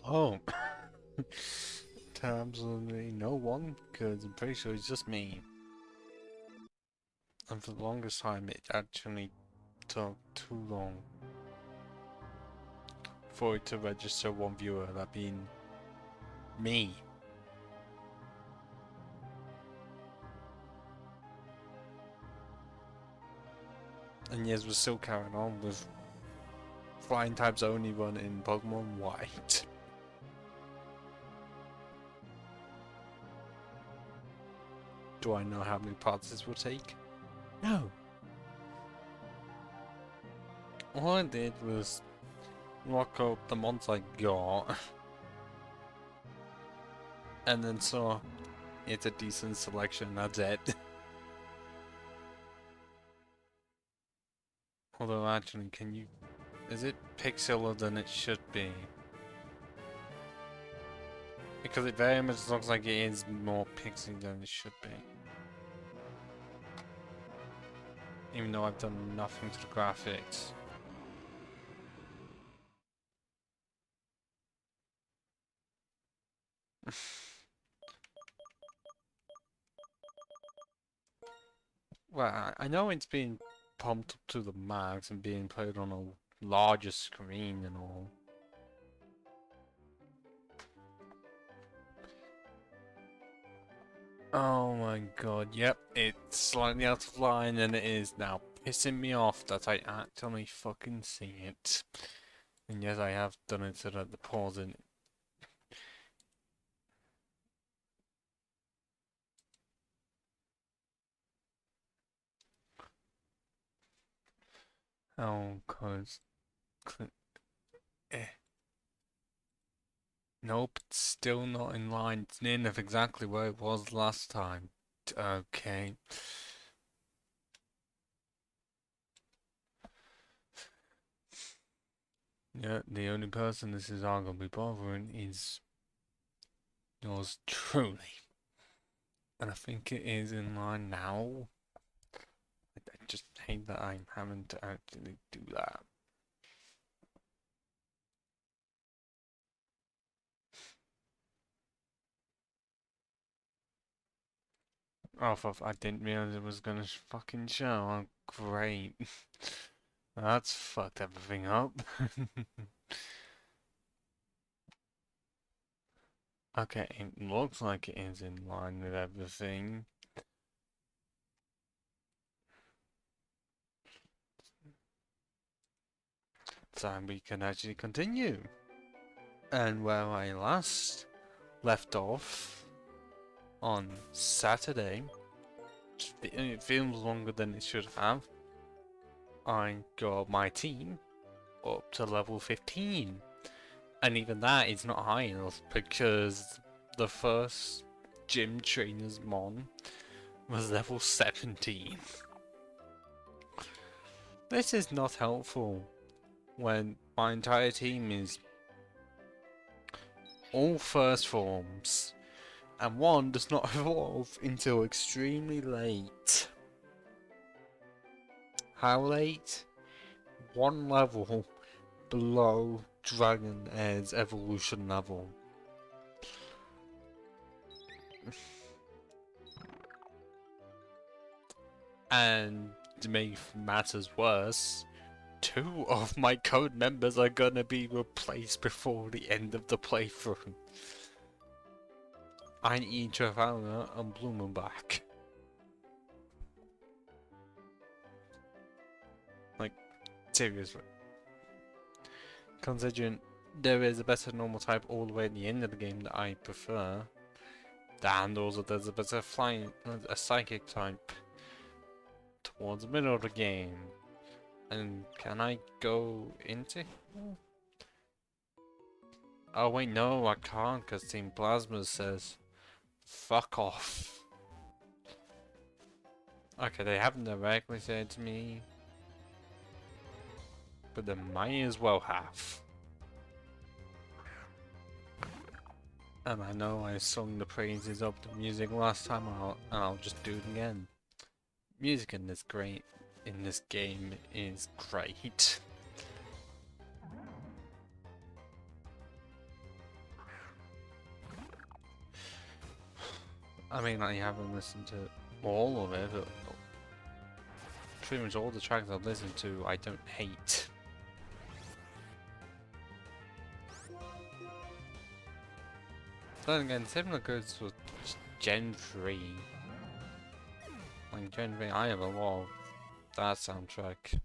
Hello. To absolutely no one, because I'm pretty sure it's just me. And for the longest time, it actually took too long for it to register one viewer, that being me. And yes, we're still carrying on with flying types only run in Pokemon White. Do I know how many parts this will take? No. All I did was lock up the mons I got, and then saw it's a decent selection, that's it. Although actually, can you... Is it pixeler than it should be? Because it very much looks like it is more pixely than it should be. Even though I've done nothing to the graphics. Well, I know it's been pumped up to the max and being played on a larger screen and all. Oh my god, yep, it's slightly out of line and it is now pissing me off that I actually fucking see it. And yes, I have done it so that the pause in. Oh, cause... Eh. Nope, it's still not in line. It's near enough exactly where it was last time. Okay. Yeah, the only person this is all gonna be bothering is yours truly. And I think it is in line now. I just hate that I'm having to actually do that. I didn't realize it was gonna fucking show. Oh, great. That's fucked everything up. Okay, it looks like it is in line with everything. So we can actually continue. And where I last left off on Saturday, it feels longer than it should have. I got my team up to level 15. And even that is not high enough because the first gym trainer's mon was level 17. This is not helpful when my entire team is all first forms and one does not evolve until extremely late. How late? One level below Dragon Air's evolution level. And to make matters worse, 2 of my code members are gonna be replaced before the end of the playthrough. I need Trafalgar and Blumenbach. Like, seriously. Considering there is a better normal type all the way at the end of the game that I prefer, and also there's a better flying, a psychic type towards the middle of the game. And can I go into? Oh wait, no, I can't because Team Plasma says fuck off. Okay, they haven't directly said to me, but they might as well have. And I know I sung the praises of the music last time, and I'll just do it again. Music in this game is great. I mean, I haven't listened to all of it, but pretty much all the tracks I've listened to, I don't hate. Then again, similar goes for Gen 3. Like Gen 3, I have a lot of that soundtrack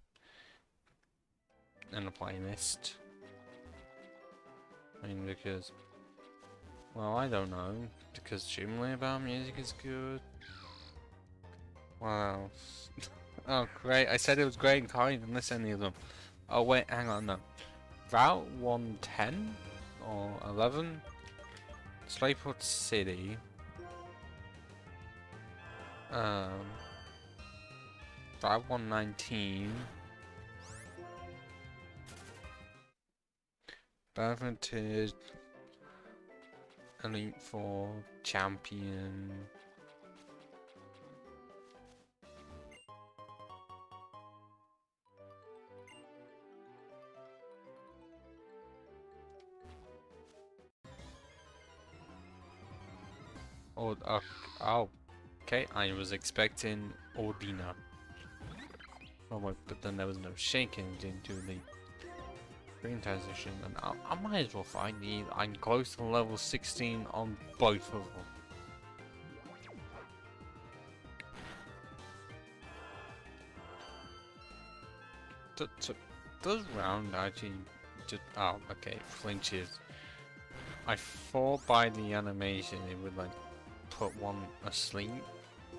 in the playlist. I mean, because, well, I don't know, because generally about music is good. Wow. Oh, great. I said it was great and kind, and listen to any of them. Oh, wait, hang on, no. Route 110 or 11? Slayport City. Route 119. Badminton. Elite 4. Champion. Oh, oh, okay. I was expecting Ordina. Oh, but then there was no shaking into the green transition, and I might as well find the. I'm close to level 16 on both of them. Does round actually just, oh, okay, flinches. I thought by the animation it would like put one asleep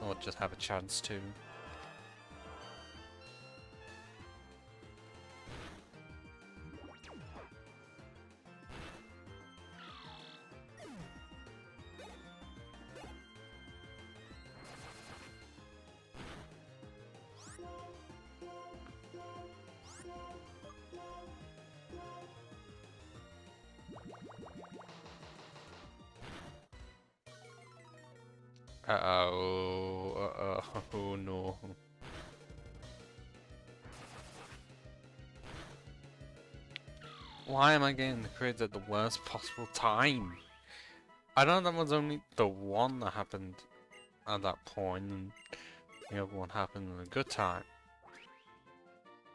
or just have a chance to. Oh no. Why am I getting the crits at the worst possible time? I know that was only the one that happened at that point, and the other one happened at a good time.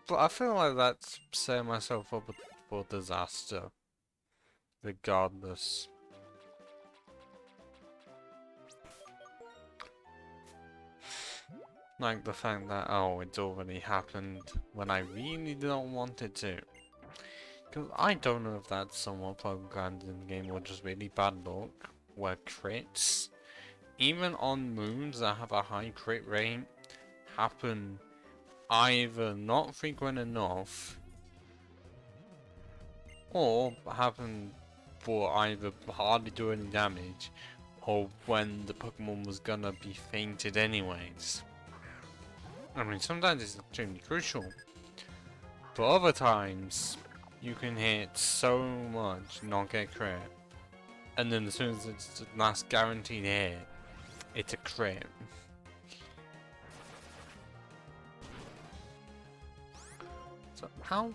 But I feel like that's setting myself up for disaster, regardless. Like the fact that, oh, it's already happened when I really don't want it to. Because I don't know if that's somewhat programmed in the game or just really bad luck, where crits, even on moves that have a high crit rate, happen either not frequent enough, or happen for either hardly do any damage, or when the Pokemon was gonna be fainted anyways. I mean, sometimes it's extremely crucial, but other times you can hit so much, not get crit, and then as soon as it's the last guaranteed hit, it's a crit. So how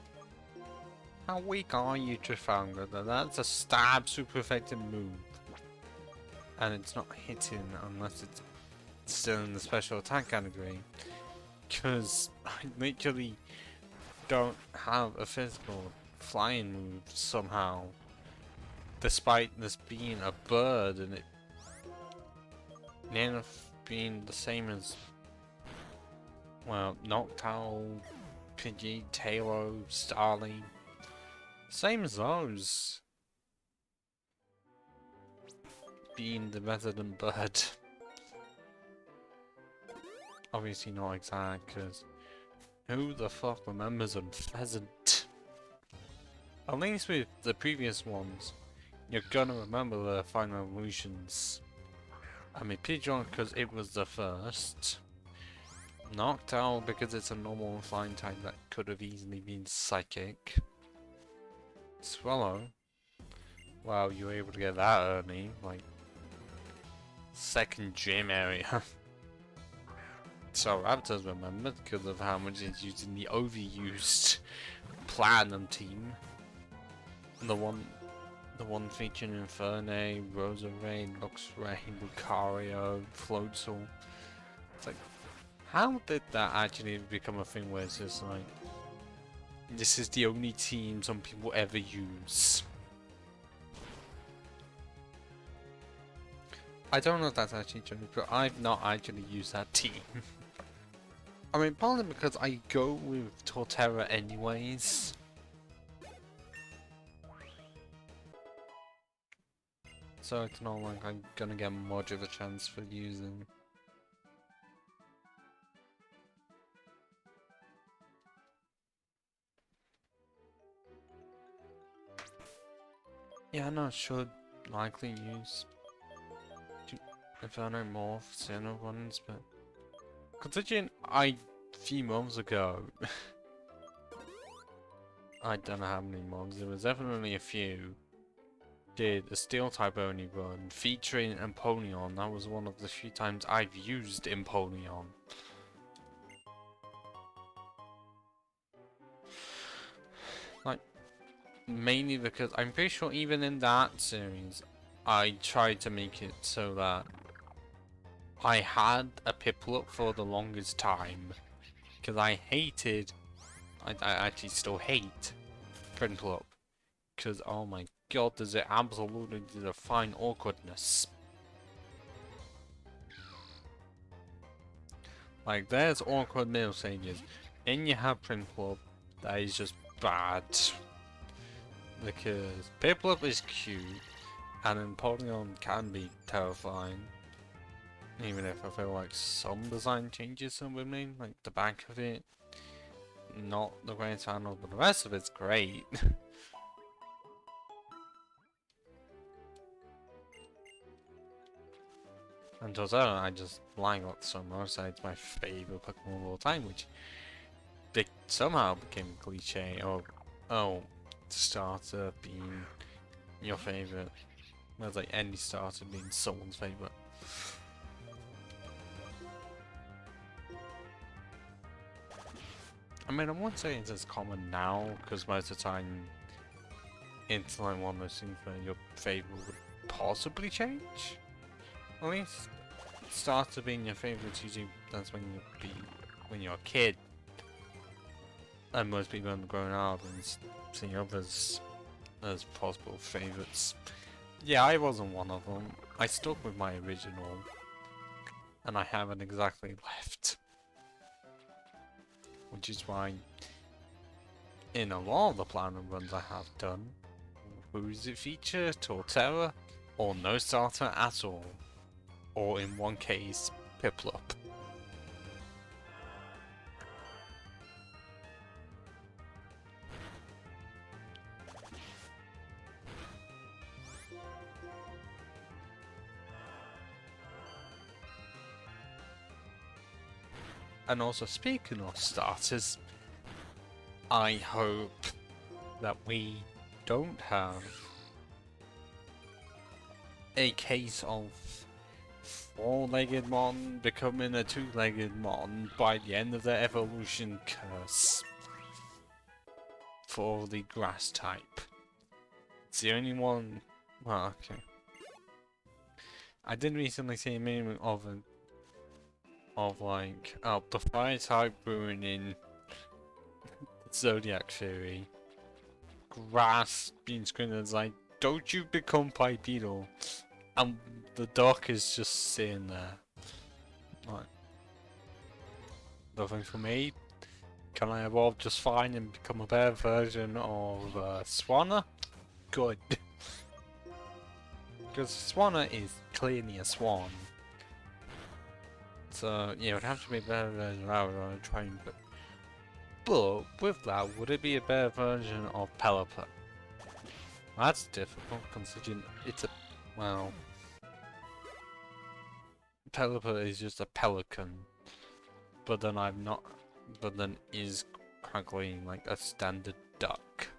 weak are you, Trafalgar? That's a stab super effective move, and it's not hitting unless it's still in the special attack category. Because I literally don't have a physical flying move somehow, despite this being a bird and it being the same as, well, Noctowl, Pidgey, Tailo, Starly, same as those, being the resident bird. Obviously not exact, because who the fuck remembers a pheasant? At least with the previous ones, you're gonna remember the final evolutions. I mean, Pidgeot because it was the first. Noctowl because it's a normal flying type that could have easily been psychic. Swallow. Wow, you were able to get that early, like second gym area. So Raptors remembered because of how much it's used in the overused Platinum team. And the one The one featuring Infernape, Roserade, Luxray, Lucario, Floatzel. It's like, how did that actually become a thing where it's just like, this is the only team some people ever use? I don't know if that's actually true, but I've not actually used that team. I mean, partly because I go with Torterra anyways. So it's not like I'm gonna get much of a chance for using. Yeah, no, should likely use Inferno more for Sinnoh ones, but considering a few months ago, I don't know how many months, there was definitely a few, did a Steel type only run featuring Empoleon. That was one of the few times I've used Empoleon. Like, mainly because I'm pretty sure even in that series, I tried to make it so that I had a Piplup for the longest time. Because I actually still hate Prinplup. Because, oh my god, does it absolutely define awkwardness. Like, there's awkward middle stages. Then you have Prinplup, that is just bad. Because Piplup is cute, and Empoleon can be terrifying. Even if I feel like some design changes with me, like the back of it, not the greatest fan of, but the rest of it's great. And Torterra, I just like it so much that it's my favorite Pokemon of all time, which somehow became a cliche. Or, oh, starter being your favorite. There's like any starter being someone's favorite. I mean, I won't say it's as common now, because most of the time, it's like one of those things where your favorite would possibly change. At least, starter being your favorite, usually that's when you're a kid. And most people have grown up and seeing others as possible favorites. Yeah, I wasn't one of them. I stuck with my original, and I haven't exactly left. Which is why, in a lot of the platinum runs I have done, who does it feature? Torterra, or no starter at all. Or in one case, Piplup. And also, speaking of starters, I hope that we don't have a case of four-legged mon becoming a two-legged mon by the end of the evolution curse for the grass type. It's the only one. Well, okay. I did recently see a meme of like the fire type ruining Zodiac Theory. Grass being screamed as like, don't you become bipedal? And the doc is just sitting there. Like, nothing for me. Can I evolve just fine and become a better version of Swanna? Good. Because Swanna is clearly a swan. So, yeah, it would have to be a better version of our train, but with that, would it be a better version of Pelipper? That's difficult, considering it's a, well, Pelipper is just a pelican, but then is crackling like a standard duck.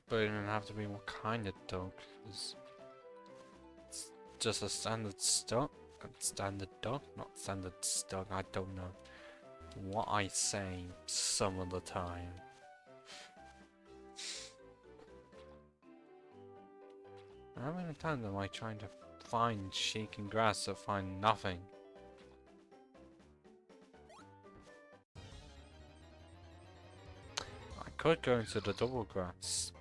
But it would have to be what kind of duck, because it's just a standard duck, not standard duck, I don't know what I say some of the time. How many times am I trying to find shaking grass to find nothing? I could go into the double grass.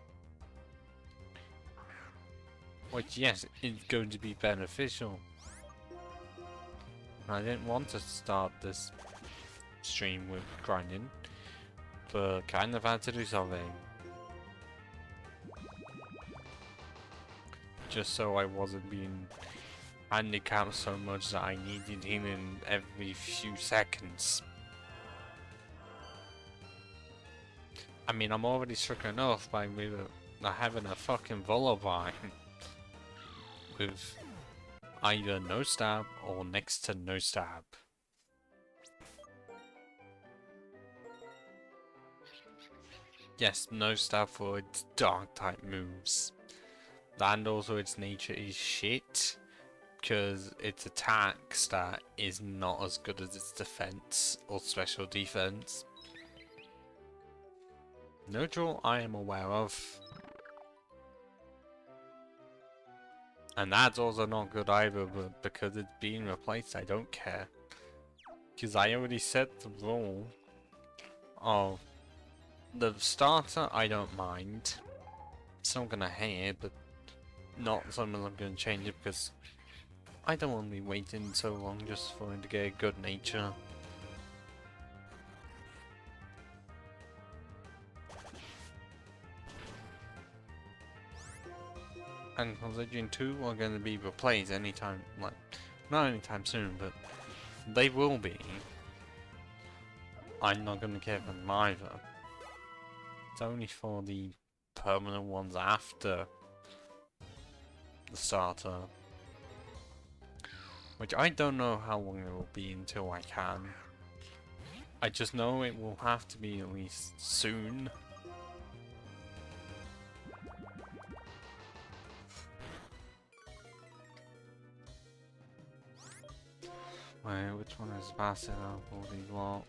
Which, yes, is going to be beneficial. I didn't want to start this stream with grinding, but kind of had to do something. Just so I wasn't being handicapped so much that I needed healing every few seconds. I mean, I'm already struck enough by having a fucking Lullaby with either no stab or next to no stab. Yes, no stab for its dark type moves. And also its nature is shit, because its attack stat is not as good as its defense or special defense. Neutral I am aware of. And that's also not good either, but because it's being replaced I don't care. Because I already set the rule of the starter I don't mind. Still gonna hate it, but not something I'm gonna change it because I don't want to be waiting so long just for it to get a good nature. And considering 2 are going to be replaced anytime, like, not anytime soon, but they will be. I'm not going to give them either. It's only for the permanent ones after the starter. Which I don't know how long it will be until I can. I just know it will have to be at least soon. Wait, which one is faster than all these lot?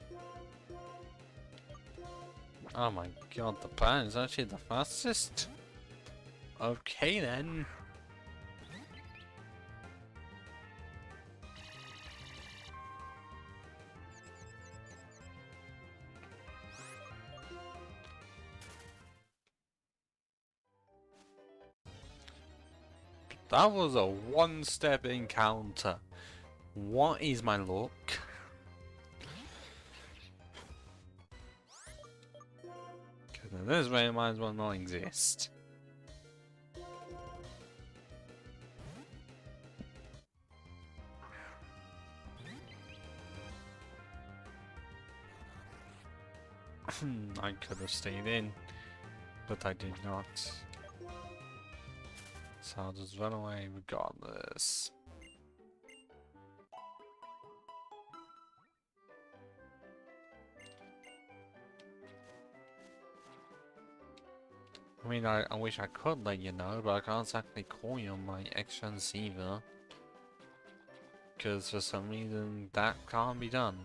Oh my god, the pan is actually the fastest? Okay then. That was a one-step encounter. What is my luck? Because this way it might as well not exist. I could have stayed in, but I did not. So I'll just run away regardless. I mean, I wish I could let you know, but I can't exactly call you on my extra receiver. Because for some reason, that can't be done.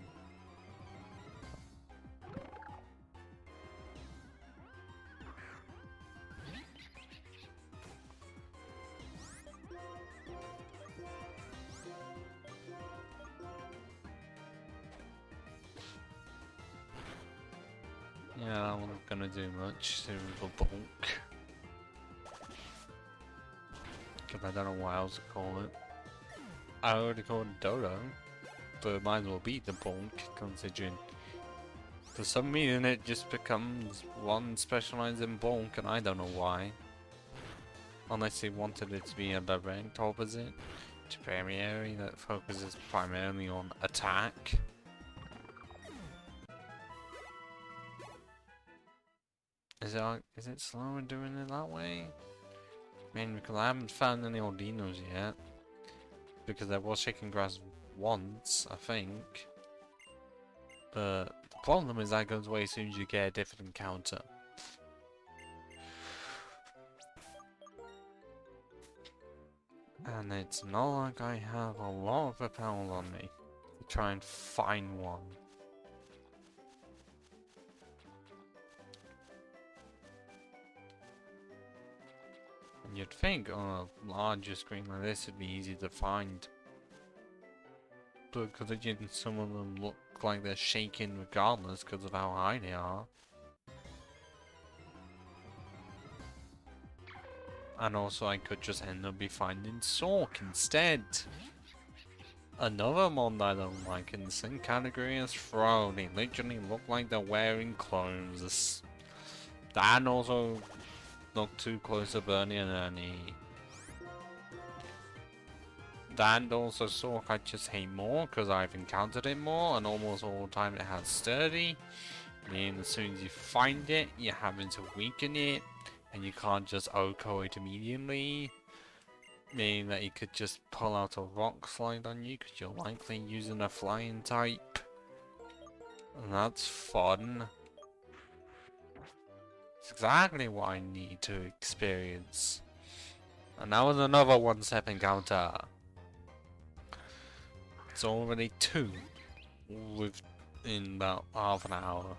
Yeah, I'm not gonna do much to the bulk. Because I don't know what else to call it. I already called it Dodo, but it might as well be the bulk, considering for some reason it just becomes one specialized in bulk, and I don't know why. Unless they wanted it to be a direct opposite to Premiere that focuses primarily on attack. Is it slower doing it that way? I mean, because I haven't found any Ordinos yet. Because I was shaking grass once, I think. But the problem is that goes away as soon as you get a different encounter. And it's not like I have a lot of repel on me to try and find one. You'd think on a larger screen like this it'd be easy to find. But because some of them look like they're shaking regardless because of how high they are. And also I could just end up be finding Sork instead. Another mod I don't like in the same category as Throw. They literally look like they're wearing clothes. That also look too close to Bernie and Ernie. And also Sork I just hate more because I've encountered it more, and almost all the time it has sturdy. Meaning as soon as you find it, you're having to weaken it, and you can't just OHKO it immediately. Meaning that you could just pull out a rock slide on you because you're likely using a flying type. And that's fun. It's exactly what I need to experience. And that was another one-step encounter. It's already 2 within about half an hour.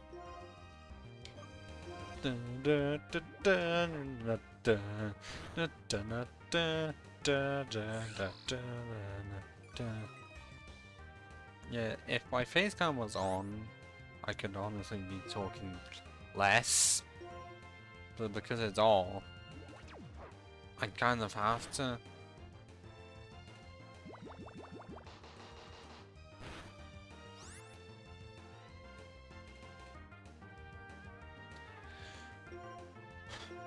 Yeah, if my face cam was on, I could honestly be talking less. But because it's off, I kind of have to.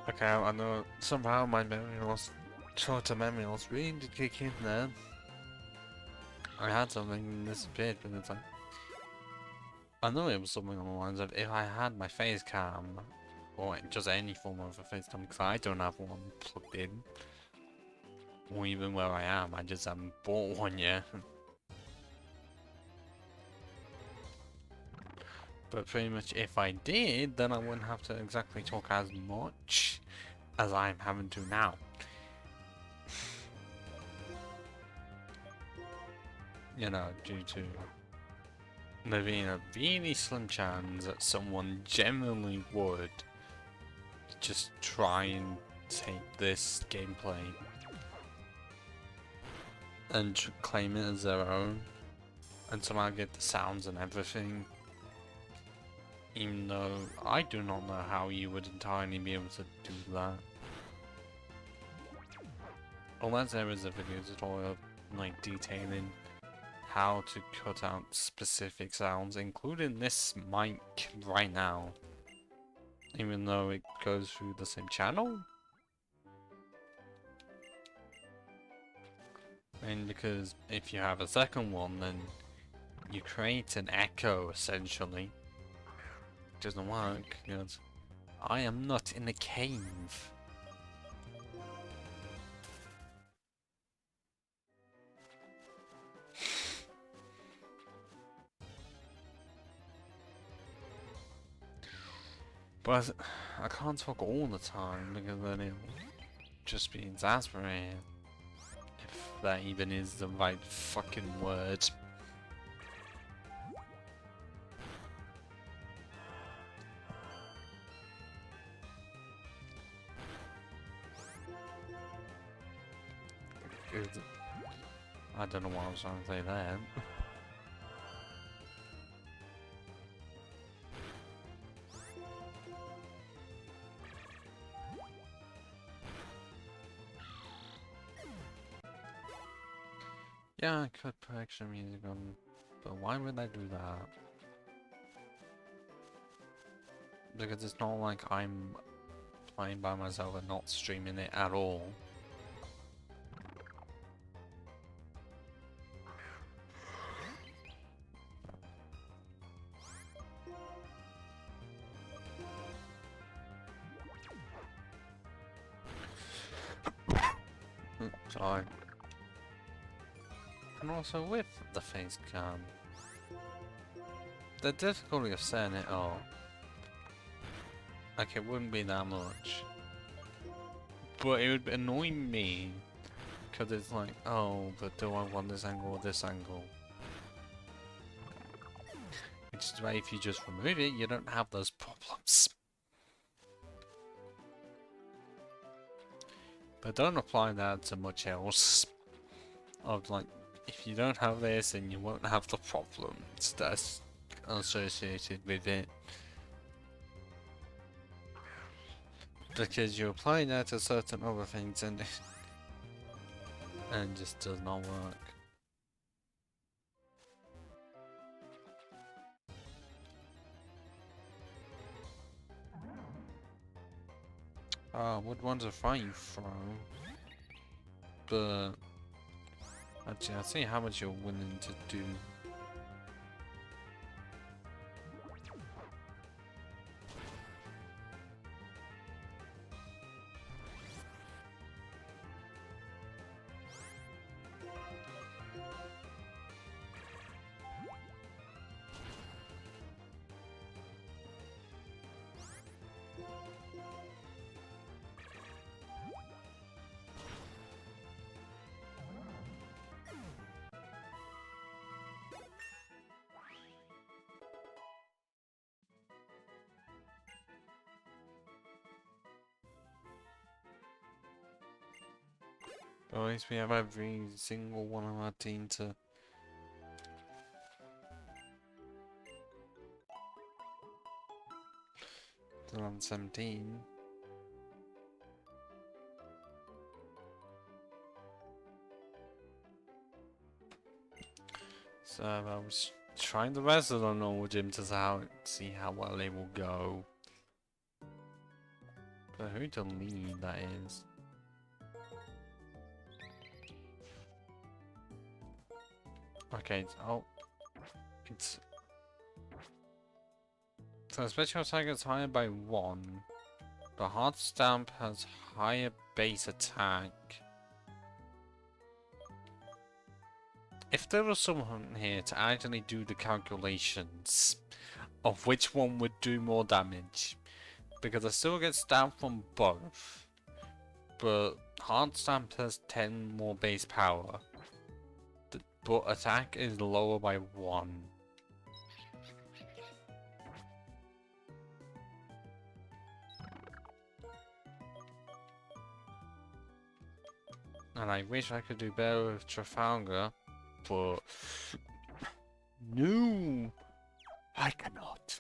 Okay, I know somehow my memory loss, short-term memory loss really did kick in there. I had something and disappeared, but it's like, I know it was something along the lines of if I had my face cam, or just any form of a face cam, because I don't have one plugged in, or even where I am, I just haven't bought one yet. But pretty much if I did, then I wouldn't have to exactly talk as much as I'm having to now. You know, due to there being a really slim chance that someone genuinely would just try and take this gameplay and claim it as their own and somehow get the sounds and everything. Even though I do not know how you would entirely be able to do that. Unless there is a video tutorial like detailing how to cut out specific sounds, including this mic right now. Even though it goes through the same channel. And because if you have a second one, then you create an echo essentially. It doesn't work because I am not in a cave. But I can't talk all the time because then it'll just be exasperating. If that even is the right fucking word. I don't know what I was trying to say there. Yeah, I could put extra music on, but why would I do that? Because it's not like I'm playing by myself and not streaming it at all. Sorry. And also with the face cam, the difficulty of setting it up, like it wouldn't be that much, but it would annoy me because it's like, oh, but do I want this angle or this angle? Which is why if you just remove it, you don't have those problems. But don't apply that to much else. Of like, if you don't have this, then you won't have the problems that's associated with it. Because you apply that to certain other things and and it just does not work. I would want to fight throw, but actually, I'll see how much you're willing to do. But at least we have every single one of our team to. On 17. So I was trying the rest of the normal gym to see how well they will go. But who to lead, that is. Okay, it's so special attack is higher by 1. The Heart Stamp has higher base attack. If there was someone here to actually do the calculations of which one would do more damage, because I still get stabbed from both, but Heart Stamp has 10 more base power, but attack is lower by 1. And I wish I could do better with Trafalgar, but no, I cannot.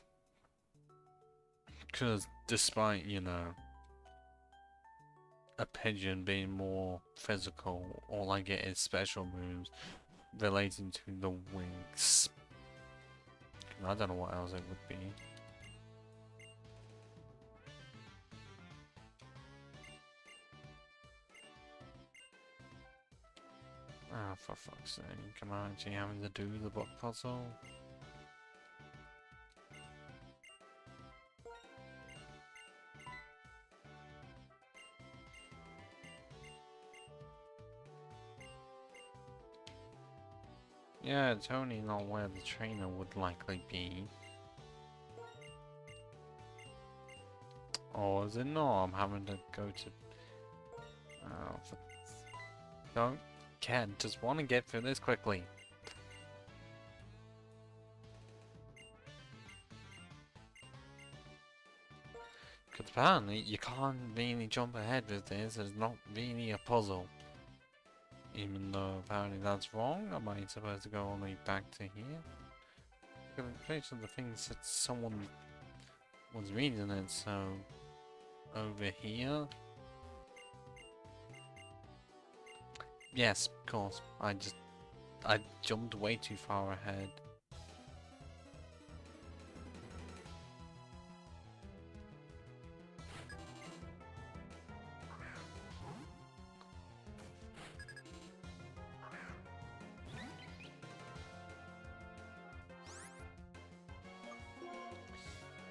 Because despite, you know, a pigeon being more physical, all I get is special moves relating to the wings. I don't know what else it would be. Ah, for fuck's sake, am I actually having to do the book puzzle? Yeah, it's only not where the trainer would likely be. Or is it not? I'm having to go to... Oh, don't care, just want to get through this quickly. Because apparently you can't really jump ahead with this, there's not really a puzzle. Even though apparently that's wrong, am I supposed to go all the way back to here? Because I'm pretty sure the thing said someone was reading it, so... Over here? Yes, of course. I jumped way too far ahead.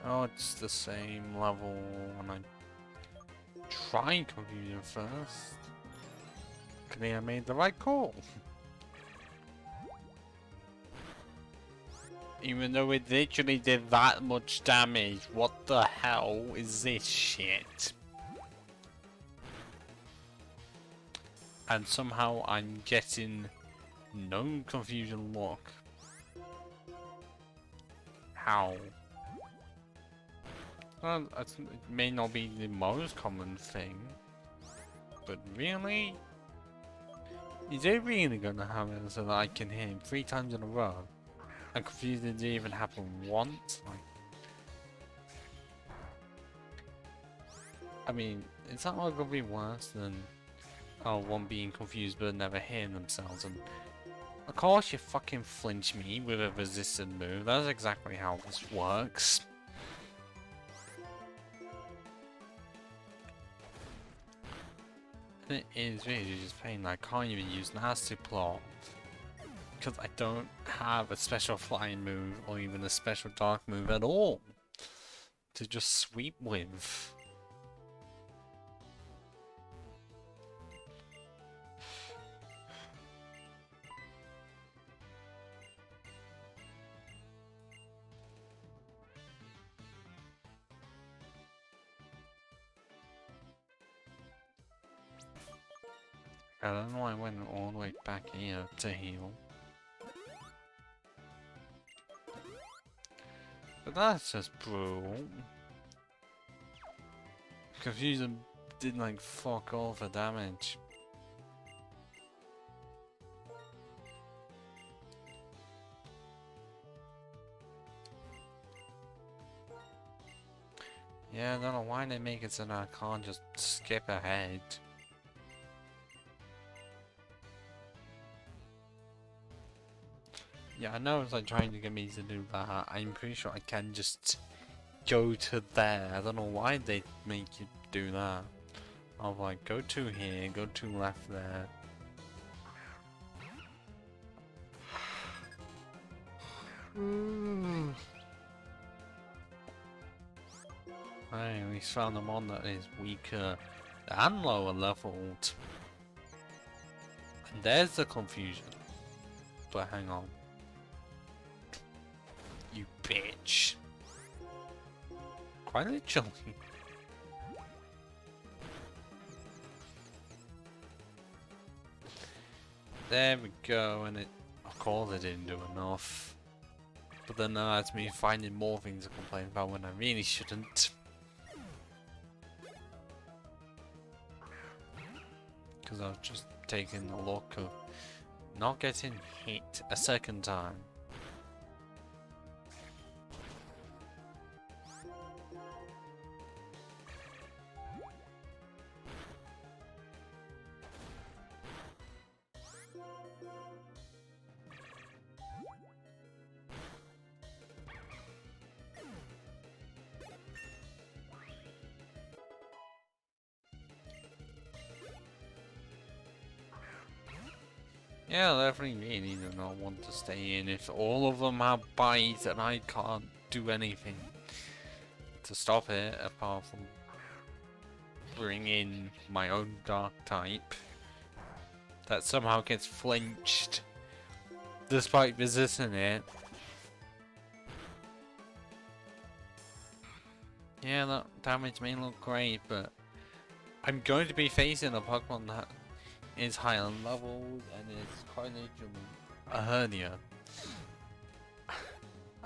Oh, it's the same level, and I tried confusion first. I think I made the right call. Even though it literally did that much damage, what the hell is this shit? And somehow I'm getting no confusion luck. How? Well, it may not be the most common thing. But really? Is it really gonna happen so that I can hit him 3 times in a row? I'm confused it didn't even happen once? Like, I mean, is that not gonna be worse than one being confused but never hitting themselves? And of course you fucking flinch me with a resisted move. That's exactly how this works. And it is really just pain. I can't even use Nasty Plot because I don't have a special flying move or even a special dark move at all to just sweep with. I don't know why I went all the way back here to heal. But that's just brutal. Confusion did like fuck all for damage. Yeah, I don't know why they make it so that I can't just skip ahead. Yeah, I know it's like trying to get me to do that. I'm pretty sure I can just go to there. I don't know why they make you do that. I'll like go to here, go to left there. I at least found a mon that is weaker and lower leveled. And there's the confusion. But hang on. You bitch. Quite literally. There we go, and it, of course it didn't do enough. But then that's me finding more things to complain about when I really shouldn't. Because I was just taking a look of not getting hit a second time. Yeah, I definitely really do not want to stay in if all of them have bites and I can't do anything to stop it apart from bring in my own dark type that somehow gets flinched despite resisting it. Yeah, that damage may look great, but I'm going to be facing a Pokemon that is higher leveled and is Carnage a hernia.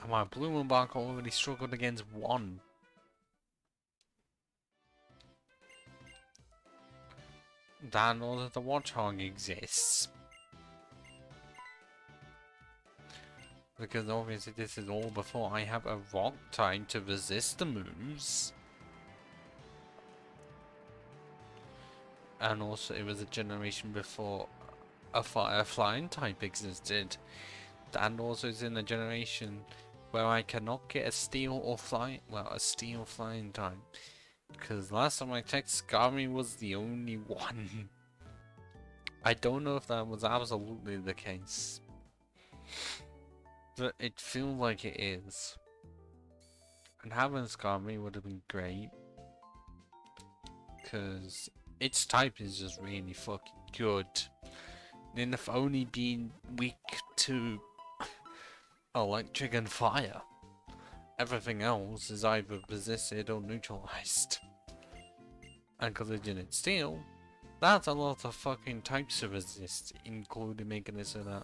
And my Blue and Bark already struggled against one. Dan knows that the Watchog exists. Because obviously this is all before I have a rock type to resist the moves. And also it was a generation before a fire flying type existed. And also it's in a generation where I cannot get a steel or fly, well, a steel flying type. Because last time I checked, Skarmory was the only one. I don't know if that was absolutely the case. But it feels like it is. And having Skarmory would have been great. Because its type is just really fucking good. And if only being weak to electric and fire. Everything else is either resisted or neutralized. And because it didn't steel, that's a lot of fucking types to resist, including making it so that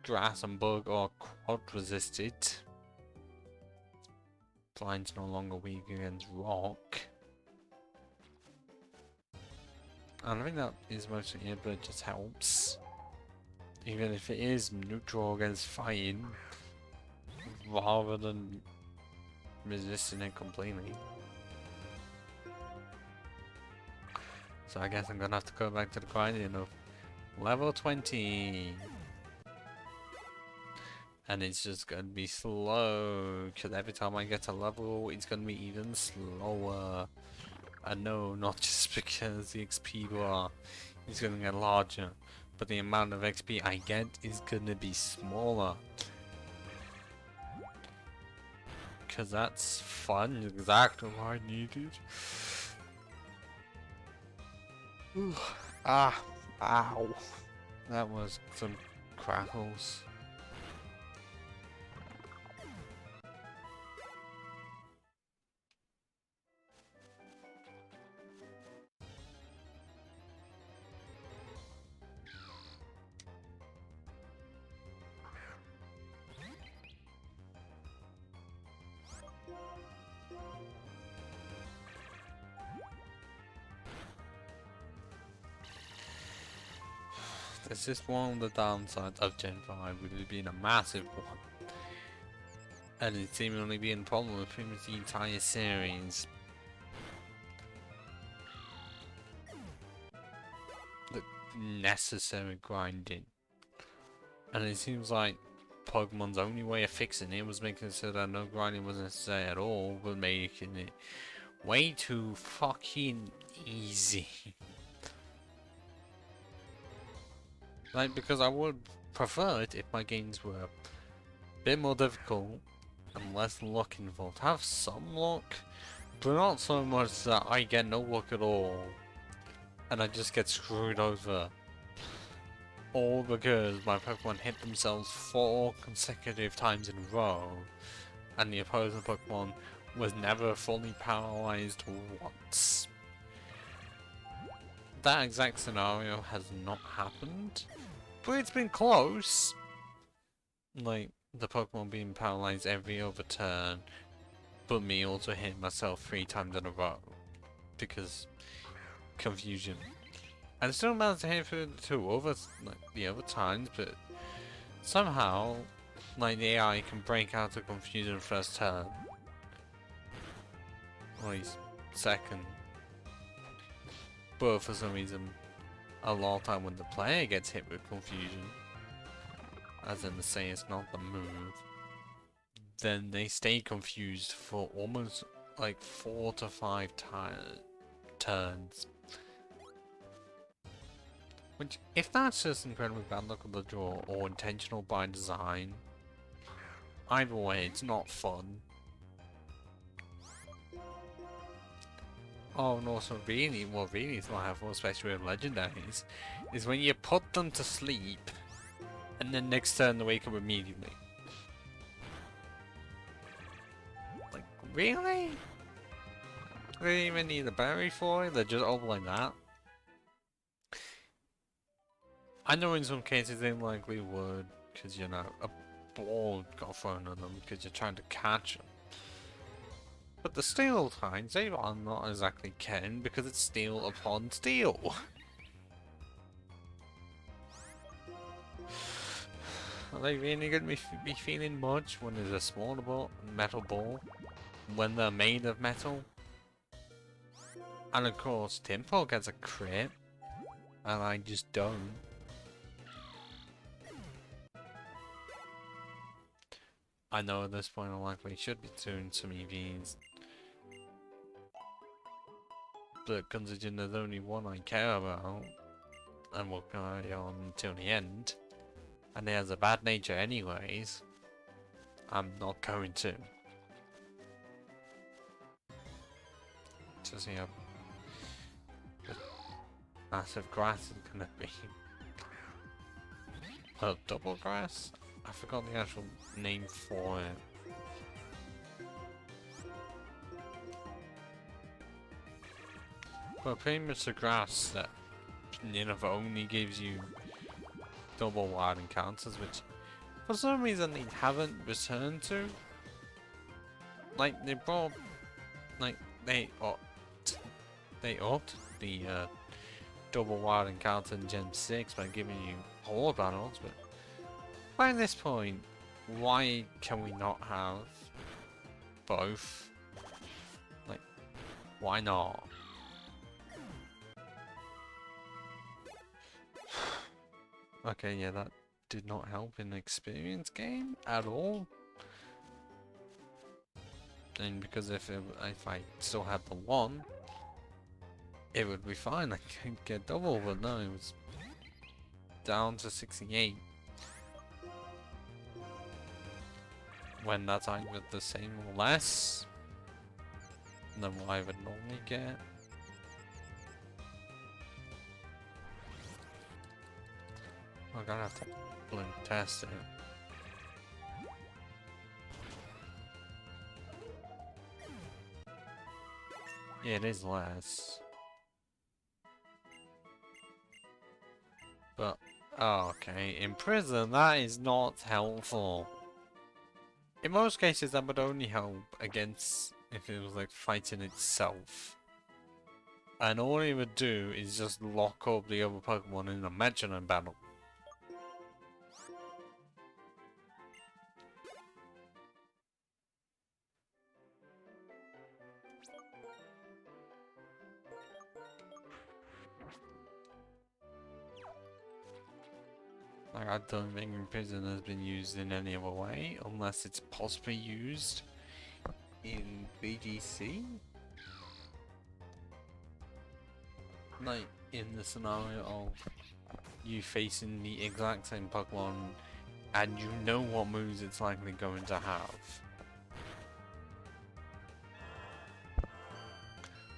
grass and bug are quad resisted. Flying's no longer weak against rock. And I think that is mostly it, but it just helps. Even if it is neutral against fighting, rather than resisting it completely. So I guess I'm gonna have to go back to the grinding of level 20. And it's just gonna be slow, because every time I get a level, it's gonna be even slower. And no, not just because the XP bar is gonna get larger, but the amount of XP I get is gonna be smaller. Because that's fun, exactly what I needed. Ooh. Ah, ow. That was some crackles. This is one of the downsides of Gen 5, with it being a massive one. And it seemingly being a problem with pretty much the entire series. The necessary grinding. And it seems like Pokemon's only way of fixing it was making it so that no grinding was necessary at all, but making it way too fucking easy. Like, because I would prefer it if my games were a bit more difficult and less luck involved. Have some luck, but not so much that I get no luck at all and I just get screwed over. All because my Pokemon hit themselves 4 consecutive times in a row and the opposing Pokemon was never fully paralyzed once. That exact scenario has not happened, but it's been close. Like, the Pokemon being paralyzed every other turn, but me also hitting myself 3 times in a row. Because confusion. And I still managed to hit for the other times, but somehow, like, the AI can break out of confusion first turn. Or at least second. But for some reason, a lot of time when the player gets hit with confusion, as in to say it's not the move, then they stay confused for almost like 4 to 5 turns. Which, if that's just incredibly bad luck of the draw or intentional by design, either way, it's not fun. Oh, and also really, what really is what I have, especially with Legendaries, is when you put them to sleep, and then next turn they wake up immediately. Like, really? They didn't even need a berry for it, they're just all like that? I know in some cases they likely would, because, you know, a ball got thrown at them because you're trying to catch them. But the steel times, they are not exactly Ken, because it's steel upon steel. Are they really going to be feeling much when there's a smaller ball, metal ball, when they're made of metal? And of course, Timpo gets a crit, and I just don't. I know at this point I likely should be doing some EVs. But considering there's only one I care about, and will carry on until the end, and it has a bad nature anyways, I'm not going to. To see how massive grass is gonna be. Double grass? I forgot the actual name for it. Well, pretty much the grass that, you know, only gives you double wild encounters, which for some reason they haven't returned to. Like, they brought, like, they upped the double wild encounter in Gen 6 by giving you horde battles, but by this point, why can we not have both? Like, why not? Okay, yeah, that did not help in the experience game at all. And because if I still had the one, it would be fine. I could get double, but no, it was down to 68. When that's either the same or less than what I would normally get. I'm gonna have to blue test it. Yeah, it is less. But, oh, okay, in prison, that is not helpful. In most cases, that would only help against if it was like fighting itself. And all it would do is just lock up the other Pokemon in a metronome battle. Like, I don't think Imprison has been used in any other way, unless it's possibly used in VGC. Like, in the scenario of you facing the exact same Pokemon and you know what moves it's likely going to have.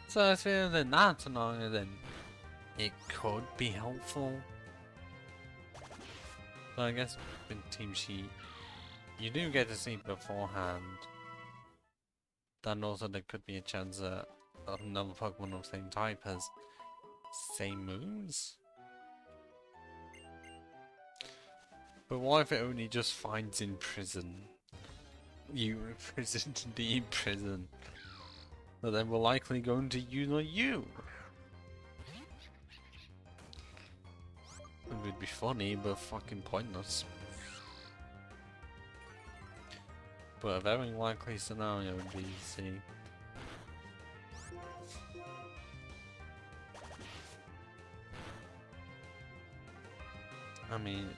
So if it was in that scenario, then it could be helpful. But I guess with Team Sheet, you do get to see beforehand. Then also there could be a chance that another Pokemon of the same type has same moves. But what if it only just finds in prison? You imprisoned the prison. But then we're likely going to use you. It would be funny, but fucking pointless. But a very likely scenario would be, see. I mean,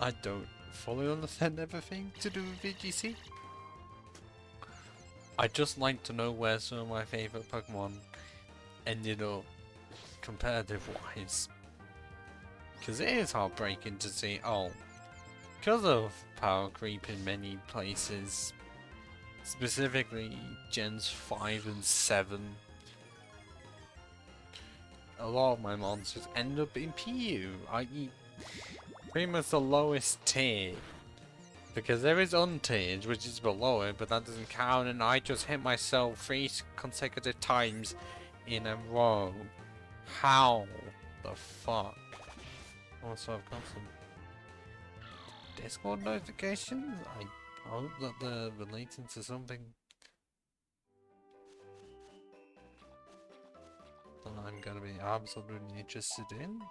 I don't fully understand everything to do with VGC. I just like to know where some of my favourite Pokemon ended up competitive-wise. Because it is heartbreaking to see, oh, because of power creep in many places, specifically Gens 5 and 7, a lot of my monsters end up in PU, i.e. pretty much the lowest tier. Because there is untiered, which is below it, but that doesn't count, and I just hit myself 3 consecutive times in a row. How the fuck? Also, I've got some Discord notifications? I hope that they're relating to something that I'm gonna be absolutely interested in.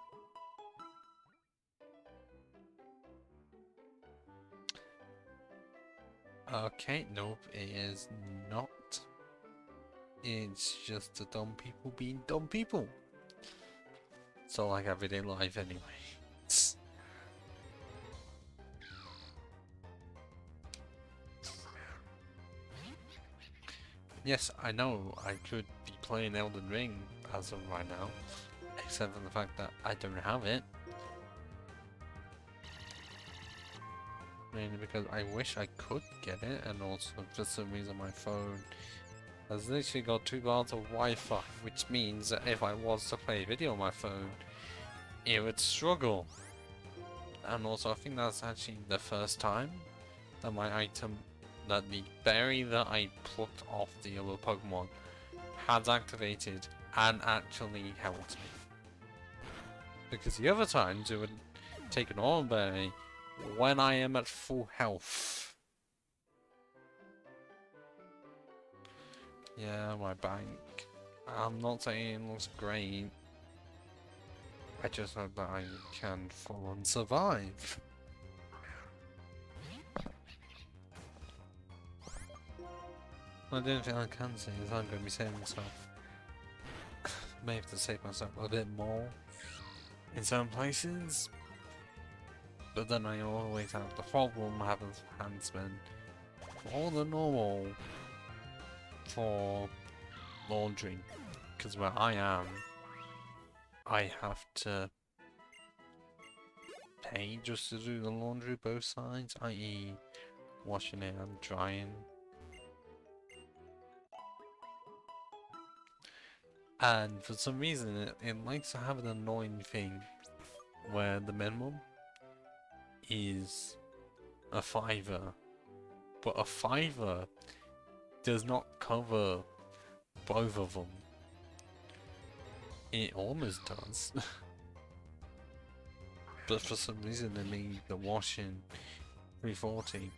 Okay, nope, it is not. It's just the dumb people being dumb people. So like everyday life anyway. Yes, I know I could be playing Elden Ring as of right now, except for the fact that I don't have it. Mainly because I wish I could get it, and also for some reason my phone has literally got 2 bars of Wi-Fi, which means that if I was to play a video on my phone, it would struggle. And also I think that's actually the first time that my item, that the berry that I plucked off the other Pokemon has activated and actually helped me. Because the other times it would take an Oran Berry when I am at full health. Yeah, my bank. I'm not saying it looks great. I just hope that I can full on survive. I don't think I can say is I'm going to be saving myself. May have to save myself a bit more in some places. But then I always have the problem having handsmen more than normal for laundry. Because where I am, I have to pay just to do the laundry both sides, i.e. washing it and drying. And for some reason it likes to have an annoying thing where the minimum is a fiver, but a fiver does not cover both of them. It almost does. But for some reason they made the washing 340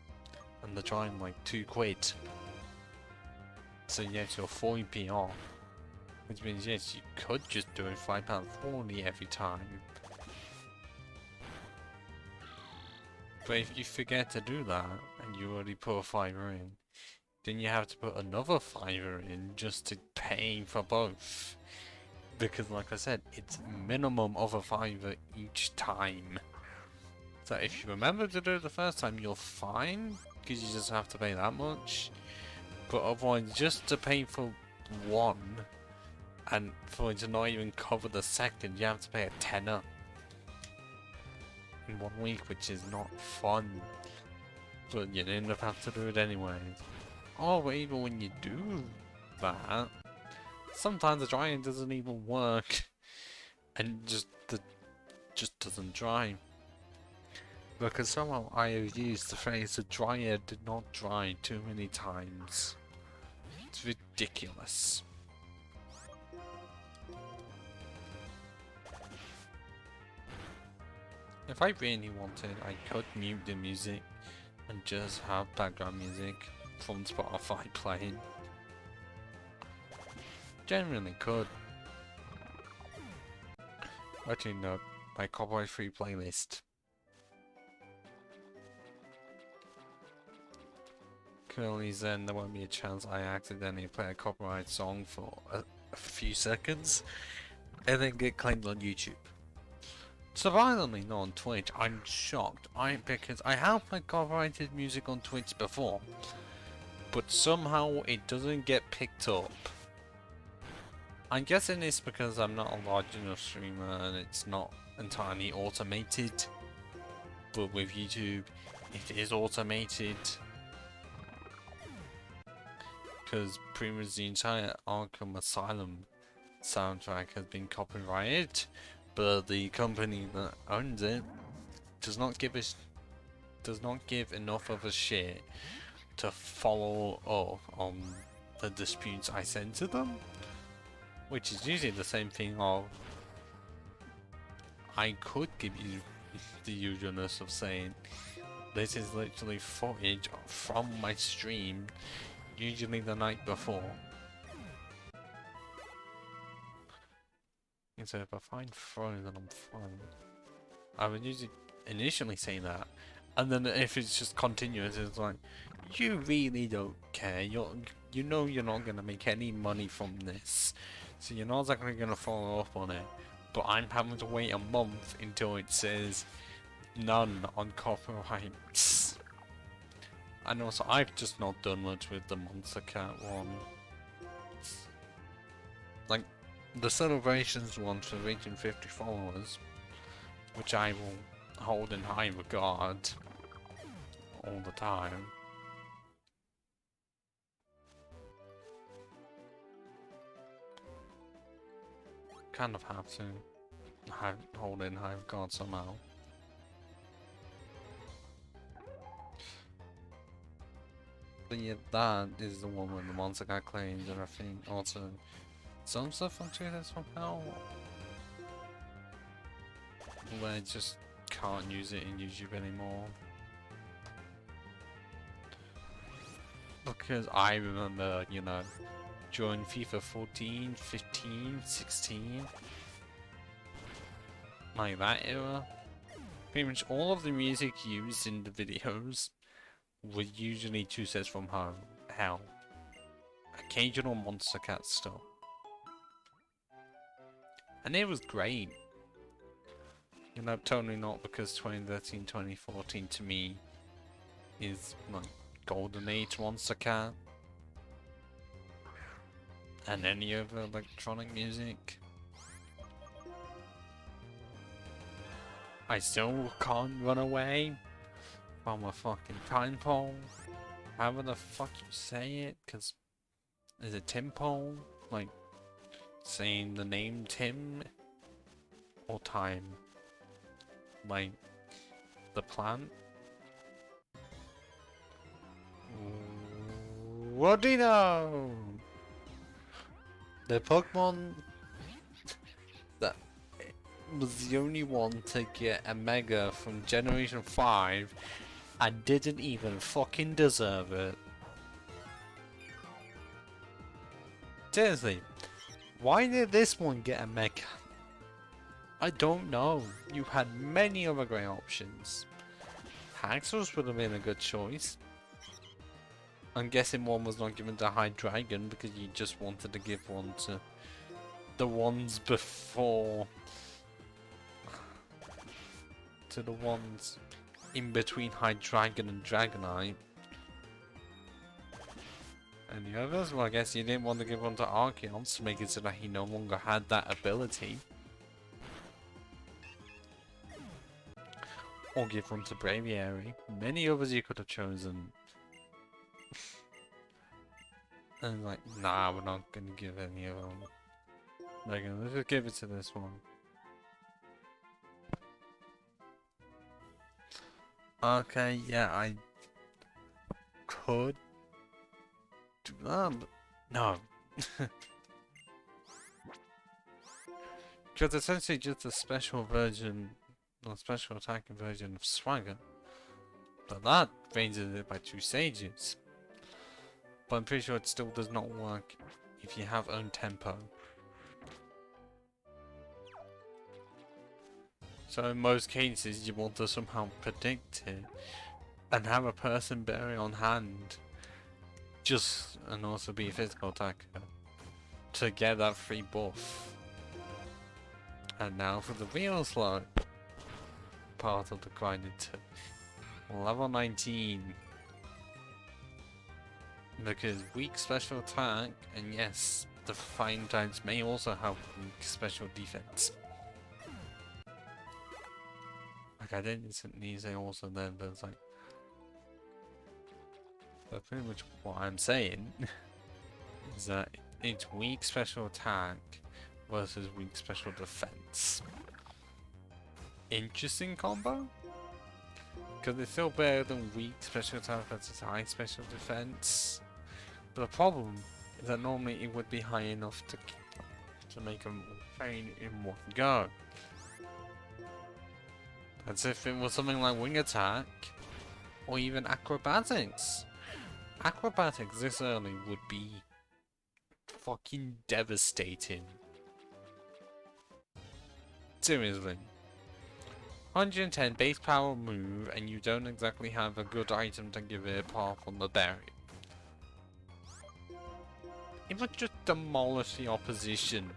and the drying like £2. So yes, you're 40p off. Which means yes, you could just do it £5.40 every time. But if you forget to do that, and you already put a fiver in, then you have to put another fiver in just to pay for both. Because like I said, it's minimum of a fiver each time. So if you remember to do it the first time, you're fine, because you just have to pay that much. But otherwise, just to pay for one, and for it to not even cover the second, you have to pay a tenner in 1 week, which is not fun. But you end up having to do it anyway. Oh, but even when you do that, sometimes the drying doesn't even work, and just doesn't dry. Because somehow I have used the phrase "the dryer did not dry" too many times. It's ridiculous. If I really wanted, I could mute the music and just have background music from Spotify playing. Genuinely could. Actually no, my copyright free playlist. Currently then there won't be a chance I accidentally play a copyright song for a few seconds and then get claimed on YouTube. Surprisingly not on Twitch. I'm shocked. Because I have played copyrighted music on Twitch before, but somehow it doesn't get picked up. I'm guessing it's because I'm not a large enough streamer and it's not entirely automated. But with YouTube, it is automated. Because pretty much the entire Arkham Asylum soundtrack has been copyrighted, but the company that owns it does not give enough of a shit to follow up on the disputes I send to them, which is usually the same thing of I could give you the usualness of saying this is literally footage from my stream, usually the night before. And so if I find throw, then I'm fine. I would usually initially say that, and then if it's just continuous, it's like, you really don't care. You know you're not gonna make any money from this, so you're not exactly gonna follow up on it. But I'm having to wait a month until it says none on copyrights. And also, I've just not done much with the Monster Cat one. Like, the celebrations one for reaching 50 followers, which I will hold in high regard all the time. Kind of have to hold in high regard somehow. But yeah, that is the one with the Monster Cat claims, and I think also some stuff on Twitter somehow where I just can't use it in YouTube anymore. Because I remember, you know, during FIFA 14, 15, 16. Like that era. Pretty much all of the music used in the videos were usually two sets from hell. Occasional Monster Cat stuff. And it was great. You know, totally not, because 2013, 2014 to me is like golden age Monster Cat. And any other electronic music. I still can't run away from a fucking time pole. However the fuck you say it, cause is it Tim pole? Like saying the name Tim or time? Like the plant? What do you know? The Pokemon that was the only one to get a Mega from Generation 5 and didn't even fucking deserve it. Seriously, why did this one get a Mega? I don't know. You had many other great options. Haxorus would have been a good choice. I'm guessing one was not given to High Dragon because you just wanted to give one to the ones before. To the ones in between High Dragon and Dragonite. Any others? Well, I guess you didn't want to give one to Archeon to make it so that he no longer had that ability. Or give one to Braviary. Many others you could have chosen. And like, nah, we're not gonna give any of them. Let's just give it to this one. Okay, yeah, I could do that, but no. Because it's essentially just a special version, or special attacking version of Swagger. But that raises it by 2 stages. But I'm pretty sure it still does not work if you have own tempo. So in most cases you want to somehow predict it and have a person berry on hand and also be a physical attacker to get that free buff. And now for the real slow part of the grinding to level 19. Because weak special attack, and yes, the fine types may also have weak special defense. Like I didn't instantly say also then, but it's like, but pretty much what I'm saying is that it's weak special attack versus weak special defense. Interesting combo? Because it's still better than weak special attack versus high special defense. But the problem is that normally it would be high enough to make them fail in one go. As if it was something like wing attack or even acrobatics. Acrobatics this early would be fucking devastating. Seriously. 110 base power move and you don't exactly have a good item to give it apart from the berry. It would just demolish the opposition.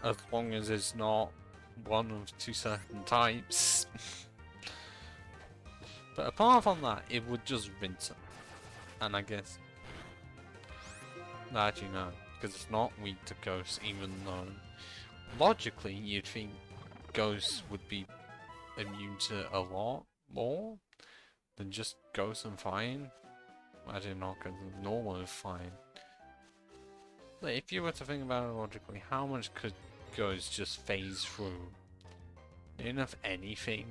As long as it's not one of 2 certain types. But apart from that, it would just rinse them. And I guess... Actually no, because it's not weak to Ghosts, even though... Logically, you'd think Ghosts would be immune to a lot more than just Ghosts and Fine. Actually not, because normal is fine. But if you were to think about it logically, how much could Ghosts just phase through? Enough anything?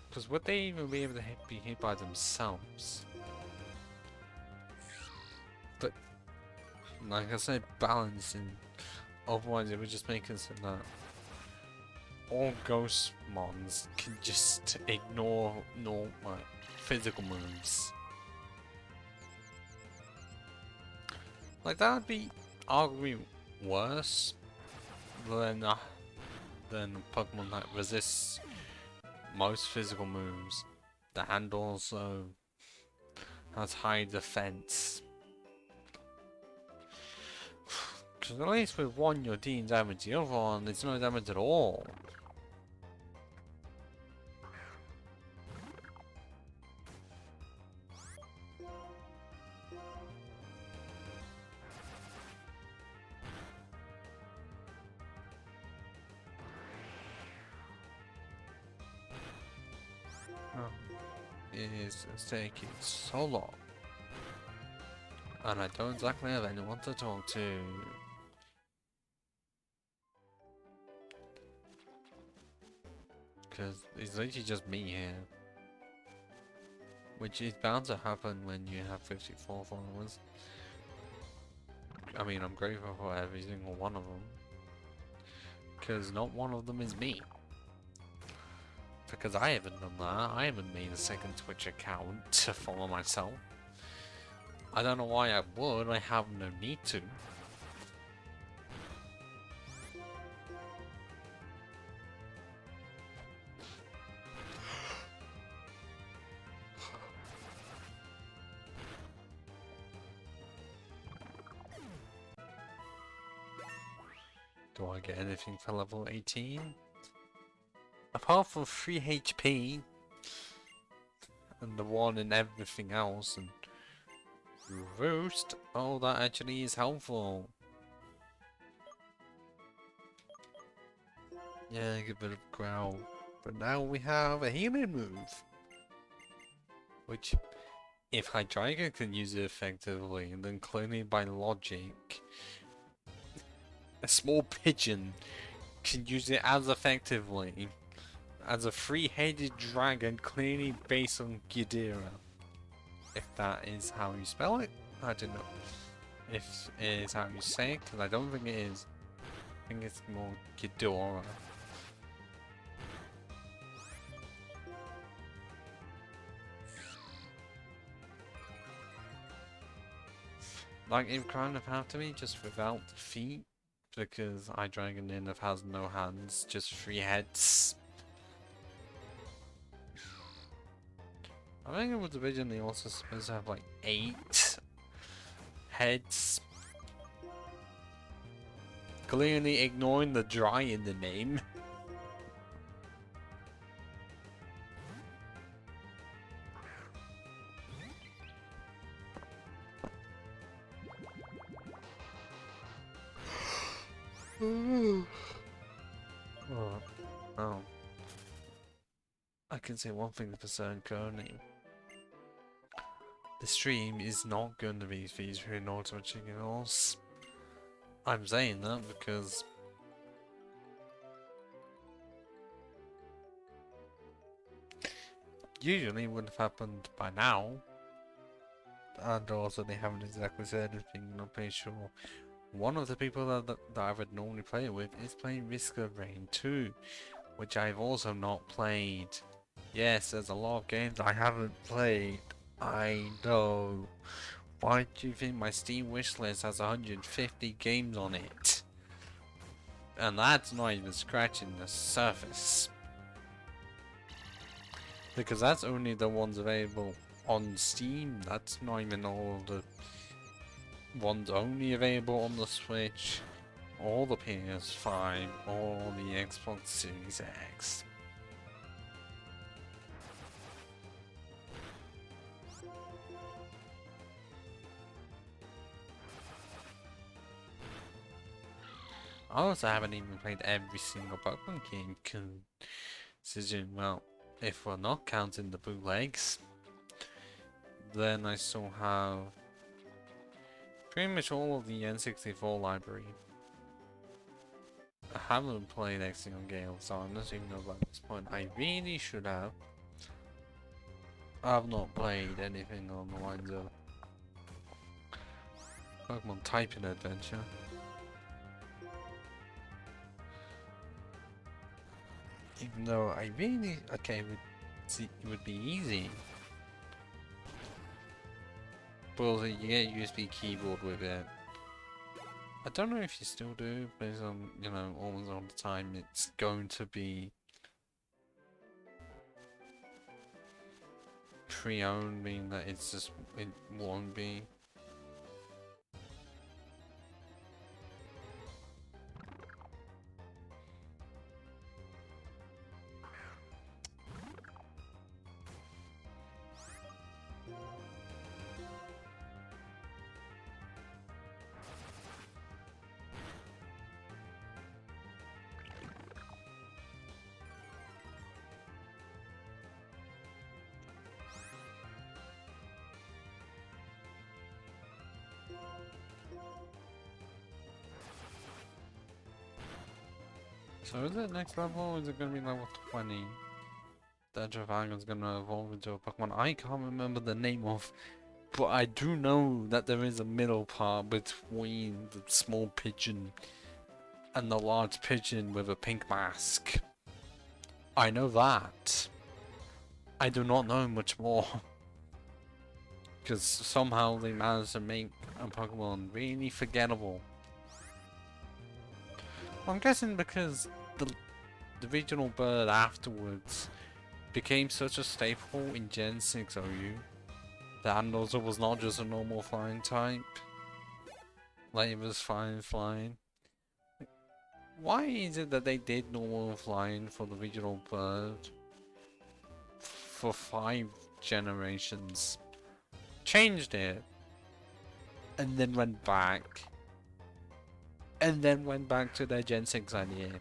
Because would they even be able to be hit by themselves? But, like I said, balancing. Otherwise it would just make it so that all Ghost mons can just ignore physical moves. Like that would be arguably worse than Pokemon that resists most physical moves. And also has high defense. Because at least with one you're dealing damage, the other one there's no damage at all. It's taking so long. And I don't exactly have anyone to talk to. Because it's literally just me here. Which is bound to happen when you have 54 followers. I mean, I'm grateful for every single one of them. Because not one of them is me. Because I haven't done that. I haven't made a second Twitch account to follow myself. I don't know why I would. I have no need to. Do I get anything for level 18? Apart from 3 HP and the one and everything else and Roost, oh that actually is helpful. Yeah, a bit of growl. But now we have a healing move. Which, if Hydreigon can use it effectively, then clearly by logic, a small pigeon can use it as effectively as a three-headed dragon, clearly based on Ghidorah. If that is how you spell it, I don't know. If it is how you say it, because I don't think it is. I think it's more Ghidorah. Like, it kind of have to be just without the feet, because Hydreigon enough has no hands, just 3 heads. I think it was originally also supposed to have like 8 heads. Clearly ignoring the dry in the name. Oh. I can say one thing for certain currently. The stream is not going to be featuring Ultimate Chicken Horse. I'm saying that because usually it would have happened by now. And also they haven't exactly said anything, I'm not pretty sure. One of the people that I would normally play it with is playing Risk of Rain 2, which I've also not played. Yes, there's a lot of games I haven't played. I know. Why do you think my Steam wishlist has 150 games on it? And that's not even scratching the surface. Because that's only the ones available on Steam. That's not even all the ones only available on the Switch, or the PS5, or the Xbox Series X. I also haven't even played every single Pokemon game, considering, well, if we're not counting the bootlegs, then I still have pretty much all of the N64 library. I haven't played X on Gale, so I'm not even know at this point. I really should have. I've not played anything on the lines of Pokemon Typing Adventure. Even though I really, okay, it would be easy. But also you get a USB keyboard with it, I don't know if you still do, based on, you know, almost all the time it's going to be pre-owned, meaning that it's just, it won't be. So is it next level or is it going to be level 20? That Dragon's going to evolve into a Pokemon I can't remember the name of, but I do know that there is a middle part between the small pigeon and the large pigeon with a pink mask. I know that. I do not know much more. Because somehow they managed to make a Pokemon really forgettable. I'm guessing because the regional bird afterwards became such a staple in Gen 6 OU that Andoza was not just a normal flying type. Like it was flying. Why is it that they did normal flying for the regional bird for 5 generations? Changed it and then went back. And then went back to their Gen 6 idea.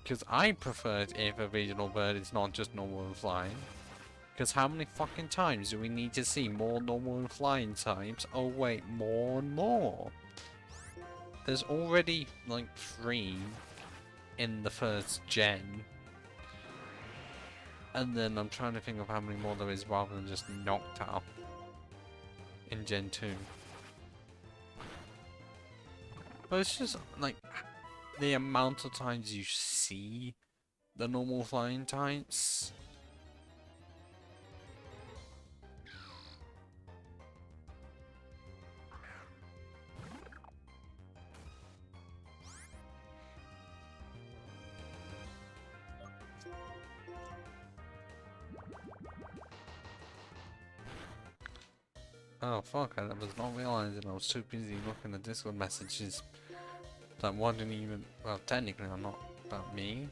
Because I prefer it if a regional bird is not just normal and flying. Because how many fucking times do we need to see more normal and flying types? Oh wait, more and more. There's already like 3 in the first gen. And then I'm trying to think of how many more there is rather than just Noctowl in Gen 2. But it's just like the amount of times you see the normal flying types. Oh fuck, I was not realizing I was too busy looking at Discord messages that wasn't even, well technically I'm not about me.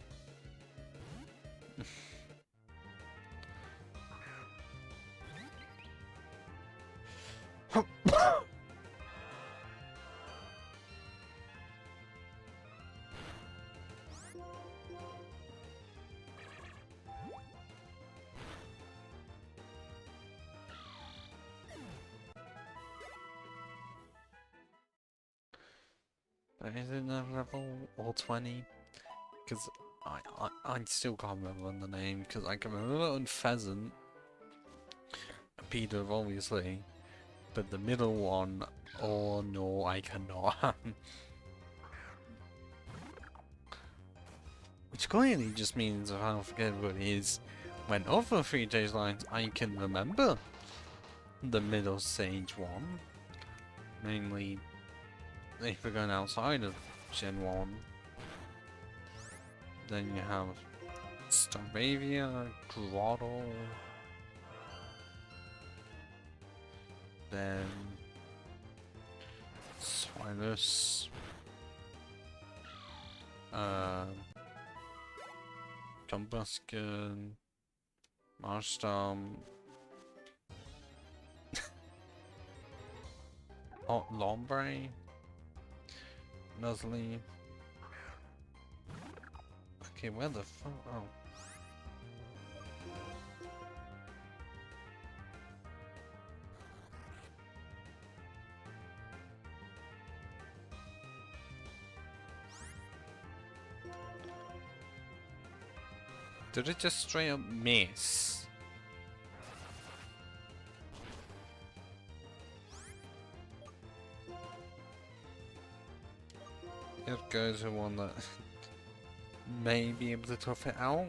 Is it level or 20? Because I still can't remember the name, because I can remember on Pheasant, Peter obviously, but the middle one, oh no I cannot. Which clearly just means how forgettable it is when other 3 days lines I can remember the middle stage one. Mainly if we're going outside of Gen 1. Then you have Staravia, Grotto, then Swinus, Combusken, Marstorm, oh, Lombre, Nuzleaf. Okay, where the fuck? Oh. Did it just straight up miss? Here goes the one that may be able to tough it out.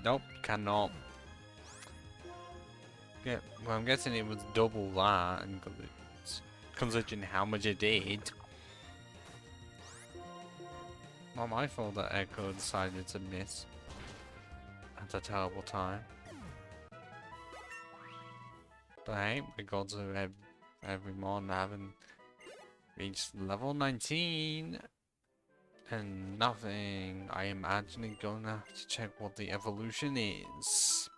Nope, cannot. Yeah, well, I'm guessing it was double that, and considering how much it did. Not my fault that Echo decided to miss at a terrible time. But hey, we got to every mon having reached level 19 and nothing. I am actually gonna have to check what the evolution is.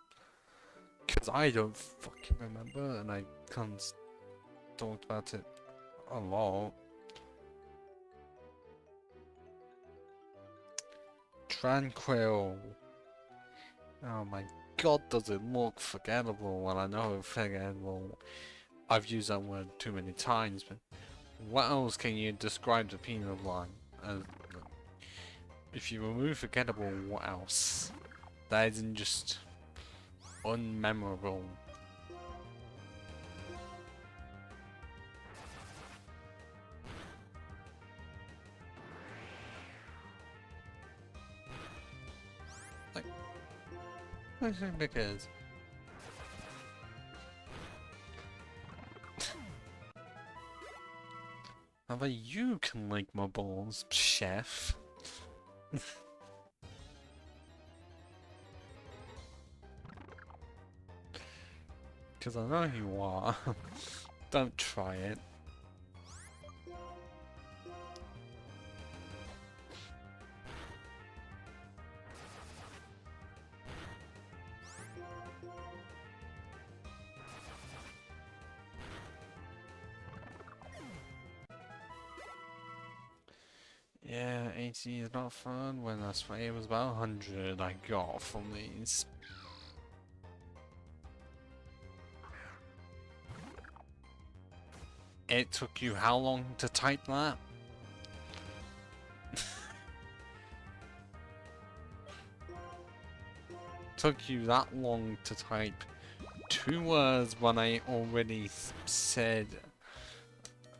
Because I don't fucking remember, and I can't talk about it a lot. Tranquil. Oh my god, does it look forgettable? Well, I know it's forgettable. I've used that word too many times, but what else can you describe the peanut line as? If you remove forgettable, what else? That isn't just unmemorable. Like, because how about you can lick my balls, chef? Because I know you are. Don't try it. Yeah, 80 is not fun when I swear it was about 100 I got from these. It took you how long to type that? Took you that long to type 2 words when I already said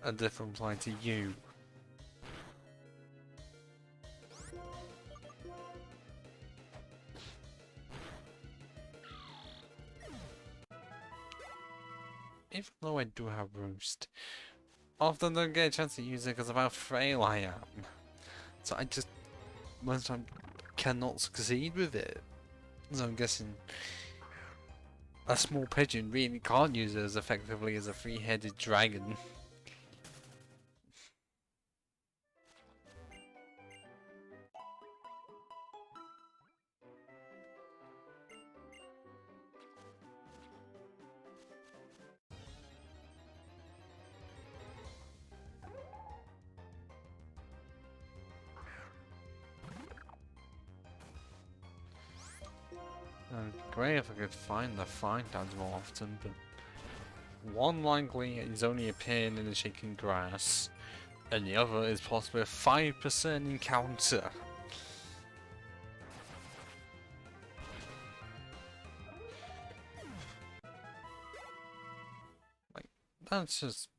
a different reply to you. Even though I do have Roost, often don't get a chance to use it because of how frail I am. So I just most time cannot succeed with it. So I'm guessing a small pigeon really can't use it as effectively as a 3-headed dragon. It'd be great if I could find the find tags more often, but one likely is only appearing in the shaking grass, and the other is possibly a 5% encounter. Like, that's just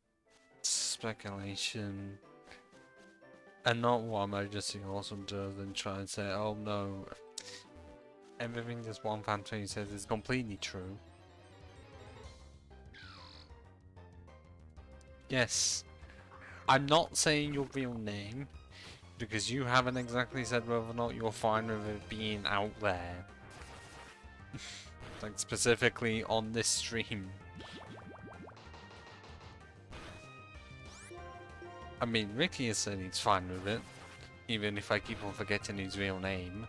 speculation, and not what Emergency also does and try and say, oh no, everything this one fan page says is completely true. Yes, I'm not saying your real name, because you haven't exactly said whether or not you're fine with it being out there. Like, specifically on this stream. I mean, Ricky has said he's fine with it, even if I keep on forgetting his real name.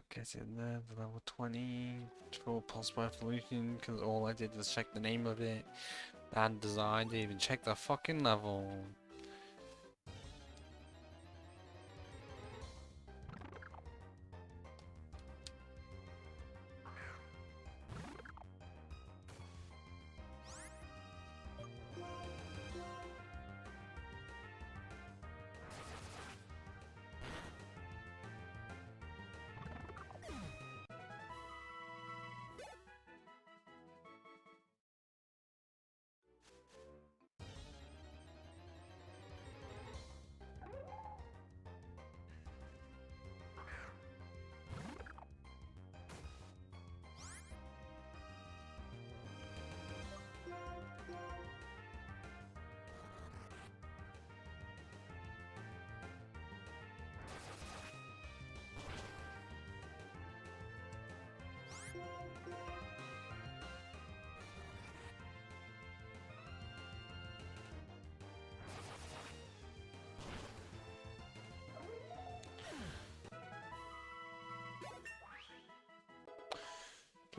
Get in there, level 20 for possible evolution, because all I did was check the name of it and design, didn't even check the fucking level.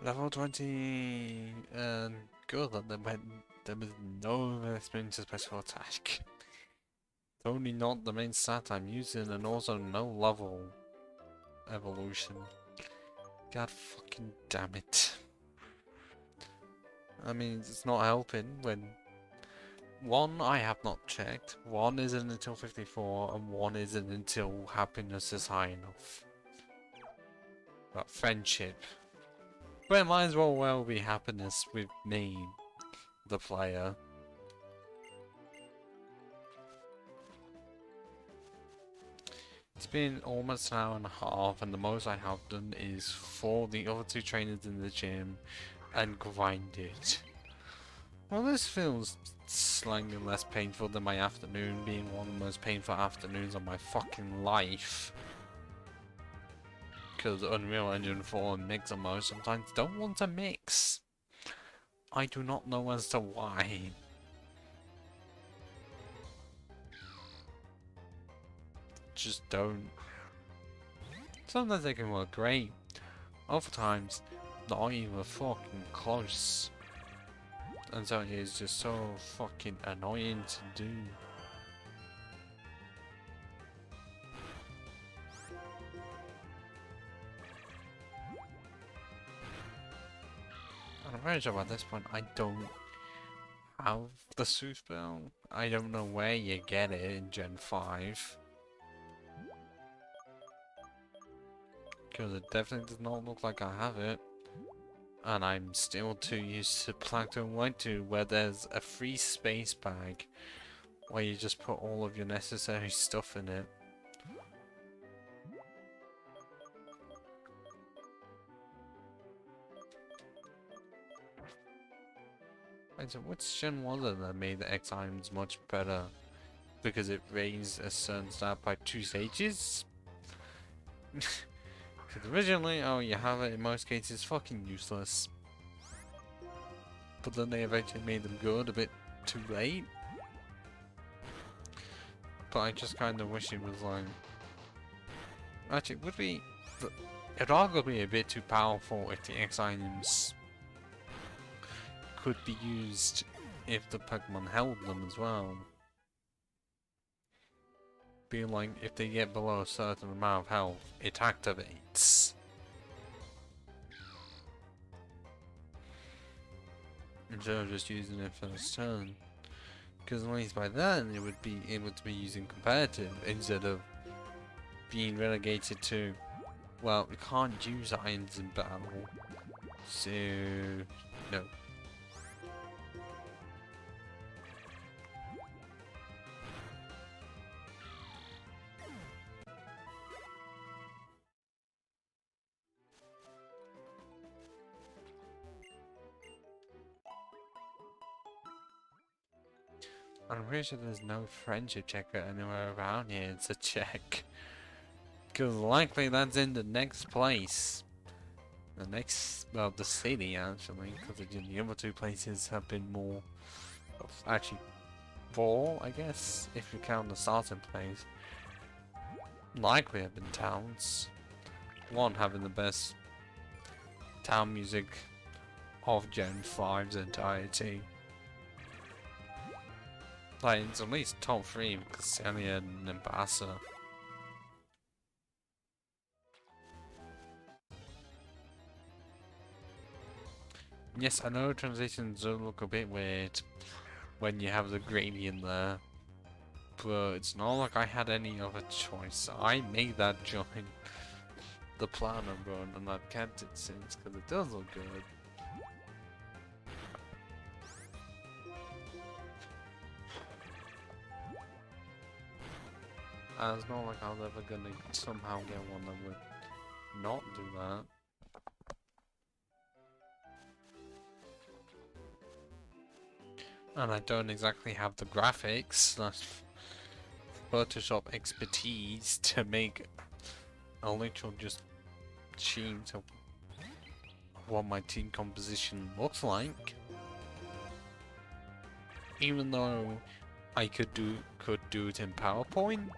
Level 20, good, there was no experience of special attack. Only not the main stat I'm using, and also no level evolution. God fucking damn it. I mean, it's not helping when one I have not checked, one isn't until 54, and one isn't until happiness is high enough. But friendship. But it might as well be happiness with me, the player. It's been almost an hour and a half, and the most I have done is for the other two trainers in the gym and grind it. Well, this feels slightly less painful than my afternoon, being one of the most painful afternoons of my fucking life. Because Unreal Engine 4 and Mixer mode sometimes don't want to mix. I do not know as to why. Just don't. Sometimes they can work great. Other times, not even fucking close. And so it is just so fucking annoying to do. I'm very sure at this point I don't have the Sooth Bell. I don't know where you get it in Gen 5. Because it definitely does not look like I have it. And I'm still too used to Plankton White 2, where there's a free space bag where you just put all of your necessary stuff in it. Right, so which gen was it that made the X items much better? Because it raised a certain stat by 2 stages? Because originally, oh, you have it in most cases, fucking useless. But then they eventually made them good a bit too late. But I just kind of wish it was like... Actually, it would be... It'd arguably be a bit too powerful if the X items could be used if the Pokemon held them as well. Be like, if they get below a certain amount of health, it activates. Instead of just using it for this turn. Because at least by then it would be able to be using competitive instead of being relegated to, well, we can't use items in battle. So, no. I'm pretty sure there's no friendship checker anywhere around here to check. Because likely that's in the next place. The next, well, the city actually, because the other two places have been more, actually 4, I guess, if you count the starting place. Likely have been towns. one, having the best town music of Gen 5's entirety. Like, it's at least top 3 because Celia and Nimbasa. Yes, I know transitions do look a bit weird when you have the gradient there, but it's not like I had any other choice. I made that join the platinum run and I've kept it since because it does look good. And it's not like I was ever gonna somehow get one that would not do that. And I don't exactly have the graphics, that's Photoshop expertise to make a literal just sheet of what my team composition looks like. Even though I could do it in PowerPoint.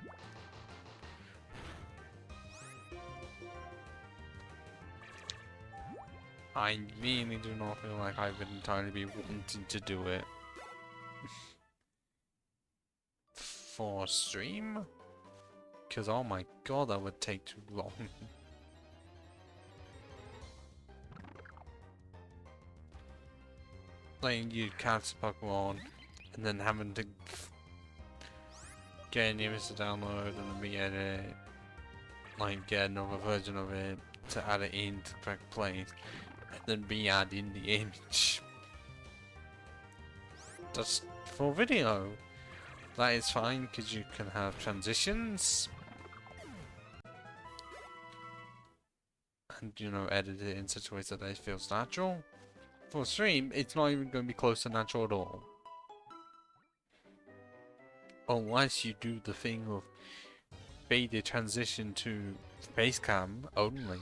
I really do not feel like I would entirely be wanting to do it for stream, because oh my god, that would take too long. Playing you catch Pokemon and then having to get an image to download and then re-edit, like get another version of it to add it into the correct place and then re-add in the image. That's for video. That is fine because you can have transitions and, you know, edit it in such a way that it feels natural. For stream, it's not even going to be close to natural at all. Unless you do the thing of beta transition to facecam only.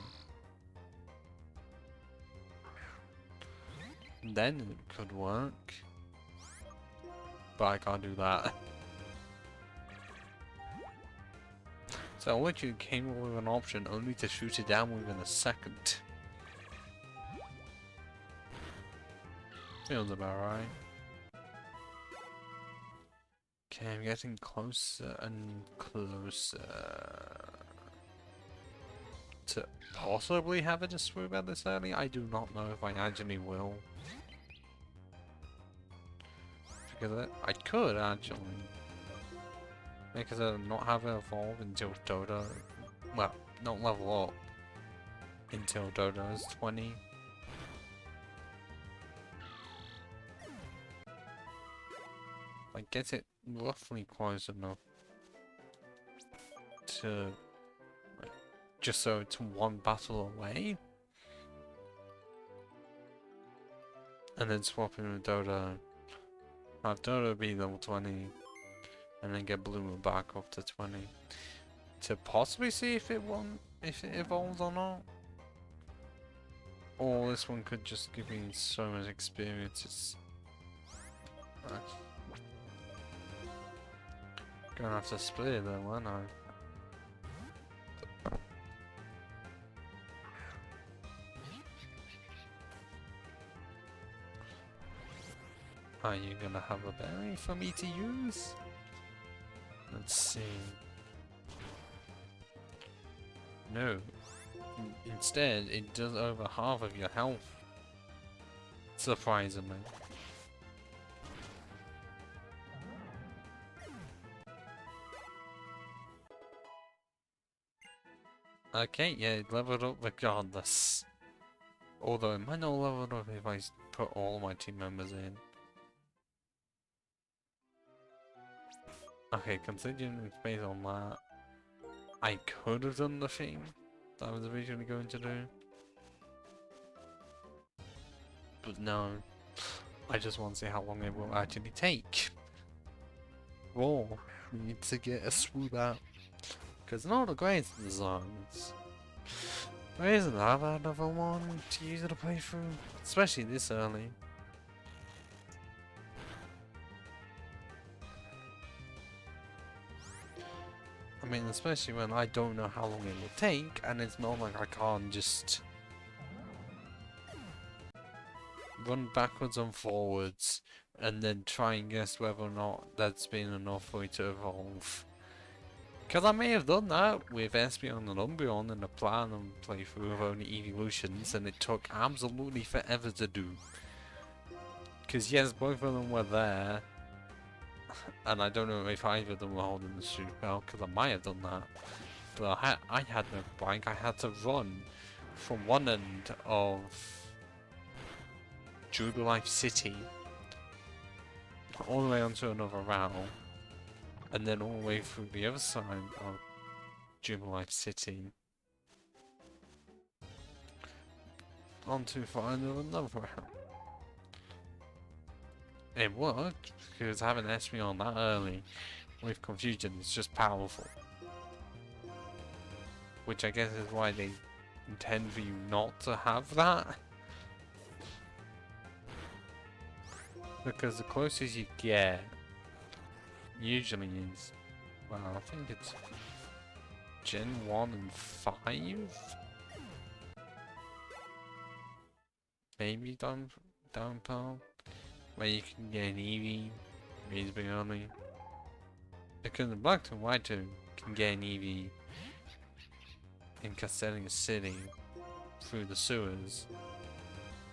Then it could work. But I can't do that. So I literally came up with an option only to shoot it down within a second. Feels about right. Okay, I'm getting closer and closer to possibly having a swoop at this early. I do not know if I actually will. Because I could actually. Because I not have it evolve until Dodo. Well, not level up until Dodo is 20. Like, get it roughly close enough to just so it's one battle away, and then swapping with Dodo. Have Dodo be level 20, and then get Bloomer back up to 20 to possibly see if it evolves or not. Or this one could just give me so much experience. It's gonna have to split it though, won't I? Are you gonna have a berry for me to use? Let's see. No. Instead, it does over half of your health. Surprisingly. Okay, yeah, it leveled up regardless. Although it might not level up if I put all my team members in. Okay, considering it's based on that, I could have done the thing that I was originally going to do. But no, I just want to see how long it will actually take. Raw, we need to get a swoop out. Because not the greatest designs. There isn't that bad of a one to use it to play through, especially this early. I mean, especially when I don't know how long it will take, and it's not like I can't just run backwards and forwards, and then try and guess whether or not that's been enough for it to evolve. Because I may have done that with Espeon and Umbreon in the Platinum playthrough of only evolutions, and it took absolutely forever to do. Because yes, both of them were there, and I don't know if either of them were holding the super belt, because I might have done that. But I had no bike, I had to run from one end of Jubilife City all the way onto another route, and then all the way through the other side of Jubilife City onto final another route. It worked, because having Espeon that early with confusion is just powerful. Which I guess is why they intend for you not to have that. Because the closest you get usually is, well, I think it's Gen 1 and 5? Maybe downpour, where you can get an Eevee reasonably early. Because the Black and White 2 can get an Eevee in Castelia City through the sewers.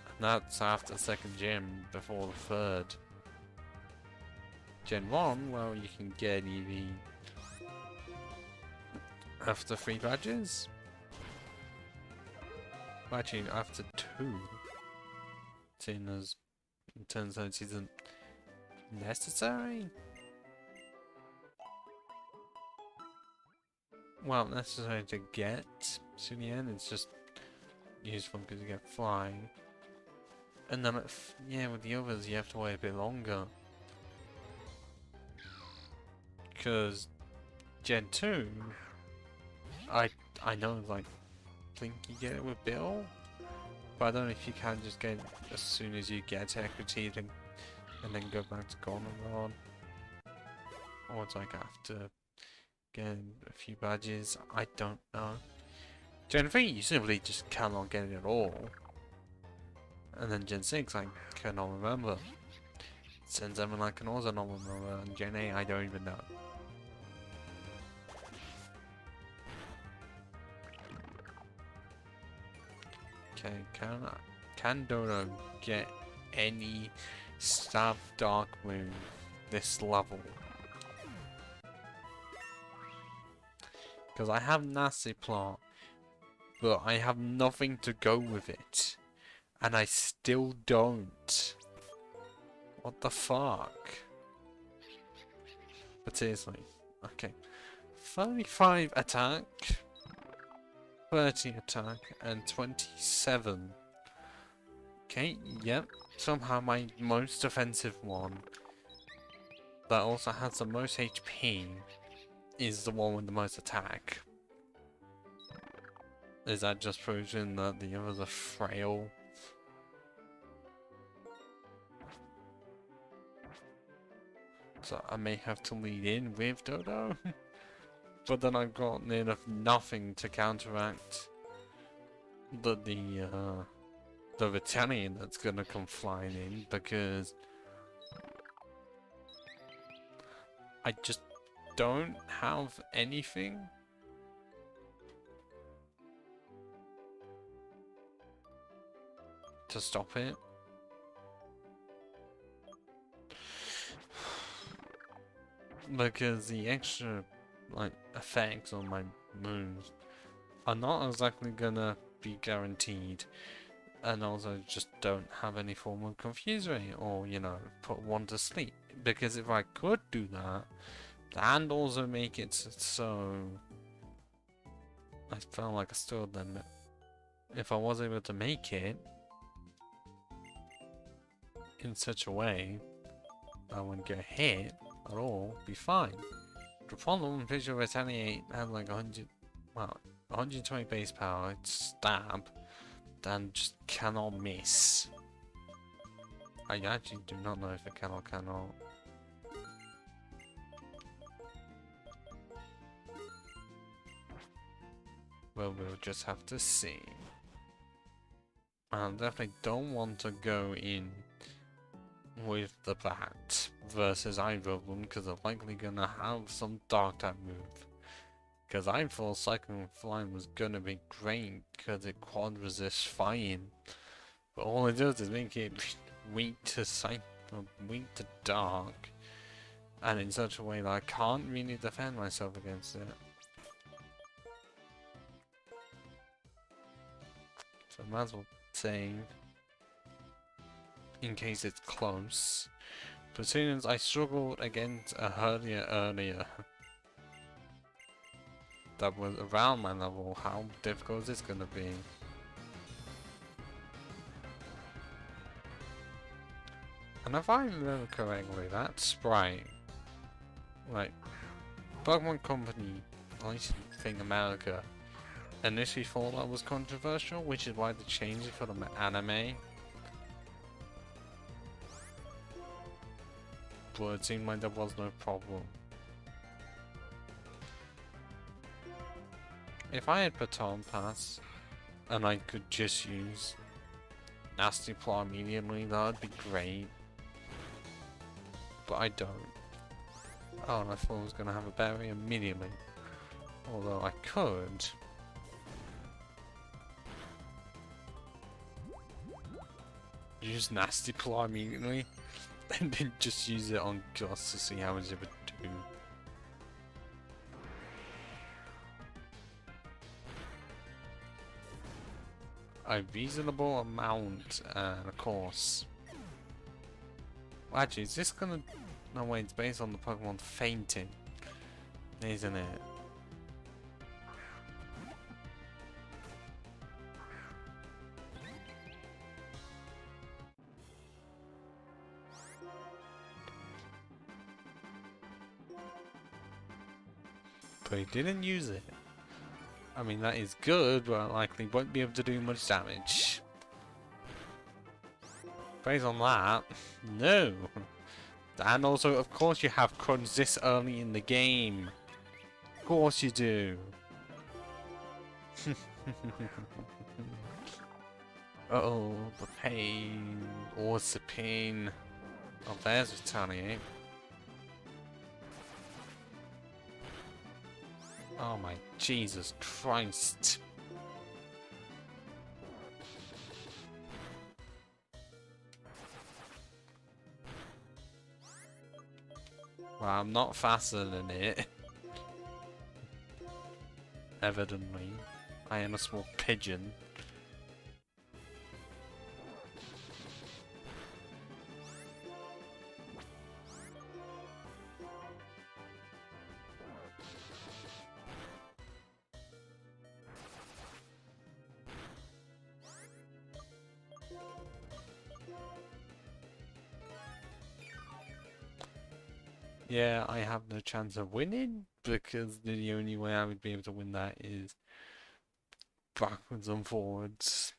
And that's after the second gym before the third. Gen 1, well, you can get an Eevee after 3 badges. Actually, after 2. Seeing as it turns out it isn't necessary. Well, necessary to get to the end, it's just useful because you get flying. And then, yeah, with the others you have to wait a bit longer. Because Gen 2, I know, like, think you get it with Bill, but I don't know if you can just get it as soon as you get to Equity and then go back to Gornamon. Or it's like after getting a few badges, I don't know. Gen 3, you simply just cannot get it at all. And then Gen 6, I cannot remember. Gen 7, I can also not remember. And Gen 8, I don't even know. Okay, can Dodo get any Stab Dark move this level? Because I have Nasty Plot, but I have nothing to go with it. And I still don't. What the fuck? But seriously, okay. 35 attack, 30 attack, and 27. Okay, yep. Somehow my most offensive one, that also has the most HP, is the one with the most attack. Is that just proving that the others are frail? So I may have to lead in with Dodo. But then I've got near nothing to counteract the Italian that's gonna come flying in, because I just don't have anything. To stop it. Because the extra, like, effects on my moves are not exactly gonna be guaranteed, and also just don't have any form of confuse rate, or, you know, put one to sleep. Because if I could do that, and also make it so I felt like I still then, if I was able to make it in such a way that I wouldn't get hit at all, be fine. The problem with Visual Retaliate had like 120 base power, it's stab, and just cannot miss. I actually do not know if it can or cannot. Well, we'll just have to see. I definitely don't want to go in with the bat versus either of them because they're likely gonna have some dark type move. Because I thought Cyclone Flying was gonna be great because it quad resists flying, but all it does is make it weak to weak to dark, and in such a way that I can't really defend myself against it. So I might as well save in case it's close. But soon as I struggled against a Hernia earlier that was around my level, how difficult is this gonna be? And if I remember correctly, that sprite, like, Pokemon Company, Licensing America, initially thought that was controversial, which is why they changed it for the anime. But it seemed like there was no problem. If I had Baton Pass, and I could just use Nasty Plot immediately, that would be great. But I don't. Oh, and I thought I was going to have a berry immediately. Although I could. Use Nasty Plot immediately. And then just use it on Gus to see how much it would do. A reasonable amount, and of course. Well, actually, is this gonna... No, wait, it's based on the Pokemon fainting, isn't it? But he didn't use it. I mean, that is good, but likely won't be able to do much damage. Based on that, no. And also, of course, you have crunch this early in the game. Of course you do. Uh-oh, the pain. Oh, it's the pain. Oh, there's Retaliate. Oh my Jesus Christ. Well, I'm not faster than it. Evidently. I am a small pigeon. Yeah, I have no chance of winning because the only way I would be able to win that is backwards and forwards.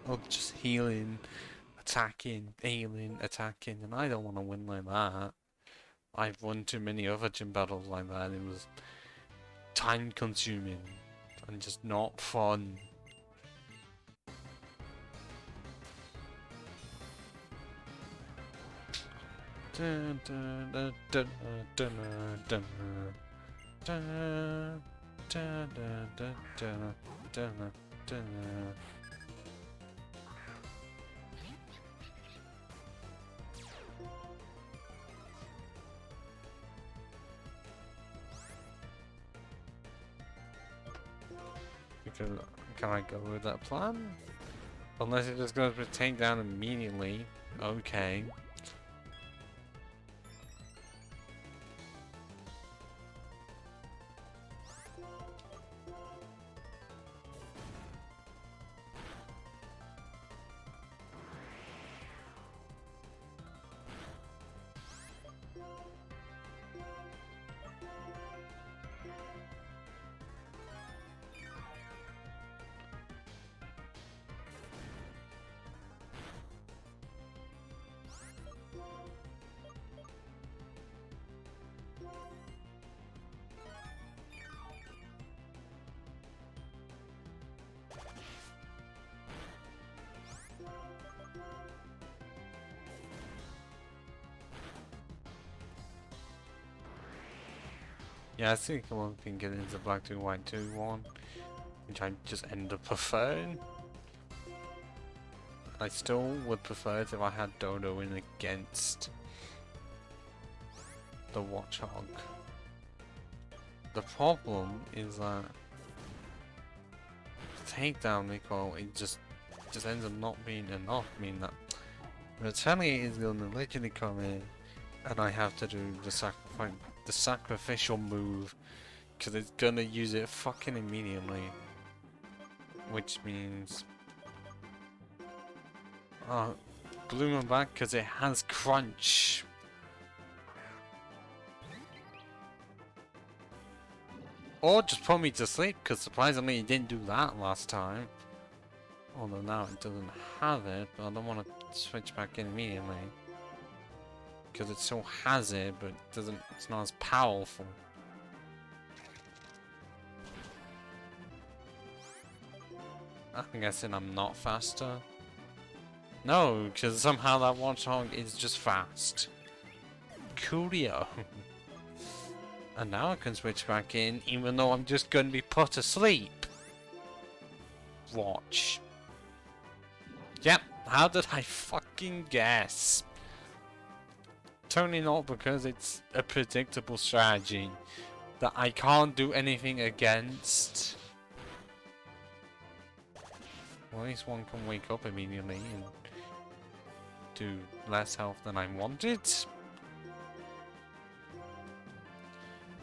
Or just healing, attacking, healing, attacking, and I don't want to win like that. I've won too many other gym battles like that. It was time consuming and just not fun. Dun, dun, dun, dun, dun, dun, dun, dun, dun, dun, dun, dun. Because can I go with that plan? Unless it just goes with take down immediately. Okay. Yeah, I think one thing getting into Black 2 White 2 one, which I just end up preferring. I still would prefer it if I had Dodo in against the Watchog. The problem is that the takedown recoil, it just ends up not being enough, meaning that Retaliate is going to literally come in and I have to do the sacrificial move because it's gonna use it fucking immediately, which means glue him back because it has crunch. Or just put me to sleep, because surprisingly it didn't do that last time. Although now it doesn't have it, but I don't want to switch back in immediately. Because it still has it, but it's not as powerful. I'm guessing I'm not faster. No, because somehow that Watchog is just fast. Coolio. And now I can switch back in, even though I'm just going to be put to sleep. Watch. Yep, how did I fucking guess? Totally not because it's a predictable strategy that I can't do anything against. Well, at least one can wake up immediately and do less health than I wanted.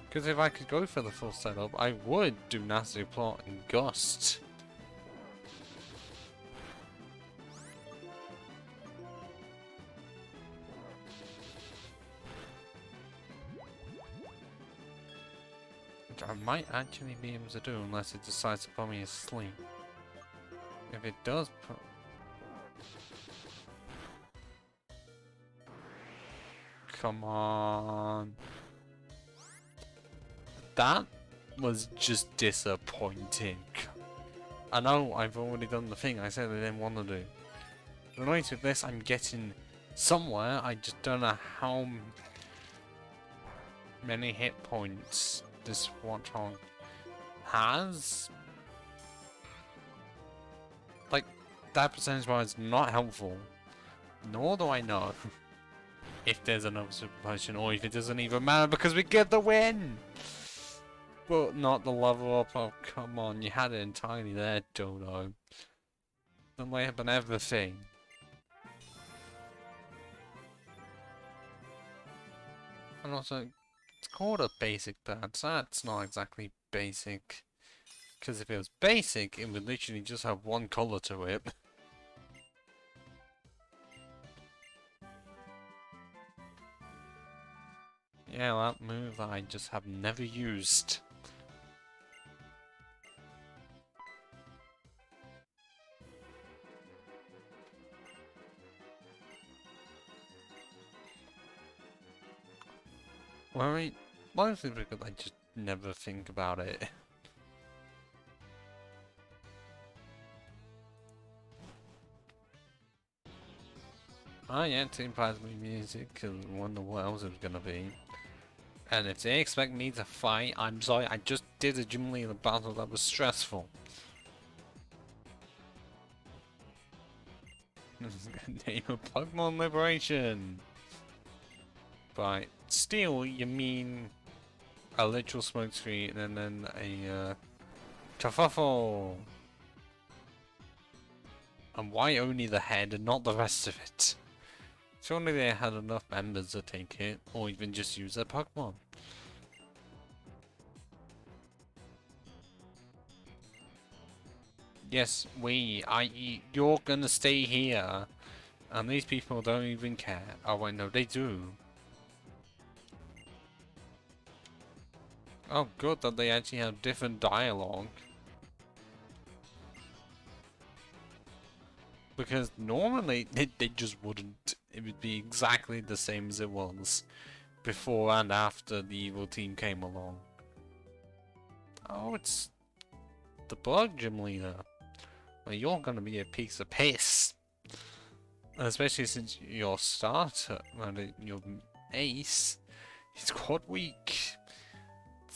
Because if I could go for the full setup, I would do Nasty Plot and Gust. Which I might actually be able to do unless it decides to put me asleep. If it does put... Come on. That was just disappointing. I know I've already done the thing I said I didn't want to do. But at least with this I'm getting somewhere, I just don't know how many hit points this Warthog has. Like, that percentage bar is not helpful. Nor do I know if there's another super potion or if it doesn't even matter because we get the win! But not the level up. Oh, come on, you had it entirely there, Dodo. The layup and everything. And also, it's called a basic dance. That's not exactly basic. Because if it was basic, it would literally just have one colour to it. Yeah, that move I just have never used. Well, mostly because I just never think about it. Oh yeah, Team Plasma Music, because I wonder what else it was gonna be. And if they expect me to fight, I'm sorry, I just did legitimately in a battle that was stressful. Name of Pokemon Liberation! By steal, you mean a literal smoke screen and then a kerfuffle! And why only the head and not the rest of it? Surely they had enough members to take it, or even just use their Pokemon. Yes, i.e. you're gonna stay here, and these people don't even care. Oh wait, no, they do. Oh, good that they actually have different dialogue. Because normally, they just wouldn't. It would be exactly the same as it was before and after the evil team came along. Oh, it's the bug gym leader. Well, you're gonna be a piece of piss. Especially since your starter, your ace, is quite weak.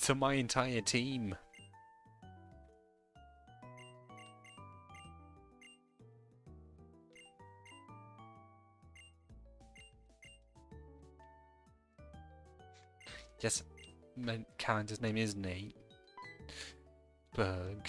to my entire team. Yes, my character's name is Nate. Berg.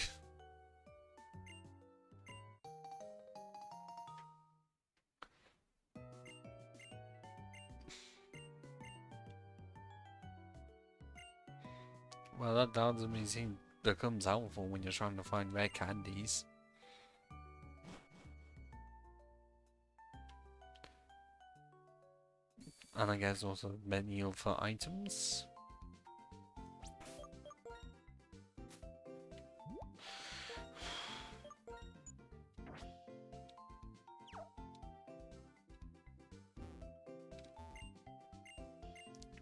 Well, that doesn't mean he becomes helpful when you're trying to find rare candies. And I guess also many other items.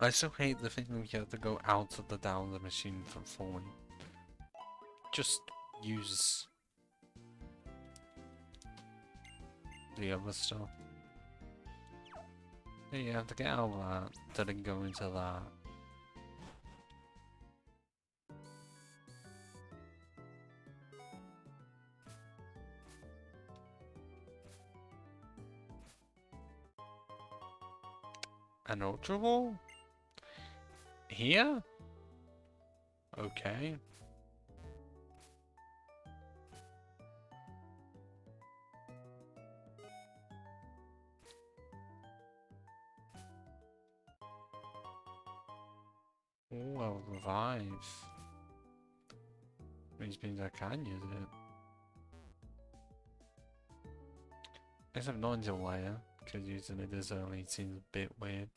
I still hate the thing that you have to go out of the download machine for falling. Just use the other stuff. Yeah, you have to get out of that, then go into that. An Ultra Ball? Here? Okay. Oh, I'll revive. Which means I can use it. Except not until later, because using it this early seems a bit weird.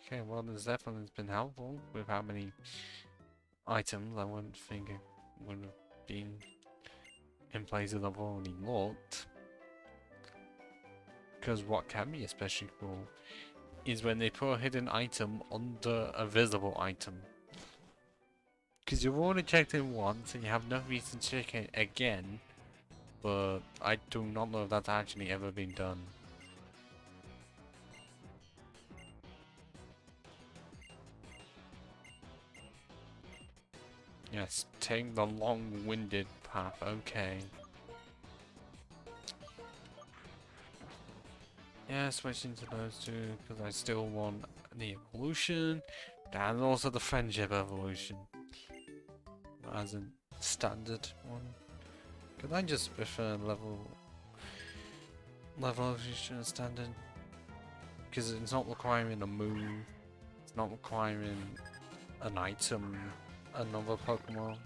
Okay, well, this definitely has been helpful with how many items I wouldn't think it would have been in places I've already looked. Because what can be especially cool is when they put a hidden item under a visible item. Because you've already checked it once and you have no reason to check it again, but I do not know if that's actually ever been done. Yes, take the long-winded path, okay. Yeah, switching to those two, because I still want the evolution, and also the friendship evolution. As a standard one. Because I just prefer level evolution as standard. Because it's not requiring a move, it's not requiring an item, another Pokemon.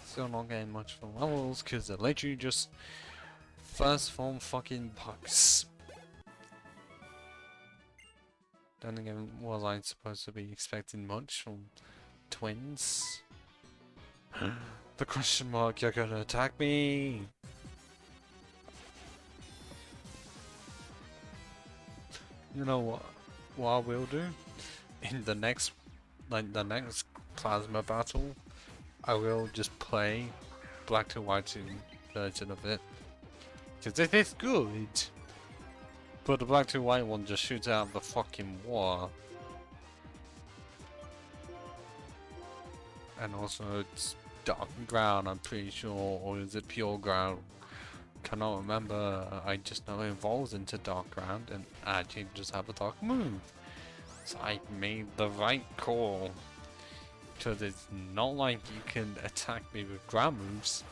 Still not getting much from levels because they're literally just first form fucking bugs. Then again, was I supposed to be expecting much from twins? The question mark, you're gonna attack me! You know what I will do? In the next plasma battle, I will just play Black to White version of it. Because it is good! But the Black to White one just shoots out the fucking water. And also it's dark ground, I'm pretty sure, or is it pure ground? Cannot remember. I just know it evolves into dark ground and actually just have a dark move. So I made the right call. Because it's not like you can attack me with ground moves.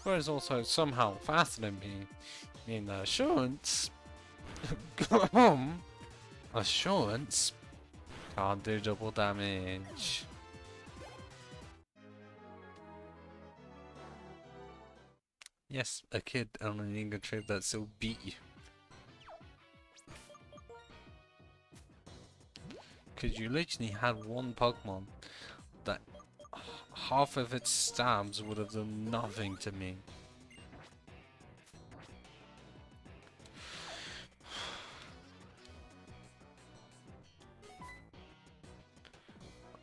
But it's also somehow faster than me. In assurance. Assurance can't do double damage. Yes, a kid on an English trip that still beat you. Because you literally had one Pokemon that half of its stabs would have done nothing to me.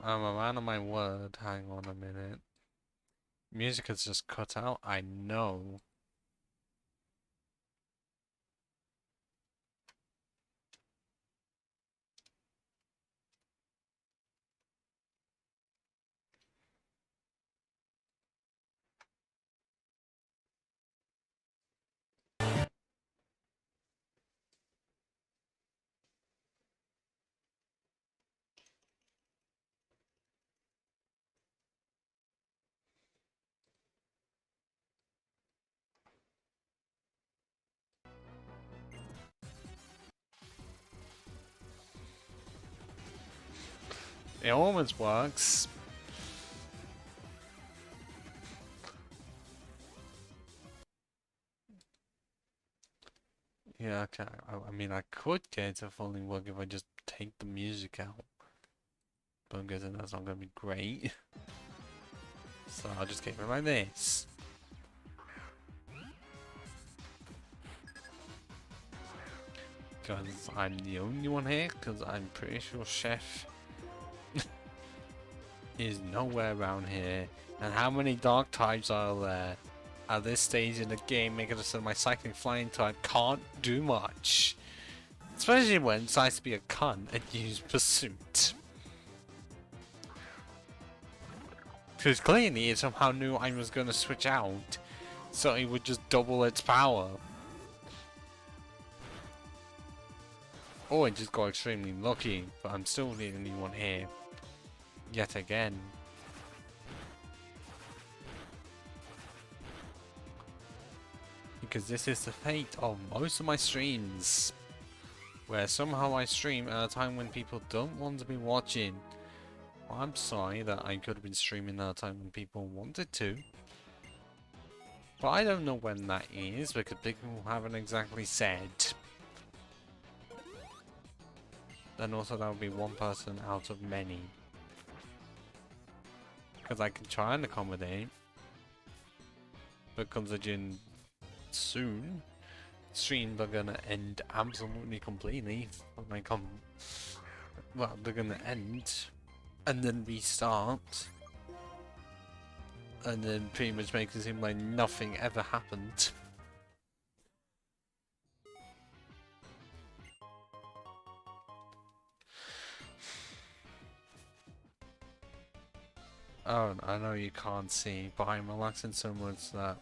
I'm a man of my word. Hang on a minute. Music has just cut out. I know. It almost works. Yeah, okay. I mean, I could get it to fully work if I just take the music out. But I'm guessing that's not going to be great. So I'll just keep it like this. Because I'm the only one here, because I'm pretty sure Chef is nowhere around here. And how many dark types are there at this stage in the game, making it so my cycling flying type can't do much. Especially when it decides to be a cunt and use Pursuit. Because clearly it somehow knew I was going to switch out, so it would just double its power. Or it just got extremely lucky, but I'm still the only one here. Yet again. Because this is the fate of most of my streams. Where somehow I stream at a time when people don't want to be watching. Well, I'm sorry that I could have been streaming at a time when people wanted to. But I don't know when that is, because people haven't exactly said. And also that would be one person out of many. Because I can try and accommodate. But considering soon, streams are gonna end absolutely completely. Well, they're gonna end. And then restart. And then pretty much make it seem like nothing ever happened. Oh, I know you can't see, but I'm relaxing so much that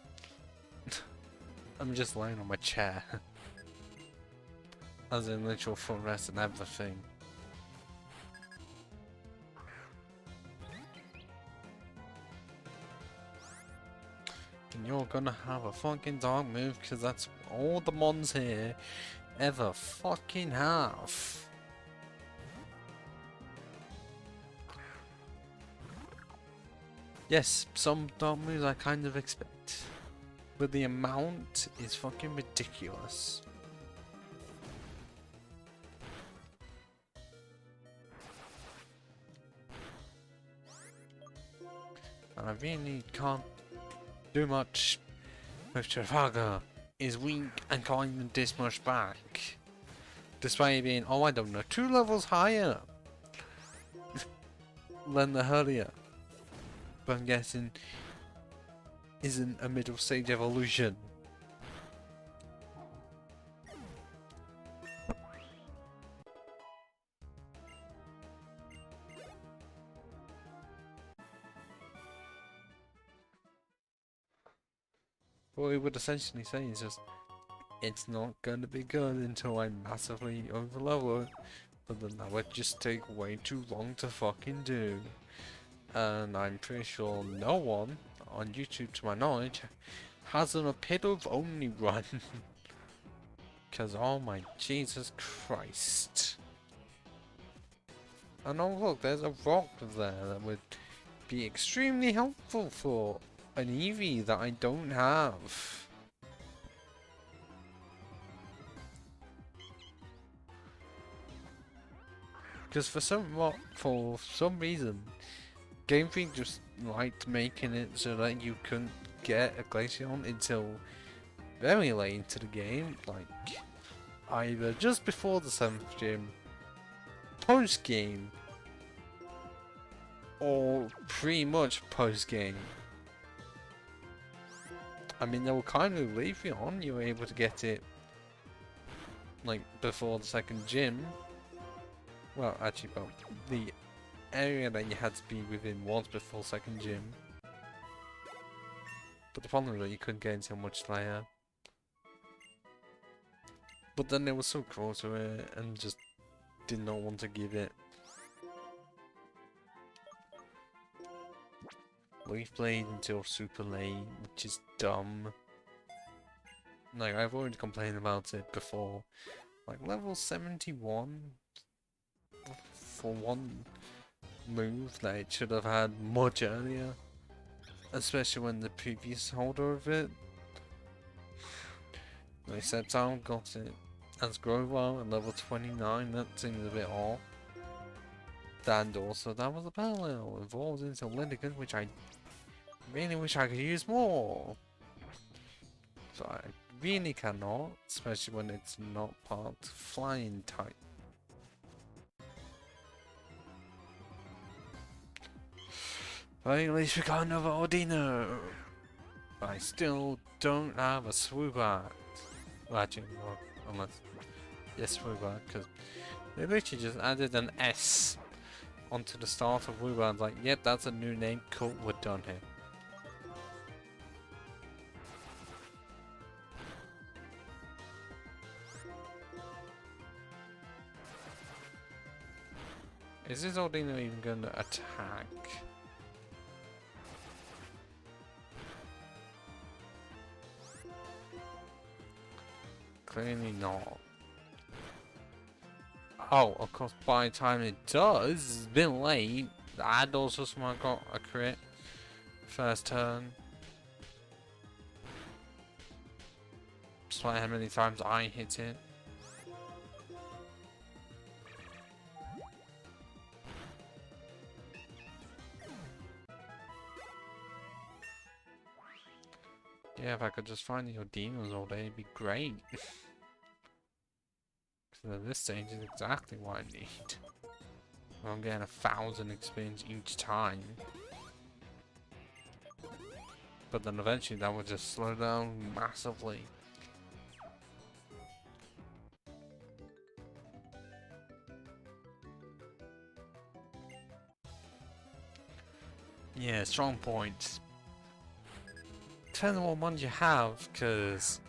I'm just laying on my chair. As in literal footrest and everything. And you're gonna have a fucking dark move, because that's all the mons here ever fucking have. Yes, some dark moves I kind of expect. But the amount is fucking ridiculous. And I really can't do much with Trafalgar. Is weak and can't even dish much back. Despite being, oh I don't know, 2 levels higher than the earlier. But I'm guessing isn't a middle stage evolution. What we would essentially say is just, it's not going to be good until I massively overlevel it, but then that would just take way too long to fucking do. And I'm pretty sure no one on YouTube, to my knowledge, has an Apidov only run. Because, oh my Jesus Christ. And oh look, there's a rock there that would be extremely helpful for an Eevee that I don't have. Because for some reason, Game Freak just liked making it so that you couldn't get a Glaceon until very late into the game, like either just before the 7th gym, post game, or pretty much post game. I mean, they were kind of Leafeon, you were able to get it like before the 2nd gym. Well, actually, but the area that you had to be within was before 2nd gym. But the problem was that you couldn't get into much later. But then they were so close to it and just did not want to give it. Leaf Blade until super late, which is dumb. Like, I've already complained about it before. Like, level 71 for one move that it should have had much earlier. Especially when the previous holder of it, like Septile, got it as Grovar at level 29. That seems a bit off. And also, that was a parallel. Evolved into Legendaries, which I really wish I could use more. So I really cannot, especially when it's not part flying type. But at least we got another Ordino. But I still don't have a Swoobat. Well, actually, no, unless yes, Swoobat, because they literally just added an S onto the start of Woobat. Like, yep, that's a new name. Cool, we're done here. Is this Ordino even going to attack? Clearly not. Oh, of course, by the time it does, it's been late. I'd also somehow got a crit first turn. Despite how many times I hit it. Yeah, if I could just find your demons all day, it'd be great. So this stage is exactly what I need. I'm getting 1,000 experience each time. But then eventually that would just slow down massively. Yeah, strong points. Depends on what ones you have, because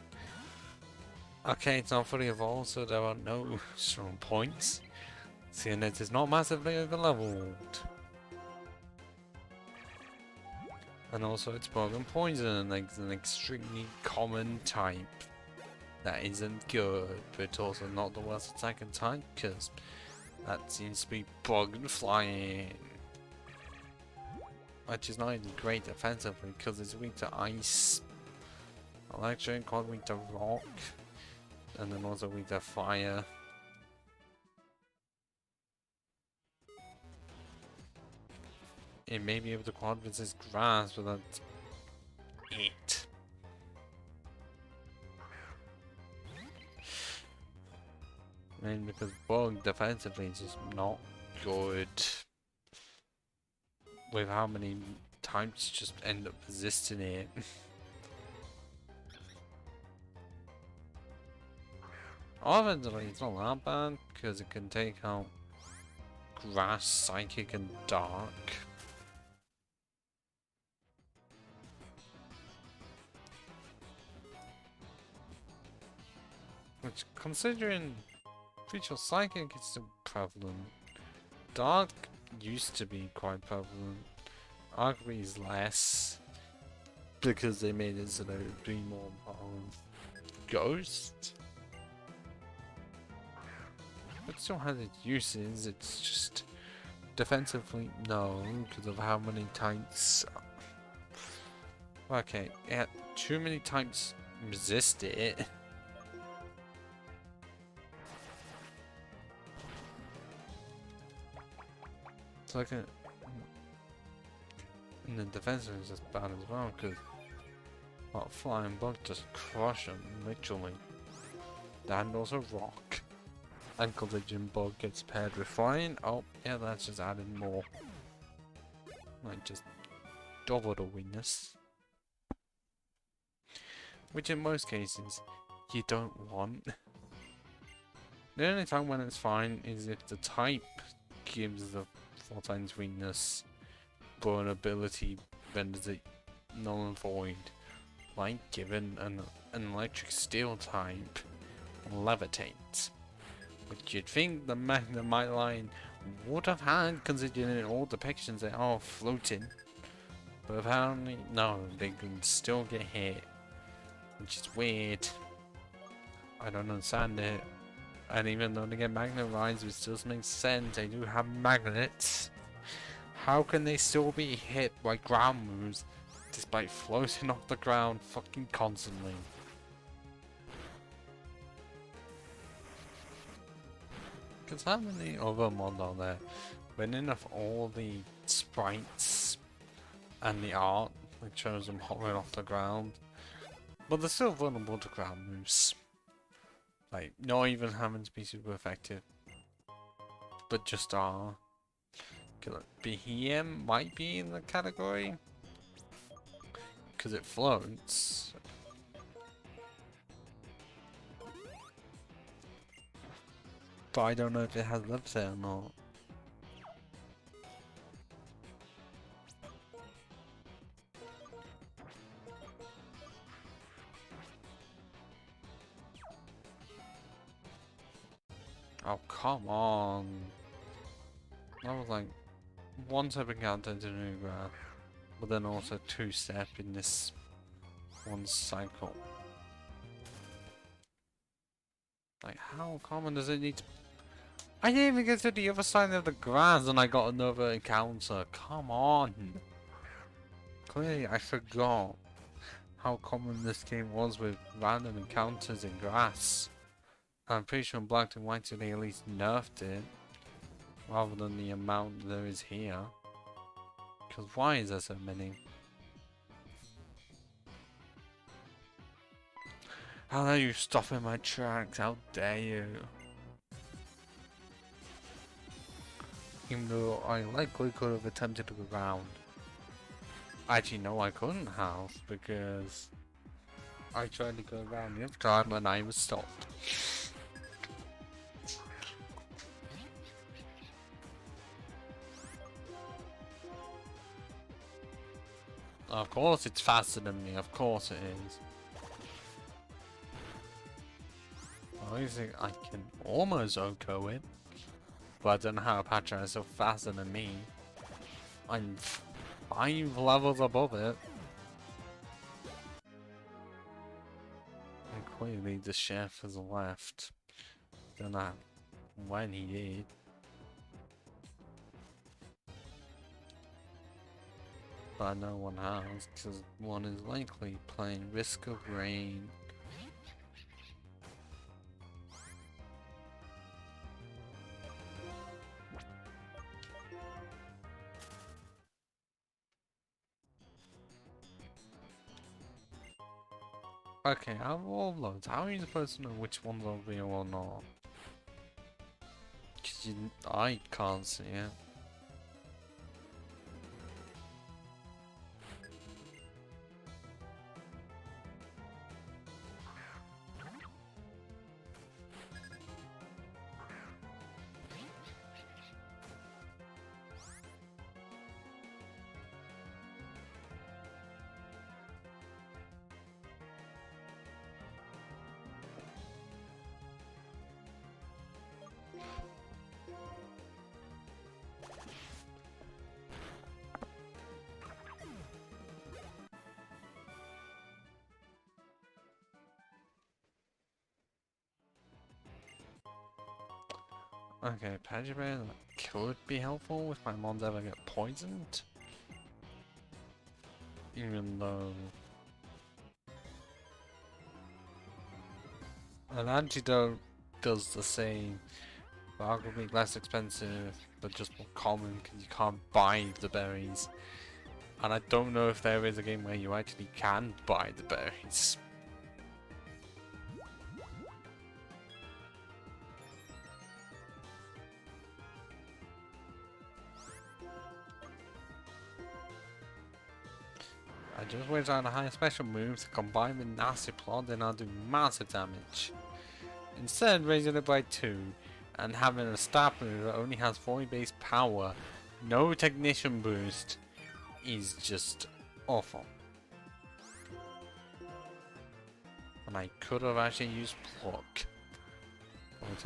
okay, it's not fully evolved, so there are no strong points. Seeing that it's not massively overleveled. And also it's Bug Poison, like it's an extremely common type. That isn't good, but it's also not the worst attacking type, because that seems to be Bug and Flying. Which is not even great defensively, because it's weak to Ice, Electric, quite weak to Rock, and then also weak to Fire. It may be able to quad resist grass, but that's it. I mean, because Bug defensively is just not good. With how many times you just end up resisting it. Offensively, it's not that bad, because it can take out Grass, Psychic, and Dark. Which, considering Feature Psychic is still prevalent, Dark used to be quite prevalent. Arguably is less, because they made it so that it would be more of Ghost. It still has its uses, it's just defensively no, because of how many types. Okay, yeah, too many types resist it. It's like a... And the defense is just bad as well, because that flying bug just crush him, literally. The handle's a rock. And collision bug gets paired with flying. Oh, yeah, that's just added more. Like, just double the weakness. Which in most cases, you don't want. The only time when it's fine is if the type gives the 4 times weakness, but an ability renders it null and void. Like given an electric steel type levitate. Which you'd think the Magnemite line would have had, considering in all depictions they are floating. But apparently, no, they can still get hit. Which is weird. I don't understand it. And even though they get magnet lines, which does make sense, they do have magnets. How can they still be hit by ground moves despite floating off the ground fucking constantly? Because how many other mods are there? When enough all the sprites and the art that shows them hovering off the ground, but they're still vulnerable to ground moves. Like, not even having to be super effective, but just are. BM might be in the category because it floats. But I don't know if it has lives there or not. Oh, come on. That was like one step encounter into new grass, but then also 2-step in this one cycle. Like, how common does it need to... I didn't even get to the other side of the grass and I got another encounter. Come on. Clearly I forgot how common this game was with random encounters in grass. I'm pretty sure in Black and White they at least nerfed it, rather than the amount there is here. Because why is there so many? How dare you stop in my tracks? How dare you? Even though I likely could have attempted to go round. Actually, no, I couldn't have, because I tried to go around the other time and I was stopped. Of course it's faster than me, of course it is. Obviously I can almost OHKO it, but I don't know how Patra is so faster than me. I'm 5 levels above it. And clearly the chef has left. Don't know when he did. But no one has, because one is likely playing Risk of Rain. Okay, out of all those, how are you supposed to know which ones are real or not? Because I can't see it. Okay, Pajabay could be helpful if my mons ever get poisoned. Even though an antidote does the same But arguably less expensive, but just more common because you can't buy the berries. And I don't know if there is a game where you actually can buy the berries. I just wish I had a higher special move to combine with nasty plot, then I'll do massive damage. Instead, raising it by 2 and having a stab move that only has 40 base power, no technician boost, is just awful. And I could have actually used pluck, which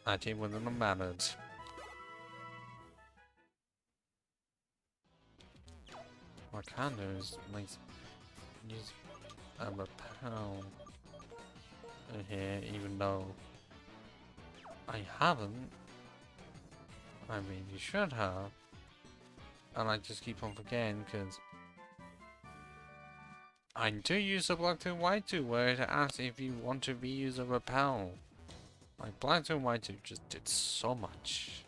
actually wouldn't have mattered. What I can do is like use a repel here, even though I haven't. I mean, you should have. And I just keep on forgetting because I do use a black 2 white 2 where it asks if you want to reuse a repel. Like black 2 and white 2 just did so much.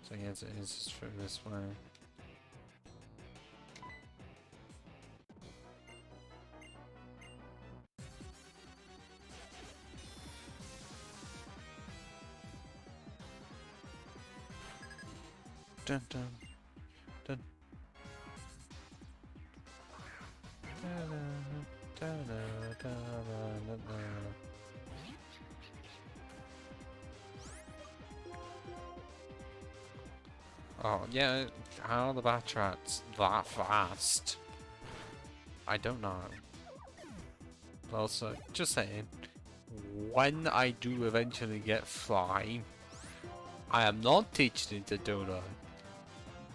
So yes, it is just through this way. Dun dun dun. Oh yeah, how are the Batrats that fast? I don't know. But also, just saying, when I do eventually get fly, I am not teaching it to Dodo.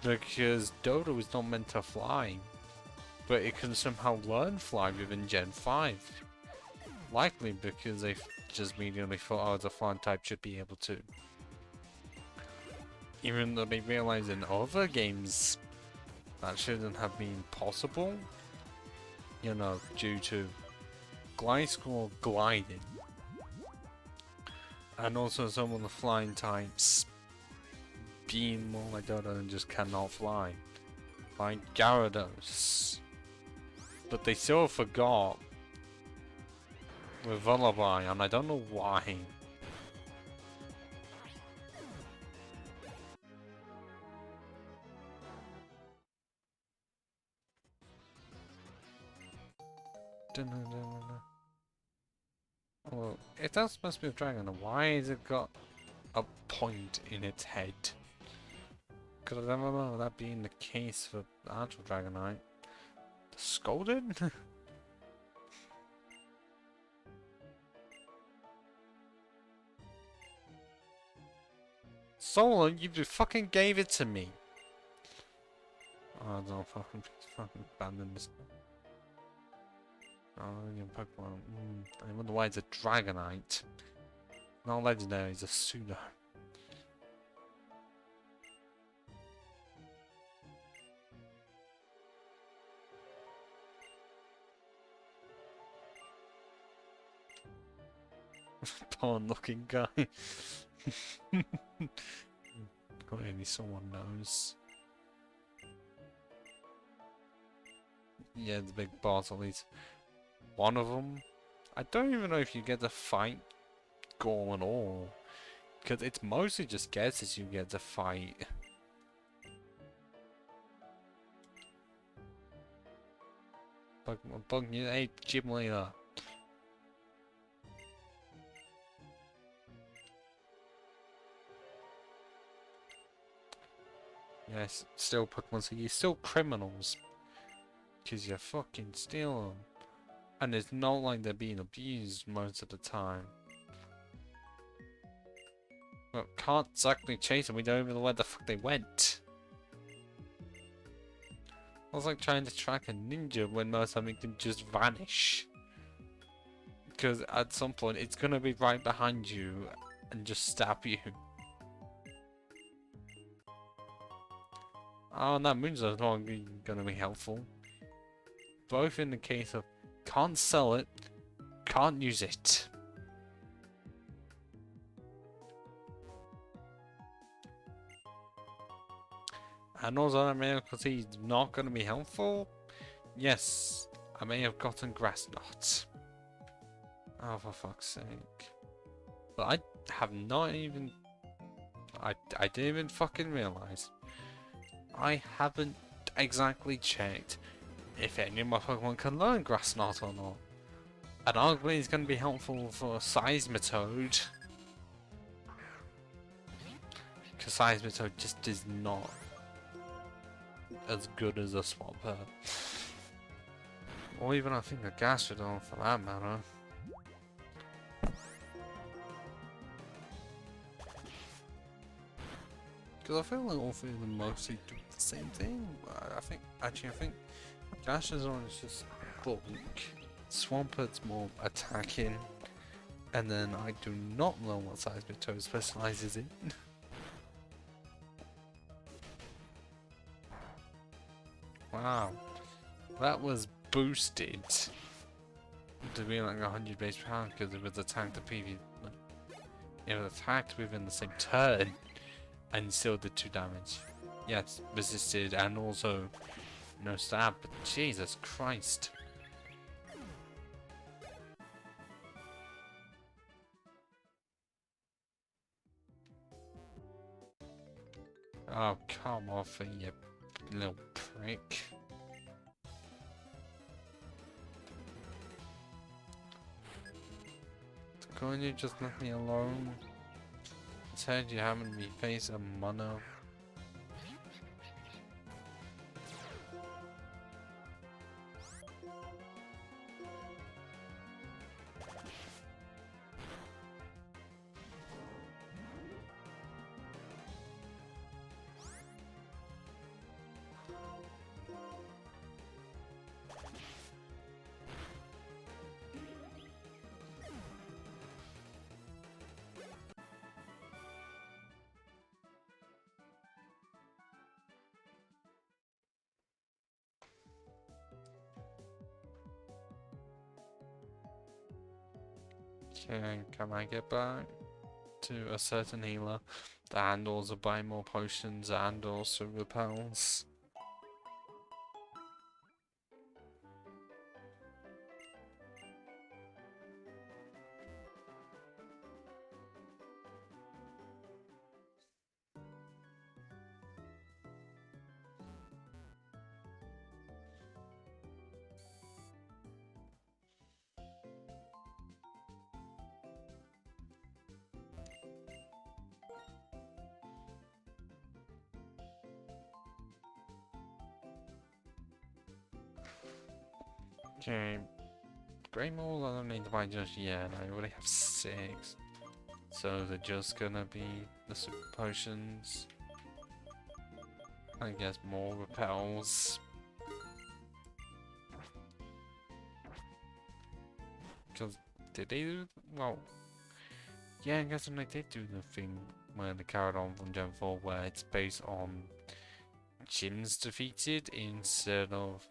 Because Dodo is not meant to fly. But it can somehow learn fly within Gen 5. Likely because they just immediately thought, oh, the flying type should be able to. Even though they realize in other games that shouldn't have been possible. You know, due to Gliscor gliding. And also some of the flying types being more like Dodo and just cannot fly. Like Gyarados. But they still forgot with Lullaby, and I don't know why. Well, if that's supposed to be a dragon, why has it got a point in its head? Because I don't remember that being the case for the actual Dragonite. The Scolded? Solon, you fucking gave it to me! Oh, don't fucking abandon this. Oh, your Pokemon. I wonder why it's a Dragonite. Not legendary, it's a pseudo. Porn looking guy. Maybe someone knows. Yeah, the big boss, at least one of them. I don't even know if you get to fight Gorm at all. Because it's mostly just guesses you get to fight. Bug you, hey, gym leader. Yes, still Pokemon, so you're still criminals. Because you fucking steal them. And it's not like they're being abused most of the time. Well, can't exactly chase them, we don't even know where the fuck they went. It's like trying to track a ninja when most of them can just vanish. Because at some point it's gonna be right behind you and just stab you. Oh, and that Moonstone's not gonna be helpful. Both in the case of can't sell it, can't use it. And also I may have, because he's not going to be helpful. Yes, I may have gotten grass knots. Oh, for fuck's sake. But I have not even... I didn't even fucking realise. I haven't exactly checked if any of my Pokemon can learn Grass Knot or not. And arguably it's going to be helpful for Seismitoad. Because Seismitoad just is not as good as a Swampert. Or even I think a Gastrodon for that matter. Because I feel like all three of them mostly do the same thing. But I think Gastrodon is just bulk. Swampert's more attacking. And then I do not know what Seismitoad specializes in. Wow. That was boosted to be like 100 base per pound because it was attacked the previous. It was attacked within the same turn and still did 2 damage. Yes, resisted and also no stab, but Jesus Christ. Oh, come off it, you little prick. Couldn't you just let me alone? Said you haven't me face a mono. Okay, can I get back to a certain healer that handles or buy more potions and also repels? Okay, Great Mall I don't need to buy just yet, I already have 6. So they're just gonna be the super potions. I guess more repels. Because did they do, well, yeah, I guess they did do the thing where they carried on from Gen 4 where it's based on gyms defeated instead of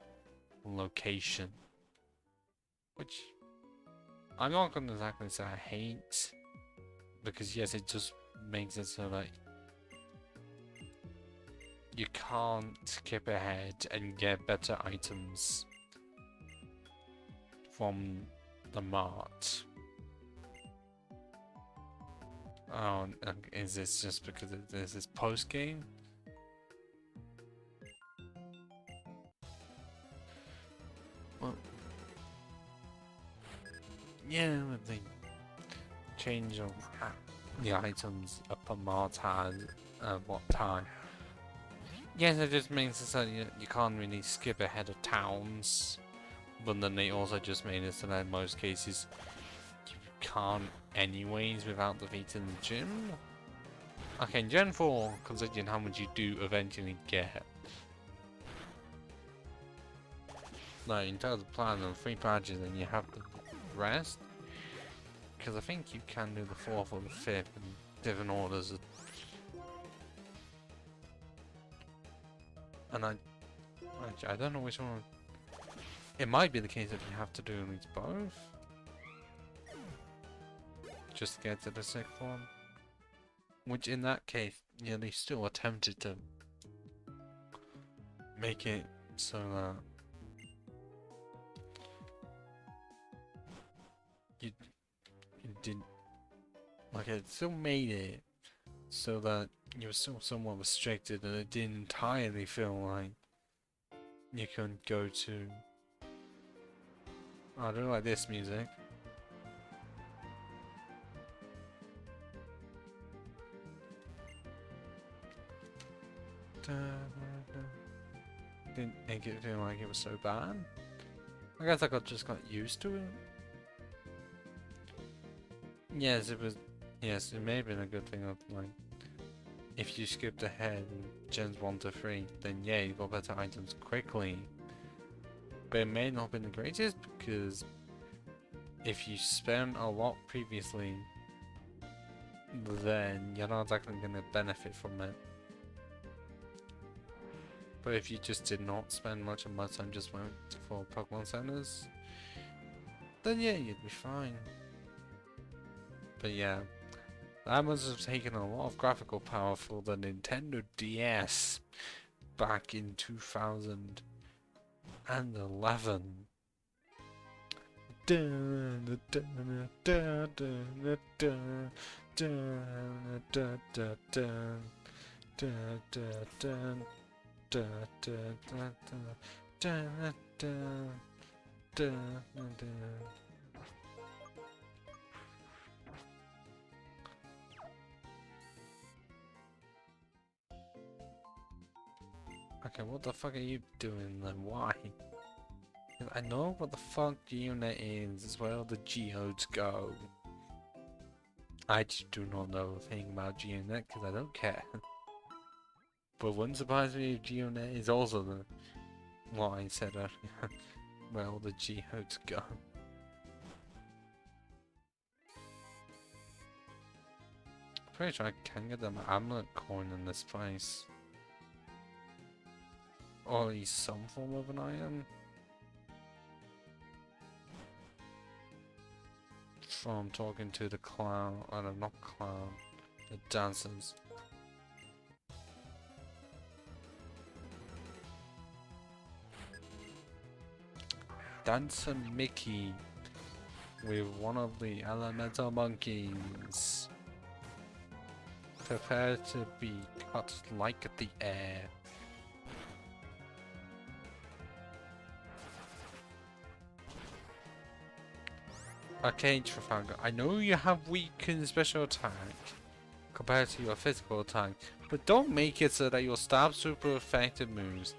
location. Which I'm not gonna exactly say I hate, because yes, it just makes it so that you can't skip ahead and get better items from the mart. Oh, is this just because this is post game? Well, yeah, with the change of the items a mart has at what time. Yes, it just means that you can't really skip ahead of towns, but then they also just made it so that in most cases you can't anyways without defeating the gym. Okay, in Gen 4, considering how much you do eventually get, like in terms of platinum, 3 badges and you have the rest, because I think you can do the 4th or the 5th in different orders. And I don't know which one. It might be the case that you have to do at least both, just to get to the 6th one. Which in that case, yeah, they still attempted to make it so that you did, like, it still made it so that you were still somewhat restricted, and it didn't entirely feel like you couldn't go to. Oh, I don't like this music. Didn't make it feel like it was so bad. I guess I just got used to it. Yes, it was. Yes, it may have been a good thing of, like, if you skipped ahead in gens 1 to 3, then yeah, you got better items quickly. But it may not have been the greatest, because if you spent a lot previously, then you're not exactly going to benefit from it. But if you just did not spend much of my time, just went for Pokemon centers, then yeah, you'd be fine. But yeah, that must have taken a lot of graphical power for the Nintendo DS back in 2011. Okay, what the fuck are you doing then? Why? I know what the fuck Geonet is, as well the Geodes go. I just do not know a thing about Geonet because I don't care. But wouldn't surprise me if Geonet is also the what I said earlier, where all the Geodes go. Pretty sure I can get them amulet coin in this place. Or at least some form of an item. From talking to the clown, I don't know, not clown, the dancers. Dancer Mickey with one of the elemental monkeys. Prepare to be cut like the air. Okay, Trafalgar, I know you have weakened special attack compared to your physical attack, but don't make it so that your stab super effective moves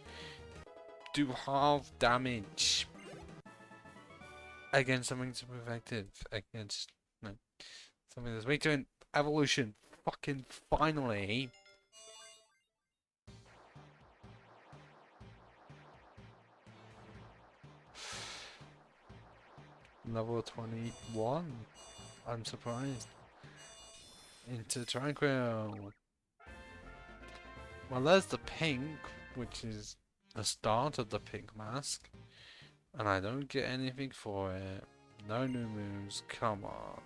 do half damage against something super effective, against something that's weak to an evolution. Fucking finally. Level 21. I'm surprised. Into Tranquil. Well, there's the pink, which is the start of the pink mask. And I don't get anything for it. No new moves, come on.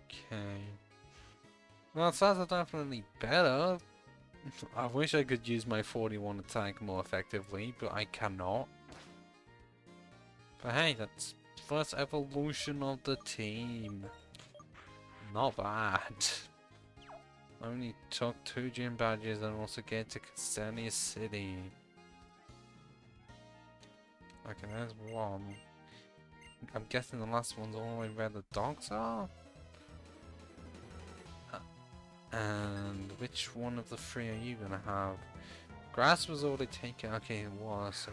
Okay. Well, stats are definitely better. I wish I could use my 41 attack more effectively, but I cannot. But hey, that's first evolution of the team. Not bad. Only took 2 gym badges and also get to Ksenia City. Okay, there's one. I'm guessing the last one's all the way where the dogs are? And which one of the 3 are you gonna have? Grass was already taken. Okay, it was. So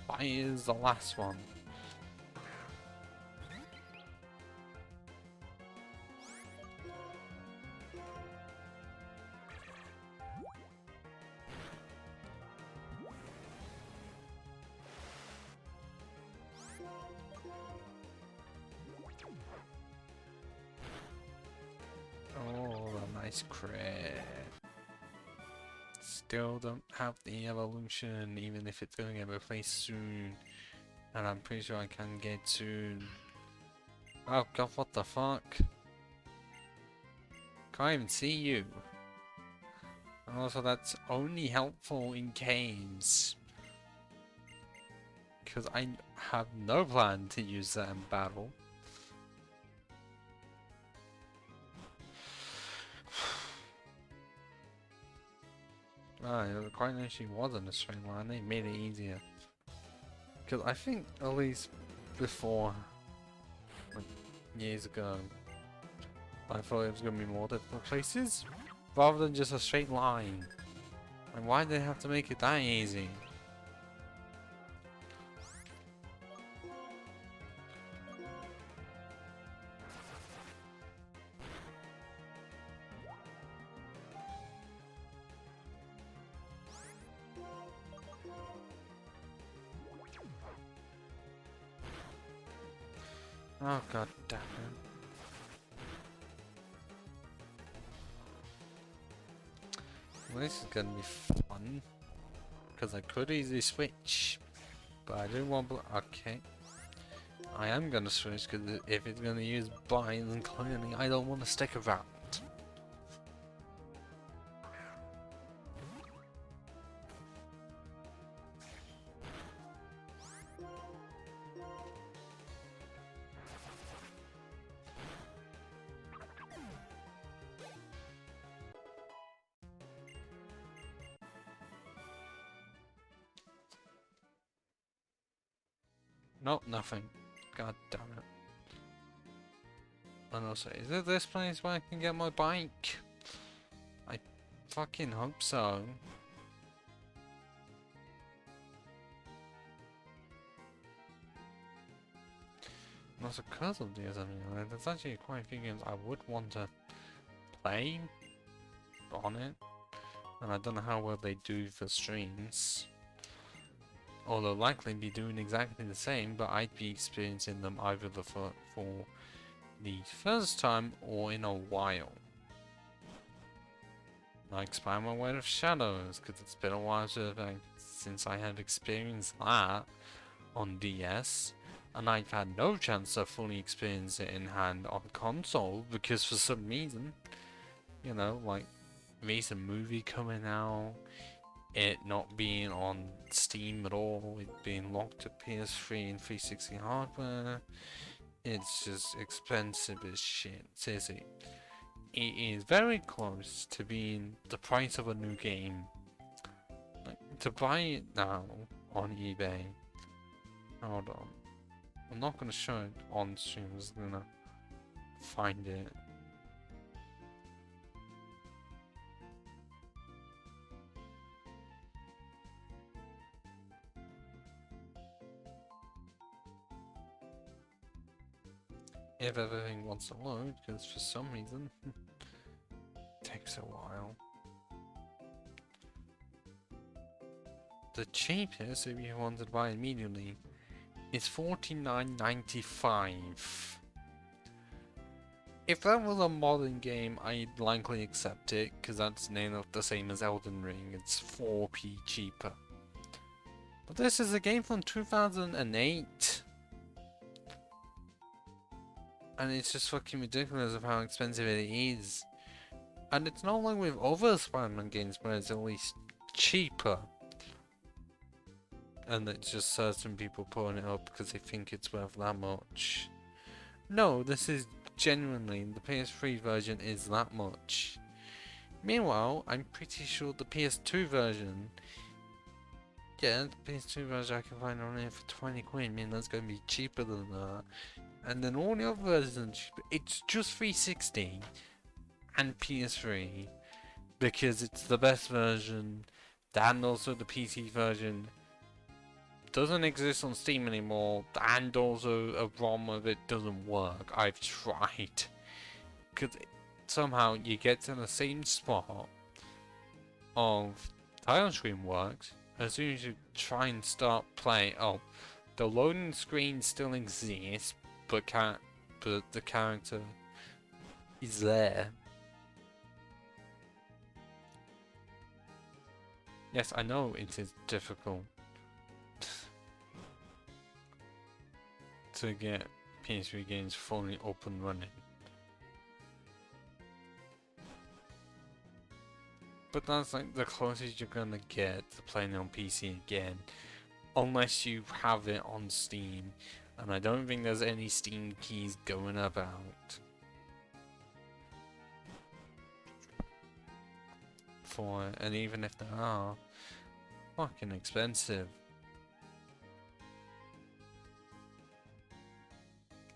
fire is the last one. Oh, a nice crit. Still don't have the evolution, even if it's going to get replaced soon. And I'm pretty sure I can get to... Oh god, what the fuck? Can't even see you. And also that's only helpful in games. Because I have no plan to use that in battle. Ah, it quite actually wasn't a straight line, they made it easier. Because I think at least before, like years ago, I thought it was going to be more difficult places, rather than just a straight line. And why did they have to make it that easy? Oh god damn it. Well, this is gonna be fun. Because I could easily switch. But I don't want to. Okay. I am gonna switch because if it's gonna use bind, then clearly I don't want to stick around. Nope, nothing. God damn it. And also, is it this place where I can get my bike? I fucking hope so. And also, because of this, I mean, there's actually quite a few games I would want to play on it. And I don't know how well they do for streams. Although likely be doing exactly the same, but I'd be experiencing them either for the first time or in a while. I expand my Weight of Shadows because it's been a while since I have experienced that on DS, and I've had no chance to fully experience it in hand on console because for some reason, you know, like recent movie coming out, it not being on Steam at all, it being locked to PS3 and 360 hardware, it's just expensive as shit. Seriously, it is very close to being the price of a new game. Like, to buy it now on eBay, hold on, I'm not gonna show it on stream, I'm just gonna find it. If everything wants to load, because for some reason it takes a while. The cheapest, if you want to buy immediately, is $49.95. If that was a modern game, I'd likely accept it, because that's not the same as Elden Ring, it's 4p cheaper. But this is a game from 2008. And it's just fucking ridiculous of how expensive it is. And it's not like with other Spider-Man games where it's at least cheaper. And it's just certain people pulling it up because they think it's worth that much. No, this is genuinely, the PS3 version is that much. Meanwhile, I'm pretty sure the PS2 version, yeah, the PS2 version I can find on here for 20 quid, I mean that's going to be cheaper than that. And then all the other versions, it's just 360 and PS3 because it's the best version, and also the PC version doesn't exist on Steam anymore, and also a ROM of it doesn't work. I've tried. Because somehow you get to the same spot of title screen works, as soon as you try and start playing, oh, the loading screen still exists, but the character is there. Yes, I know it is difficult. to get PS3 games fully up and running. But that's like the closest you're gonna get to playing on PC again, unless you have it on Steam, and I don't think there's any Steam keys going about for it, and even if there are, fucking expensive.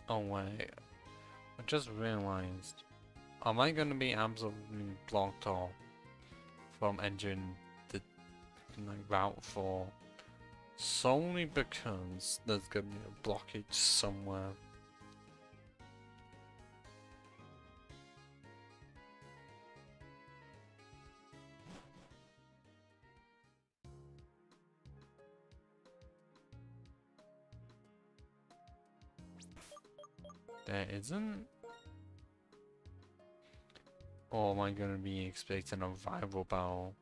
Oh wait, I just realized, am I gonna be absolutely blocked off from entering the Route 4 solely because there's gonna be a blockage somewhere? There isn't? Or am I gonna be expecting a rival battle?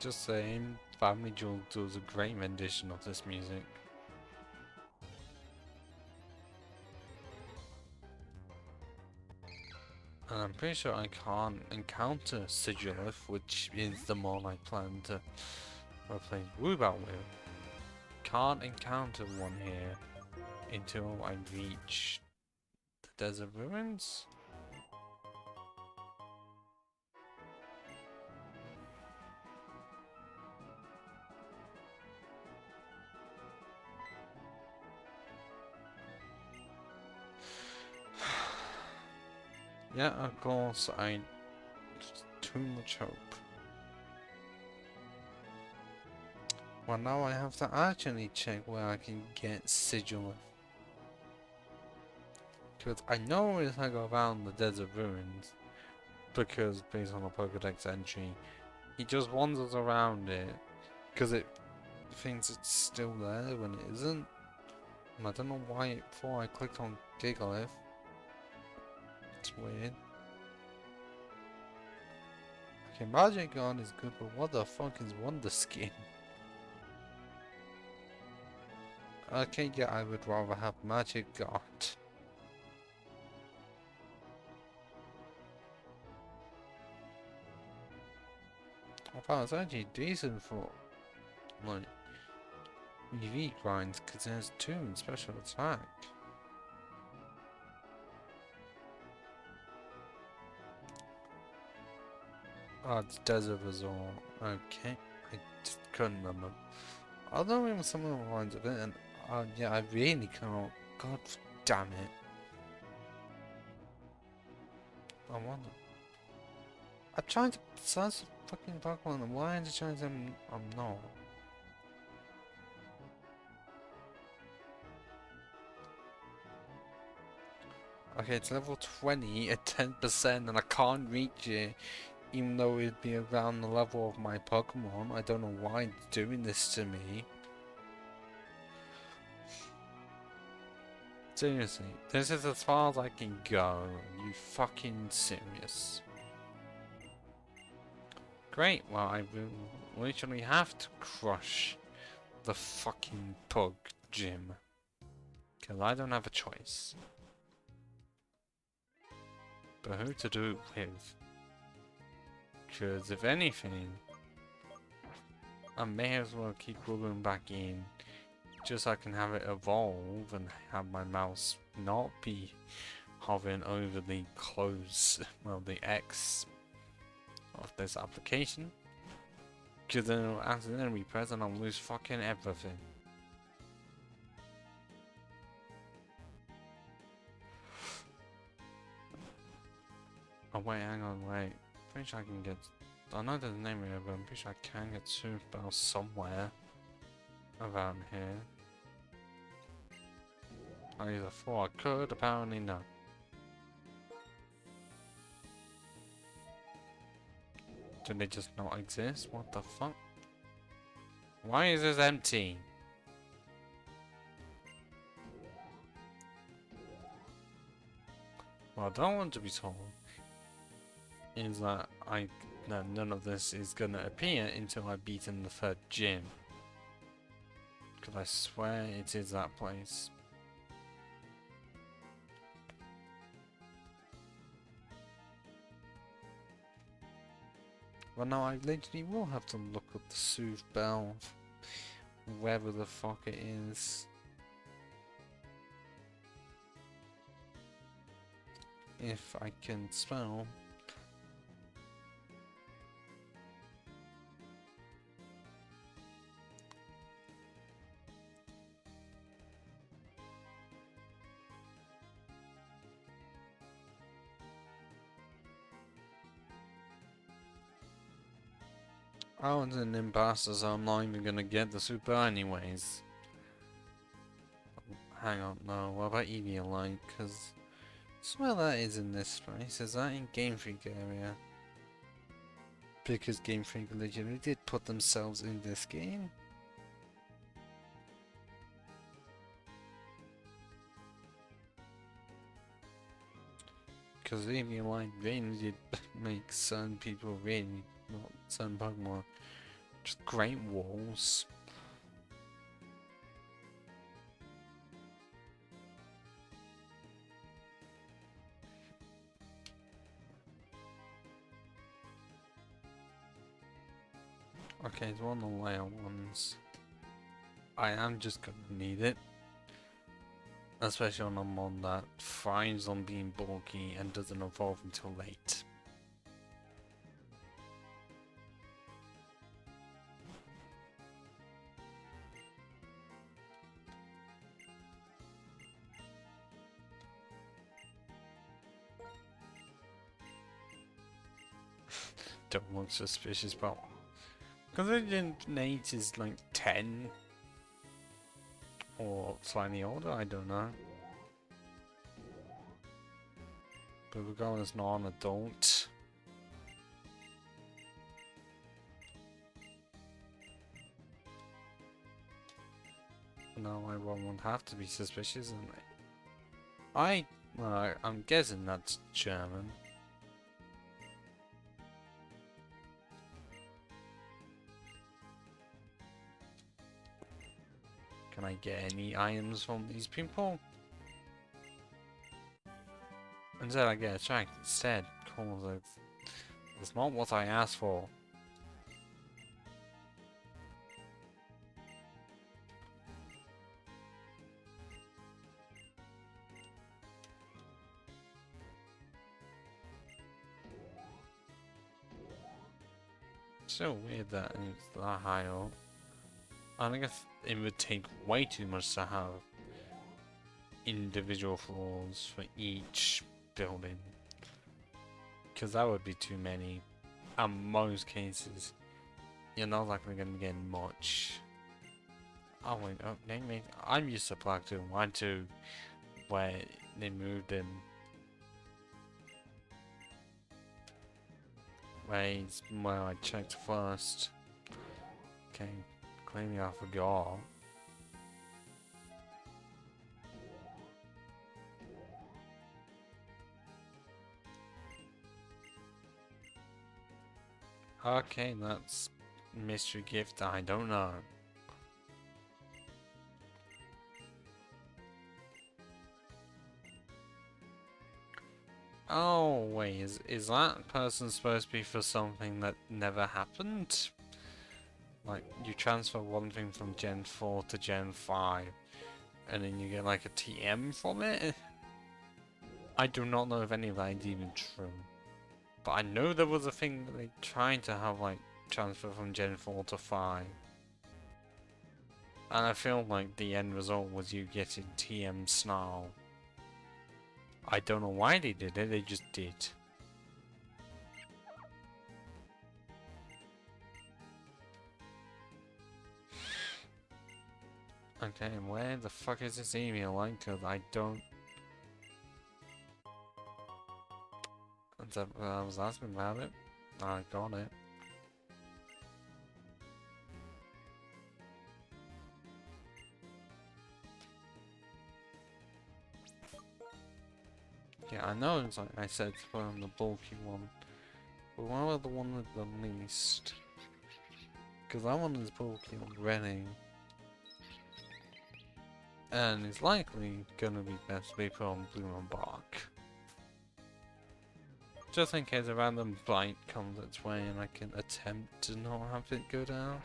Just saying, Family Jewel does a great rendition of this music. And I'm pretty sure I can't encounter Sigilith, which is the mon I plan to replace Woobat with. Can't encounter one here until I reach the Desert Ruins. Yeah, of course, too much hope. Well, now I have to actually check where I can get Sigilith. Because I know it's like around the Desert Ruins, because based on the Pokedex entry, he just wanders around it, because it thinks it's still there when it isn't. And I don't know why before I clicked on Gigalith. It's weird. Okay, Magic Gun is good, but what the fuck is Wonder Skin? Okay, yeah, I would rather have Magic Gun. I thought it's actually decent for, like, EV grinds, because it has 2 in special attack. Oh, it's Desert Resort. Okay, I just couldn't remember. Although even some of the lines of it, and yeah, I really can't. God damn it. I wonder. I'm trying to search the fucking Pokemon, and why is it trying to I'm not? Okay, it's level 20 at 10%, and I can't reach it, even though it'd be around the level of my Pokemon. I don't know why it's doing this to me. Seriously, this is as far as I can go. Are you fucking serious? Great, well I will literally have to crush the fucking Pug Gym. Because I don't have a choice. But who to do it with? Because if anything, I may as well keep rubbing back in. Just so I can have it evolve and have my mouse not be hovering over the close, well, the X of this application. Because then it'll accidentally press and I'll lose fucking everything. Oh wait, hang on, wait. Pretty sure I can get, I know there's a name here, but I'm pretty sure I can get Super Bell somewhere around here. I either thought I could, apparently no. Do they just not exist? What the fuck? Why is this empty? what I don't want to be told is that none of this is gonna appear until I've beaten the third gym. Because I swear it is that place. Well, no, I literally will have to look up the Soothe Bell, wherever the fuck it is. If I can spell. I was an imposter, so I'm not even gonna get the super anyways. Hang on, no, what about Eviolite? Because I swear that is in this place. Is that in Game Freak area? Because Game Freak literally did put themselves in this game. Because Eviolite really did make certain people really, not certain Pokemon, just great walls. Okay, it's one of the layer ones. I am just gonna need it. Especially on a mod that thrives on being bulky and doesn't evolve until late. Don't look suspicious, but considering Nate is like 10 or slightly older, I don't know. But regardless, not an adult. No, I won't have to be suspicious, and I'm guessing that's German. Can I get any items from these people? Instead, I get attacked instead. Cause it's not what I asked for. So weird that it's that high up. I guess it would take way too much to have individual floors for each building. Because that would be too many. In most cases, you're not likely going to get much. Oh wait, oh, dang, I'm used to Platinum 1 2, where they moved in. Wait, well, I checked first. Okay, clearly I forgot. Okay, that's mystery gift, I don't know. Oh wait, is that person supposed to be for something that never happened? Like, you transfer one thing from Gen 4 to Gen 5, and then you get like a TM from it? I do not know if any of that is even true. But I know there was a thing that they tried to have, like, transfer from Gen 4 to 5. And I feel like the end result was you getting TM Snarl. I don't know why they did it, they just did. Okay, and where the fuck is this email line? Cause I don't... I was asking about it. I got it. Yeah, I know it's like I said to put on the bulky one. But what about the one with the least? Because that one is bulky already. And it's likely gonna be best to be put on Bloom and Bark. Just in case a random bite comes its way and I can attempt to not have it go down.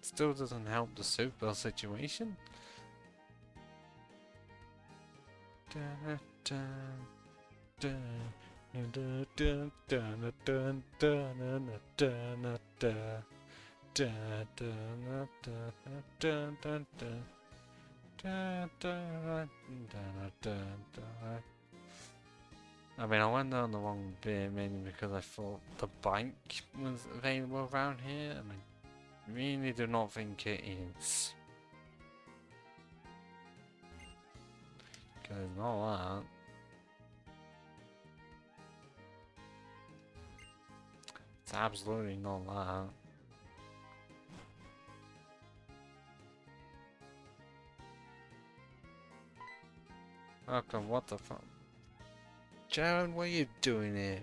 Still doesn't help the super situation. I mean, I went down the wrong bit mainly because I thought the bike was available around here, and I really do not think it is. Because it's not that. It's absolutely not that. Okay, what the fuck? Jared, what are you doing here?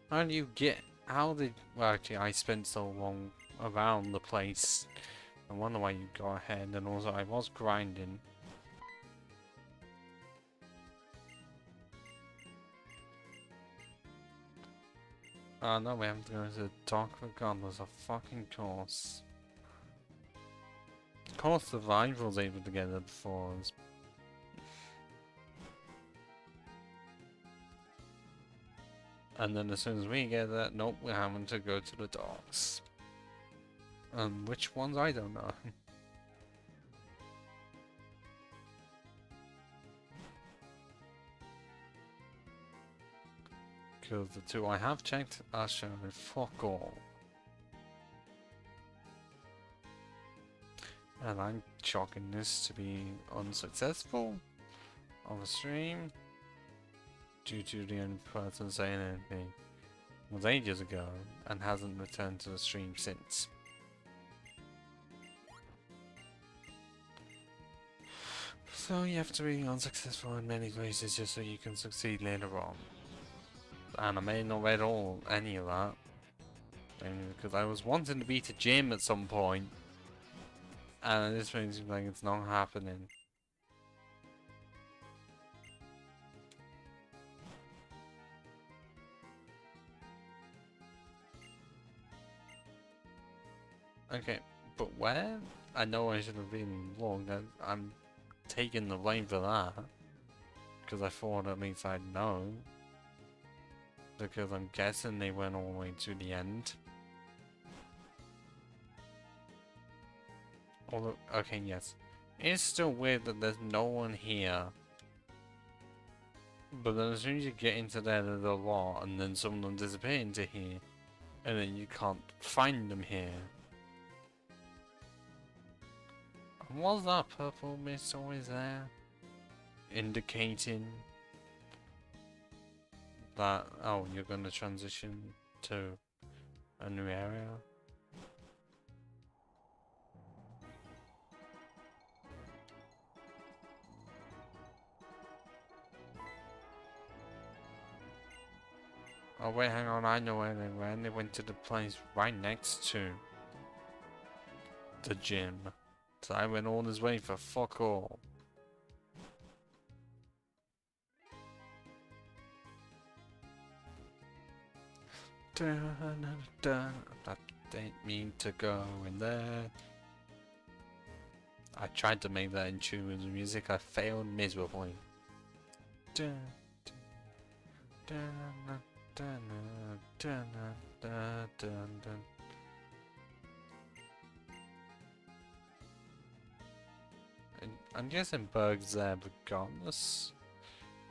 How do you get... How did... Well, actually, I spent so long around the place. I wonder why you got ahead, and also I was grinding. Oh no, we have to go to the dock regardless of fucking course. Of course the rival's able to get it before us. And then as soon as we get that, nope, we're having to go to the docks. Which ones, I don't know. Because the two I have checked are showing fuck all. And I'm chalking this to be unsuccessful on the stream due to the only person saying anything was ages ago and hasn't returned to the stream since. So you have to be unsuccessful in many places just so you can succeed later on. And I may not read any of that. Because I was wanting to beat a gym at some point. And this seems like it's not happening. Okay, but where? I know I should have been wrong. I'm taking the blame for that. Because I thought at least I'd know. Because I'm guessing they went all the way to the end. Although, okay, yes. It's still weird that there's no one here. But then as soon as you get into there, there's a lot, and then some of them disappear into here. And then you can't find them here. And was that purple mist always there? Indicating that, oh, you're going to transition to a new area? Oh wait, hang on, I know where they went. They went to the place right next to the gym. So I went all this way for fuck all. That didn't mean to go in there. I tried to make that in tune with the music, I failed miserably. I'm guessing Berg's there regardless,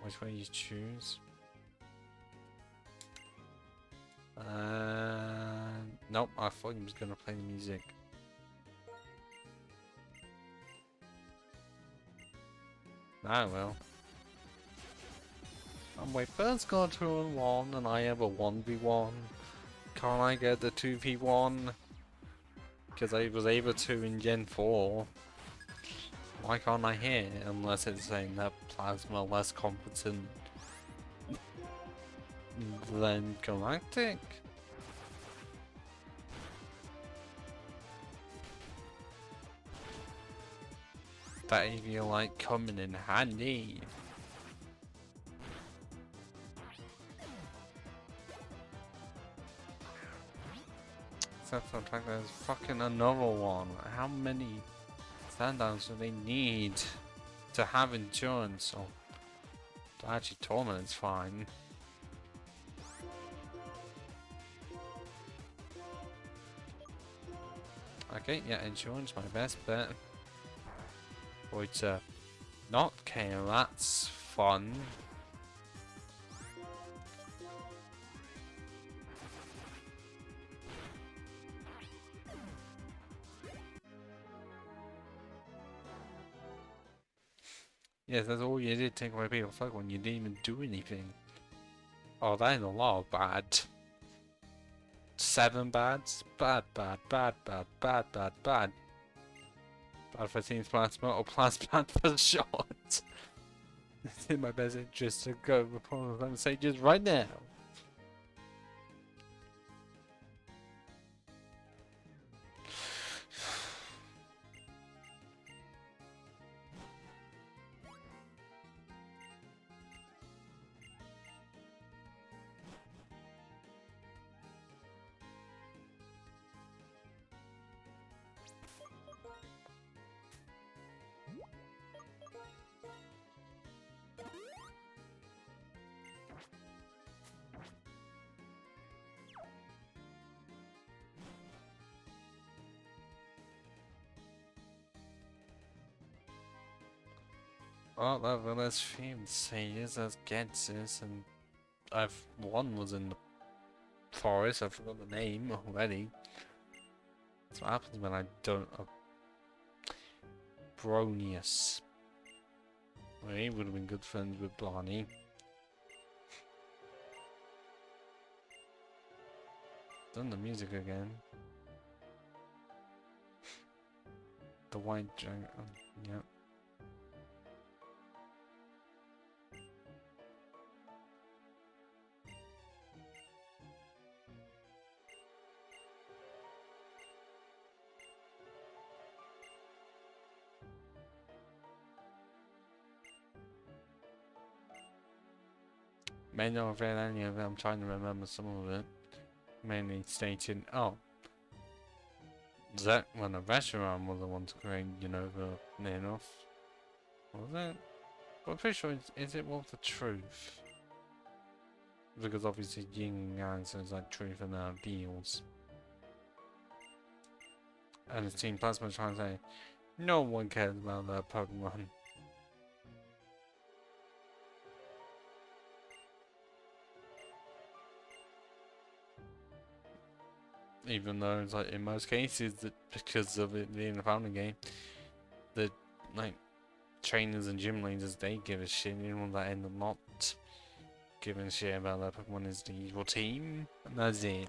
which way you choose. Nope, I thought he was gonna play the music. I will. Wait, Berg's got 2-on-1 and I have a 1v1. Can't I get the 2v1? Because I was able to in Gen 4. Why can't I hear it unless it's saying that Plasma less competent than Galactic? That if you like coming in handy. Except for the fact there's fucking another one. How many standouts do they need to have endurance? Or actually torment is fine. Okay, yeah, insurance my best bet. But not KO, that's fun. Yes, that's all you did, take away people's flag when you didn't even do anything. Oh, that is a lot of bad. 7 bads? Bad, bad, bad, bad, bad, bad, bad. Bad for Team's Plasma or Plasma for the shot. It's in my best interest to go before them sages right now. Well, that village themed sages as Getsis, and one was in the forest, I forgot the name already. That's what happens when I don't. Bronius. Well, he would have been good friends with Barney. Done the music again. The white dragon. Yep. May not have read any of it, I'm trying to remember some of it. Mainly stating, oh, that when the restaurant was the one to create, you know, the near enough. Was it? But I'm pretty sure is it Wolf the Truth? Because obviously yin and yang sounds like truth and ideals. And it's Team Plasma trying to say, no one cares about that Pokemon. Even though it's like in most cases that because of it being a family game, the like trainers and gym leaders they give a shit. The ones that end up not giving a shit about that Pokemon is the evil team, and that's it.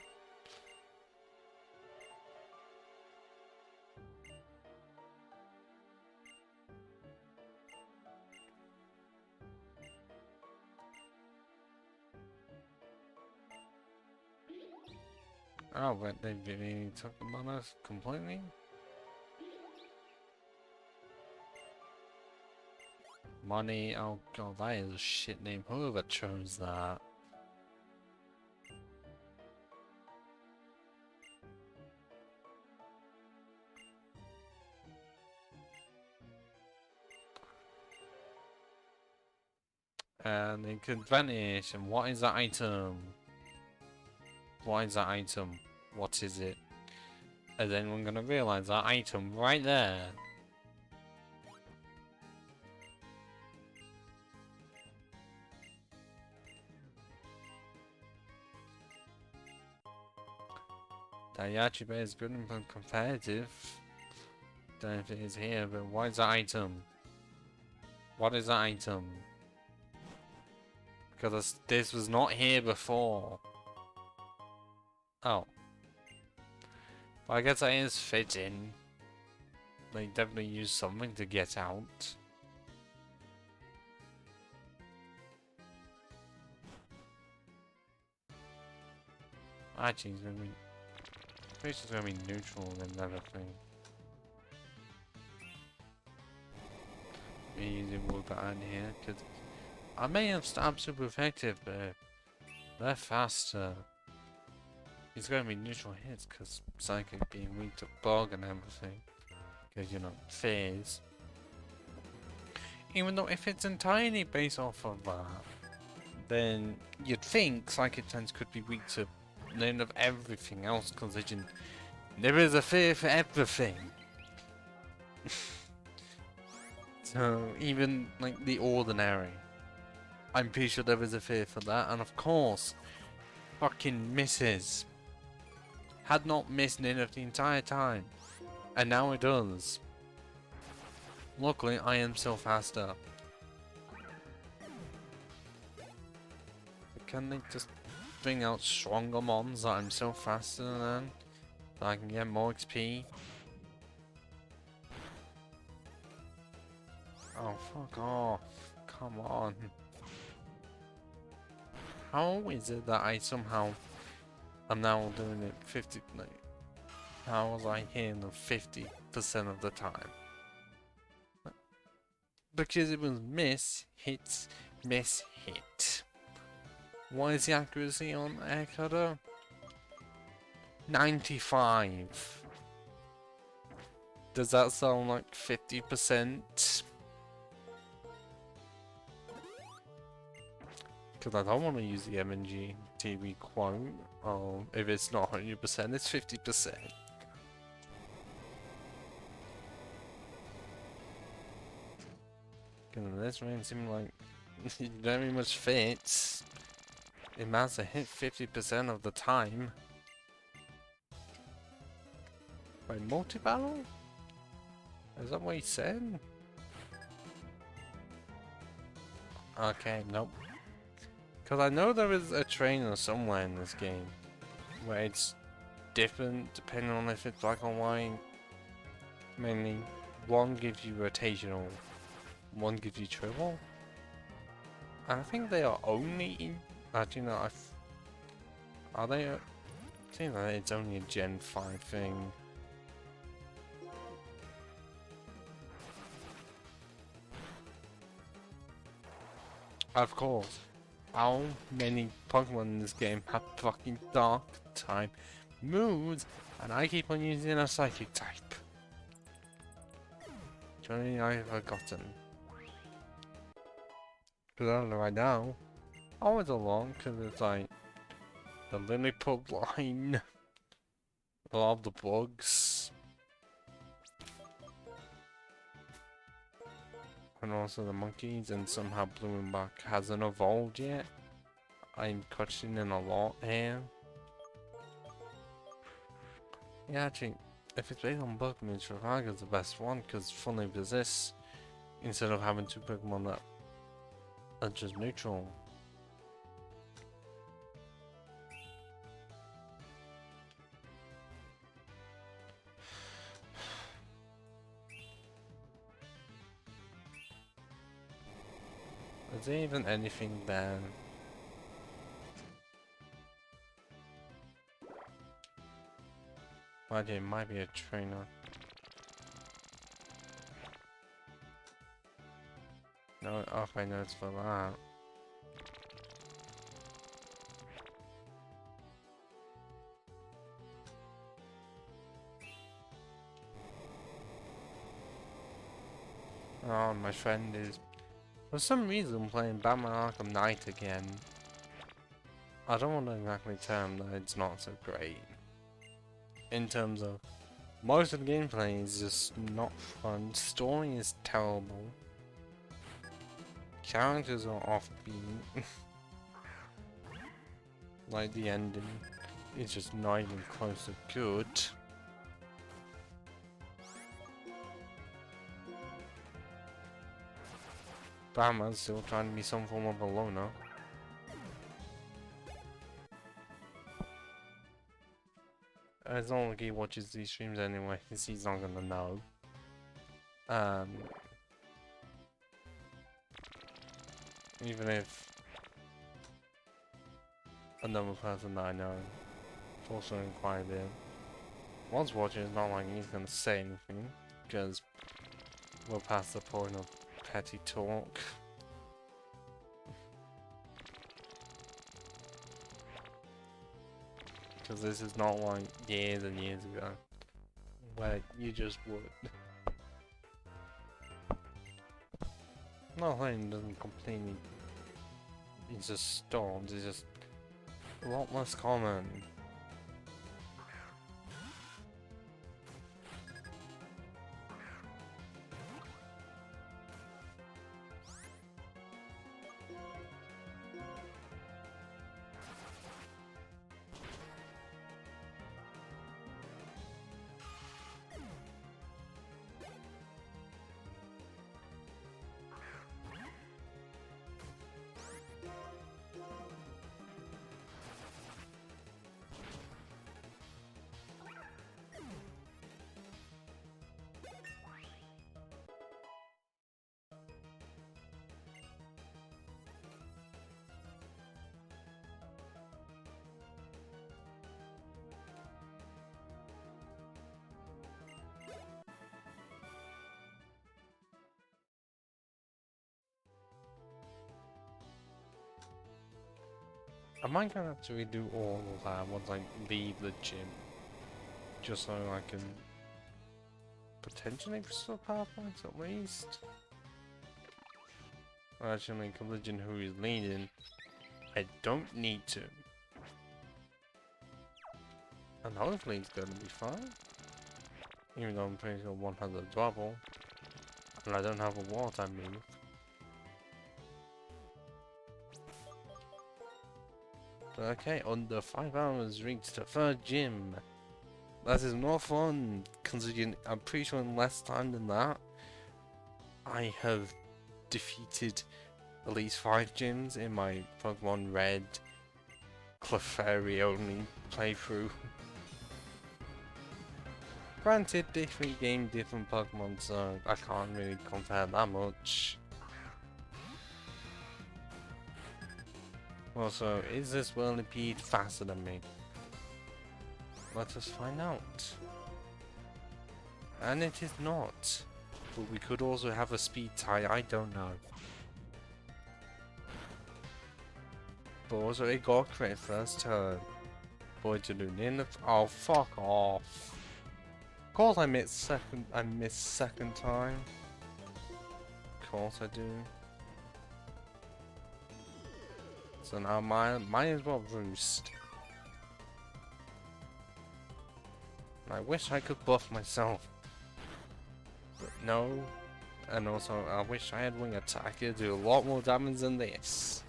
Oh, but they really took them on us completely. Money, oh god, that is a shit name. Whoever chose that. And it could vanish. And what is that item? What is that item? What is it? Is anyone gonna realize that item right there? That Yachibe is good and competitive. Don't know if it is here, but what is that item? What is that item? Because this was not here before. Oh. But I guess that is fitting. they definitely use something to get out. Actually, it's gonna be. It's gonna be neutral than another thing. Me using wood behind here, because I may have stab super effective, but they're faster. It's gonna be neutral hits, because Psychic being weak to bug and everything. Because, you know, phase. Even though if it's entirely based off of that, then you'd think Psychic Tens could be weak to none of everything else, because there is a fear for everything. So even like the ordinary, I'm pretty sure there is a fear for that, and of course, fucking misses. Had not missed Nineveh the entire time, and now it does. Luckily, I am still faster. But can they just bring out stronger mons that I'm still faster than, so I can get more XP? Oh, fuck off. Come on. How is it that I somehow am now doing it 50... Like, how was I hitting them 50% of the time? Because it was miss, hit, miss, hit. What is the accuracy on Air Cutter? 95. Does that sound like 50%? Because I don't want to use the MNG TV quote. If it's not 100%, it's 50%. Because this range seems like it very much fits. It must have hit 50% of the time. By multi-battle? Is that what he said? Okay, nope. Because I know there is a trainer somewhere in this game where it's different depending on if it's black or white. Mainly, one gives you rotational, one gives you triple. And I think they are only in. Actually, no, are they? I think that it's only a Gen 5 thing. Of course. How many Pokemon in this game have fucking Dark type moves, and I keep on using a Psychic type? Johnny, I've forgotten. Because I don't know right now. I was along because it's like the Lilliput line, a lot of the bugs, and also the monkeys, and somehow Blue and Black hasn't evolved yet. I'm questioning a lot here. Yeah, actually, if it's based on Pokemon, Trafalgar's the best one because fully resists instead of having two Pokemon that are just neutral. Is there even anything there? But it might be a trainer. No, okay, no, it's for that. Oh, my friend is, for some reason, playing Batman Arkham Knight again. I don't want to exactly tell him that it's not so great. In terms of, most of the gameplay is just not fun. Story is terrible. Characters are offbeat. Like the ending is just not even close to good. Batman's still trying to be some form of a loner. As long as he watches these streams anyway, he's not gonna know. Um, even if another person that I know also inquired in was watching, it's not like he's gonna say anything, because we're past the point of petty talk. Because this is not like years and years ago, where you just would. Not saying it doesn't completely, it's just storms, it's just a lot less common. I might gonna have to redo all of that once I leave the gym, just so I can potentially restore power points at least. Well, actually, Collision who is leading, I don't need to. And hopefully it's gonna be fine. Even though I'm pretty sure one has a double, and I don't have a water move. Okay, under 5 hours, reached the third gym. That is more fun, considering I'm pretty sure in less time than that, I have defeated at least 5 gyms in my Pokemon Red Clefairy only playthrough. Granted, different game, different Pokemon, so I can't really compare that much. Also, is this Whirlipede faster than me? Let us find out. And it is not. But we could also have a speed tie, I don't know. But also it got crit first turn. Boy to do in the oh fuck off. Of course I missed second time. Of course I do. So now might as well roost. I wish I could buff myself. But no. And also I wish I had wing attack. It'd do a lot more damage than this.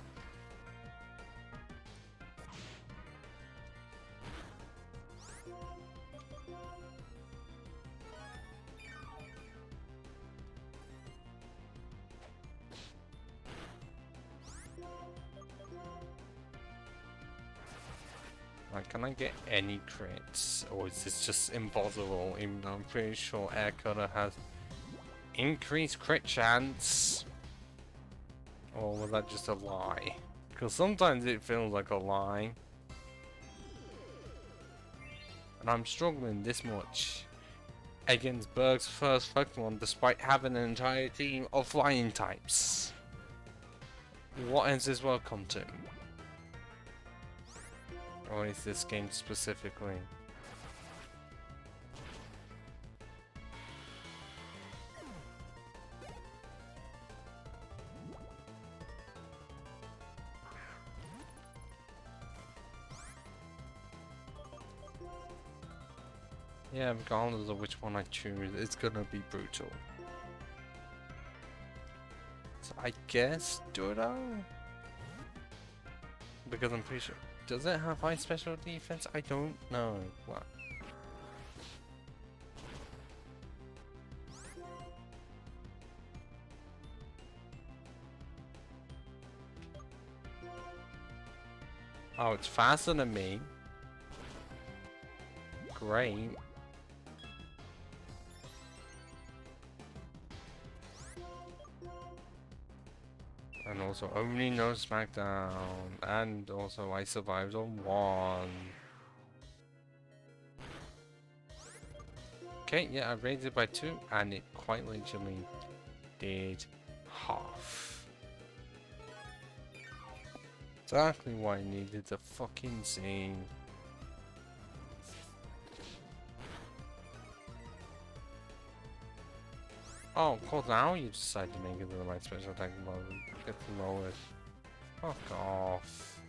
Like, can I get any crits? Or is this just impossible? Even though I'm pretty sure Air Cutter has increased crit chance. Or was that just a lie? Because sometimes it feels like a lie. And I'm struggling this much against Berg's first Pokemon despite having an entire team of flying types. What is this welcome to? Or is this game specifically? Yeah, regardless of which one I choose, it's gonna be brutal. So I guess Dodo? Because I'm pretty sure. Does it have high special defense? I don't know. What? Oh, it's faster than me. Great. And also only no SmackDown. And also I survived on 1. Okay, yeah, I raised it by 2 and it quite literally did half. Exactly what I needed to fucking see. Oh, of course, now you decide to make it with my special attack mode. Get lowered. Fuck off.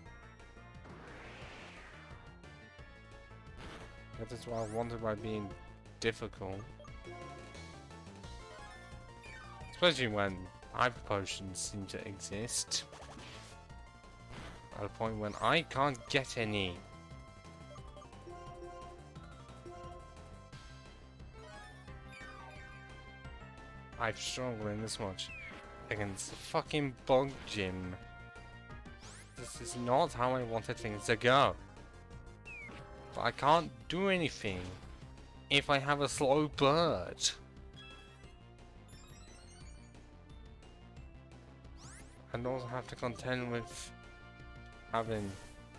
That is what I wanted by being difficult. Especially when hyper potions seem to exist. At a point when I can't get any. I've struggled in this much against the fucking bug gym. This is not how I wanted things to go. But I can't do anything if I have a slow bird. And also have to contend with having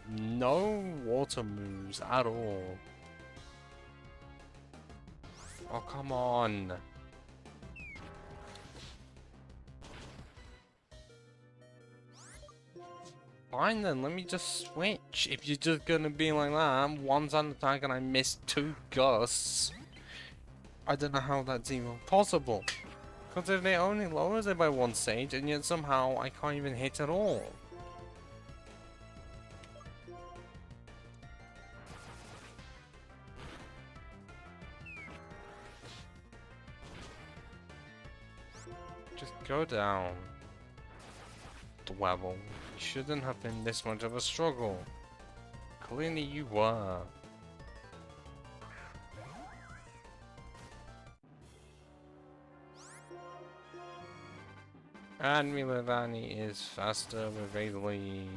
no water moves at all. Oh, come on. Fine then, let me just switch. If you're just gonna be like that, one's on attack and I missed 2 gusts. I don't know how that's even possible. Because if they only lowers it by 1 stage, and yet somehow I can't even hit at all. Just go down. Dwebble. You shouldn't have been this much of a struggle. Clearly you were. And Milivani is faster with a lead.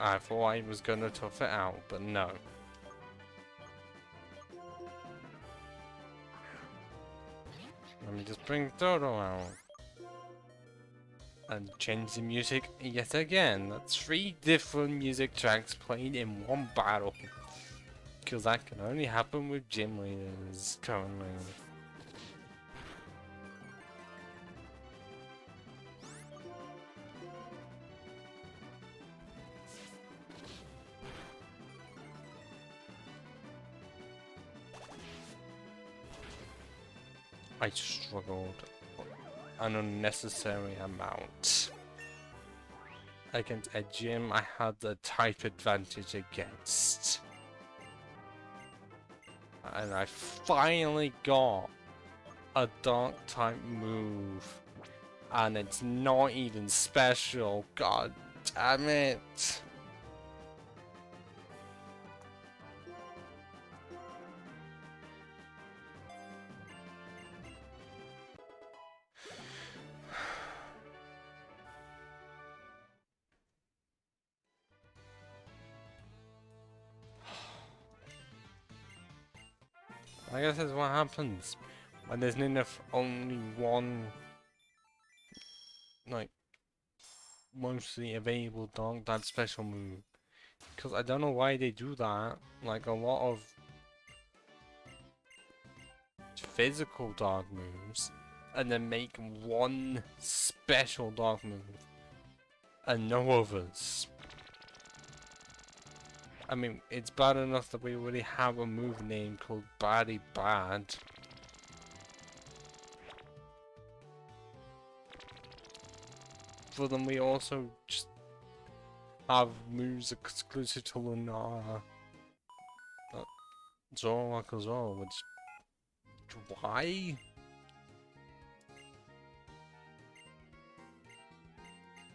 I thought I was gonna tough it out, but no. Let me just bring Dodo out. And change the music yet again. That's 3 different music tracks played in one battle. Because that can only happen with gym leaders currently. I struggled an unnecessary amount. Against a gym I had the type advantage against. And I finally got a dark type move. And it's not even special. God damn it. I guess that's what happens when there's enough only one, like, mostly available dark type special move. Because I don't know why they do that. Like, a lot of physical dark moves, and then make one special dark move, and no others. I mean, it's bad enough that we already have a move name called Baddy Bad. But then we also just have moves exclusive to Lunara. Zoroark as well, which... Why?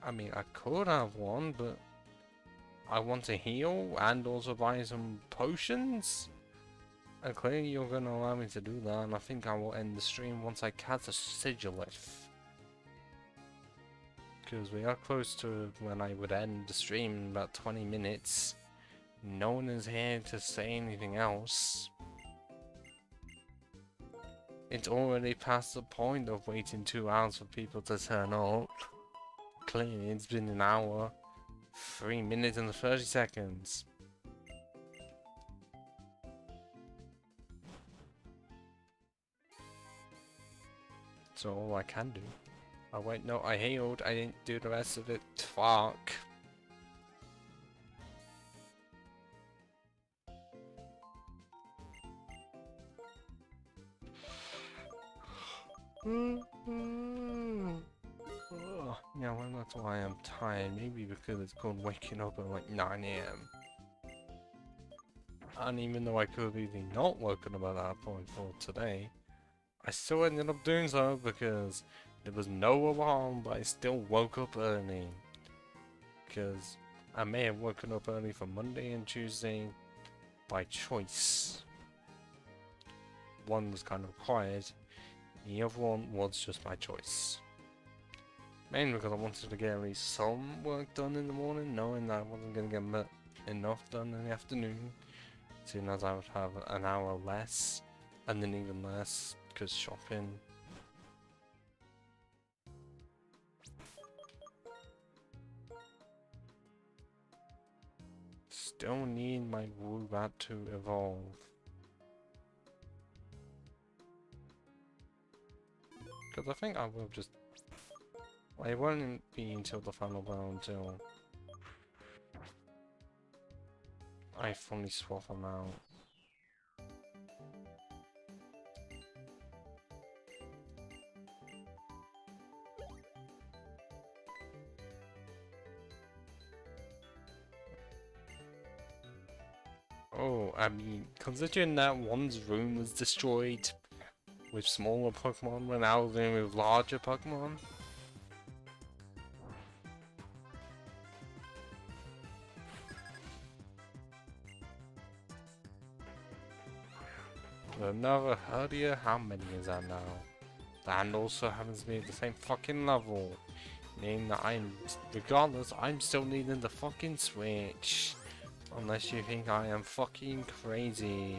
I mean, I could have one, but... I want to heal and also buy some potions. And clearly you're going to allow me to do that, and I think I will end the stream once I catch a Sigilith. Because we are close to when I would end the stream in about 20 minutes. No one is here to say anything else. It's already past the point of waiting 2 hours for people to turn up. Clearly, it's been an hour, 3 minutes and 30 seconds. That's all I can do. Oh wait, no, I healed. I didn't do the rest of it. Fuck. Oh, yeah, well, that's why I'm tired. Maybe because it's called waking up at like 9 AM. And even though I could have easily not woken up at that point for today, I still ended up doing so because there was no alarm, but I still woke up early. Because I may have woken up early for Monday and Tuesday by choice. One was kind of quiet, the other one was just my choice. Mainly because I wanted to get at least some work done in the morning, knowing that I wasn't going to get enough done in the afternoon, seeing as I would have an hour less, and then even less because shopping. Still need my Woobat to evolve. Because I think I will just... Well, it won't be until the final battle until I fully swap them out. Oh, I mean, considering that one's room was destroyed with smaller Pokemon when I was in with larger Pokemon. Another Herdia, how many is that now? And also happens to be at the same fucking level. Meaning that regardless, I'm still needing the fucking Switch. Unless you think I am fucking crazy.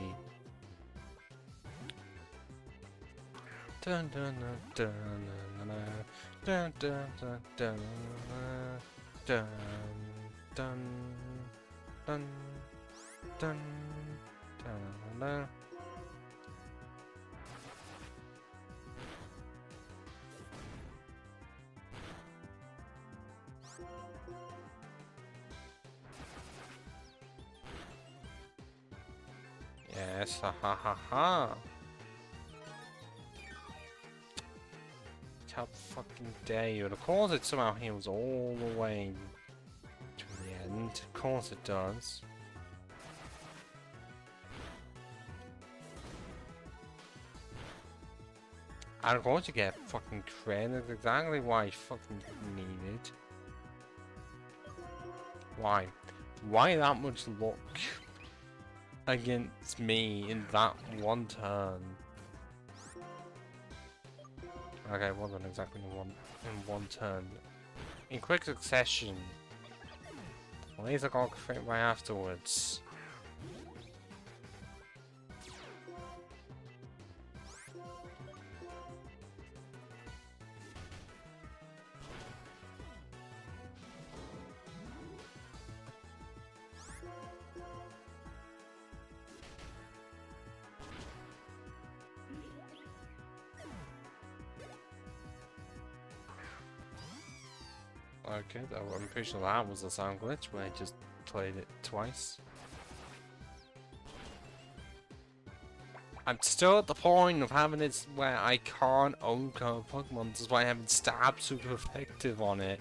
Dun dun dun dun dun dun dun dun dun dun dun dun dun. Yes, ha ha ha ha. How fucking dare you? And of course it somehow heals all the way to the end. Of course it does. And of course you get fucking credit. That's exactly why I fucking need it. Why? Why that much luck against me in that one turn? Okay, it wasn't exactly in one turn. In quick succession. Laser got crit right afterwards. Okay, I'm pretty sure that was a sound glitch where I just played it twice. I'm still at the point of having it where I can't own Pokemon despite having Stab super effective on it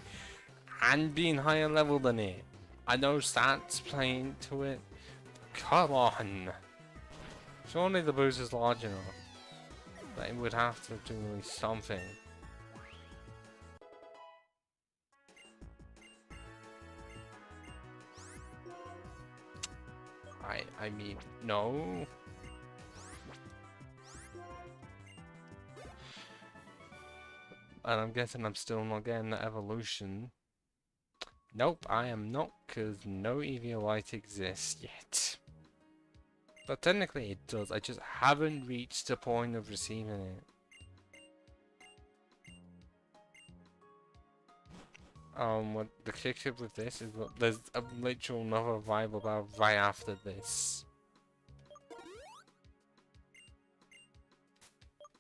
and being higher level than it. I know stats playing to it. Come on! Surely the boost is large enough. But it would have to do something. I mean, no. And I'm guessing I'm still not getting the evolution. Nope, I am not, because no Eviolite exists yet. But technically it does, I just haven't reached the point of receiving it. What the kicker with this is that there's a literal another rival battle right after this.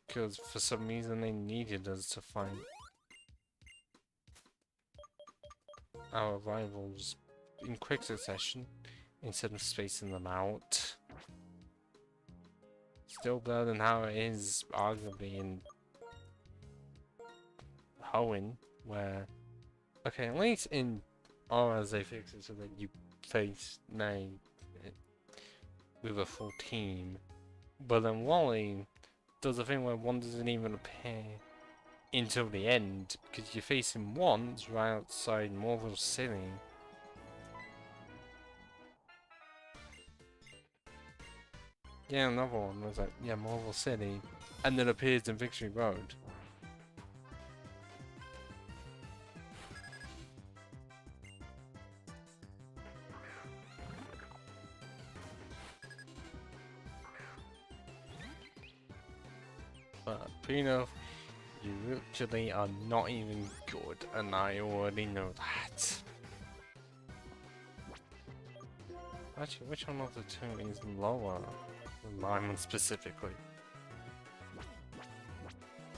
Because for some reason they needed us to find our rivals in quick succession instead of spacing them out. Still better than how it is arguably in Hoenn, where okay, at least in Auras they fix it so that you face May with a full team. But then Wally does a thing where one doesn't even appear until the end, because you face him once right outside Marvel City. Yeah, another one was like, yeah, Marvel City, and then appears in Victory Road. But Pino, you literally are not even good, and I already know that. Actually, which one of the two is lower than mine specifically?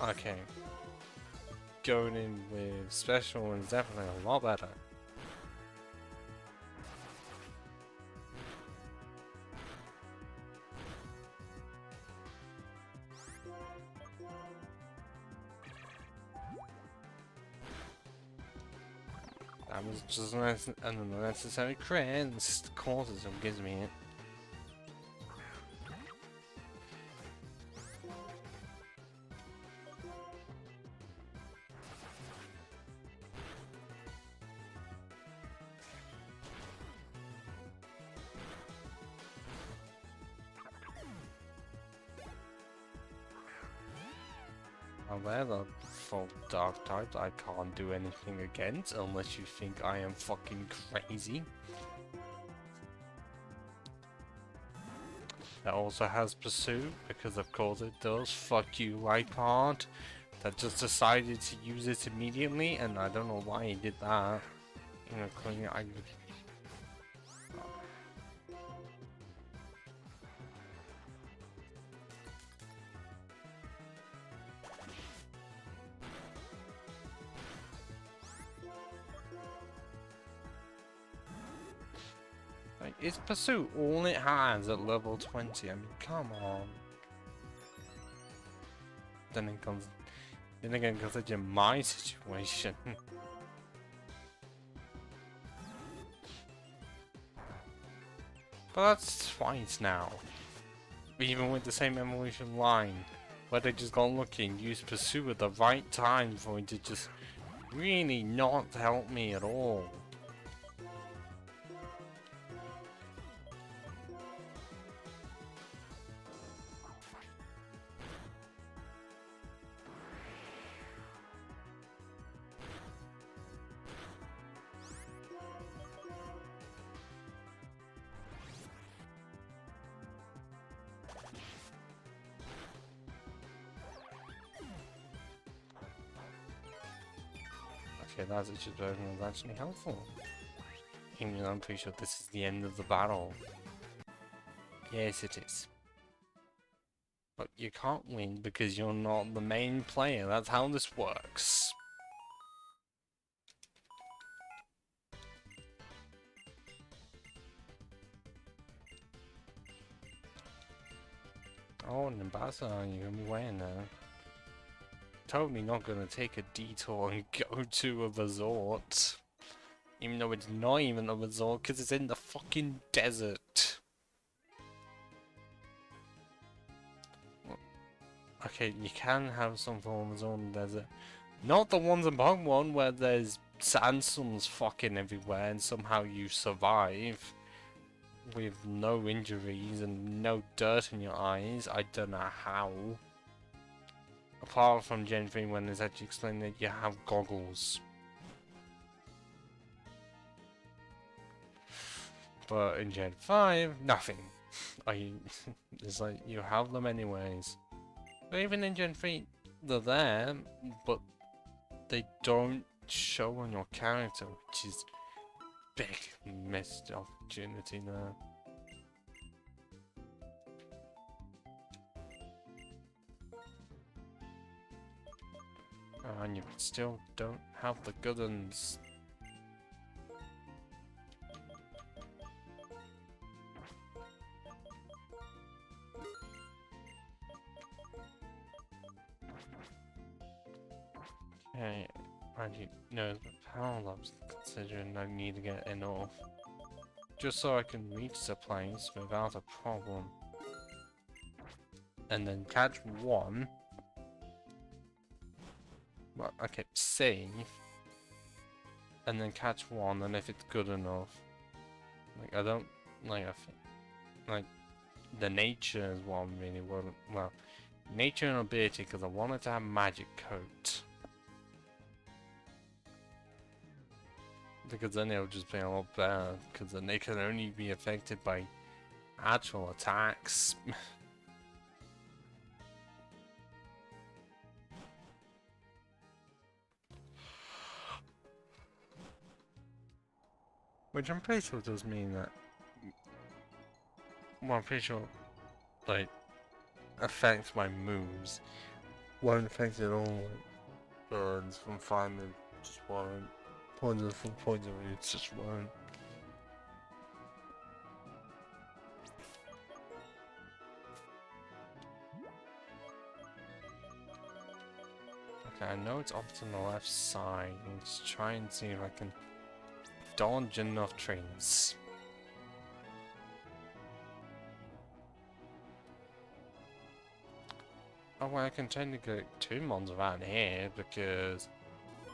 Okay. Going in with special is definitely a lot better. That was just an unnecessary crit, and this causes what gives me it. However, for dark types, I can't do anything against unless you think I am fucking crazy. That also has Pursue, because of course it does. Fuck you, I can't. That just decided to use it immediately, and I don't know why he did that. You know, clearly I... Like, is Pursue all it has at level 20? I mean, come on. Then again, consider my situation. But that's twice now. Even with the same evolution line, where they just got lucky and used Pursue at the right time for it to just really not help me at all. Okay, that's actually helpful. Even though I'm pretty sure this is the end of the battle. Yes, it is. But you can't win because you're not the main player. That's how this works. Oh, an ambassador, you're gonna be wearing that. Totally not gonna take a detour and go to a resort. Even though it's not even a resort, because it's in the fucking desert. Okay, you can have some forms on the desert. Not the ones in Pokemon where there's sandstorms fucking everywhere and somehow you survive with no injuries and no dirt in your eyes. I don't know how. Apart from Gen 3 when it's actually explained that you have goggles. But in Gen 5, nothing. It's like, you have them anyways. But even in Gen 3, they're there, but they don't show on your character, which is big missed opportunity there. And you still don't have the good ones. Okay, and you know the power ups, considering I need to get enough. Just so I can reach the place without a problem. And then catch one. Well, okay, save. And then catch one, and if it's good enough. Like, I don't, like, like, the nature is what I'm really worried, well, nature and ability, because I wanted to have magic coat. Because then it'll just be a lot better, because then they can only be affected by actual attacks. Which I'm pretty sure does mean that, well, I'm pretty sure, like, affects my moves. Won't affect it all. Burns from finding just won't. Poison from poison roots just won't. Okay, I know it's off to the left side. Let's try and see if I can dodge enough trains. Oh well, I can technically get 2 mons around here because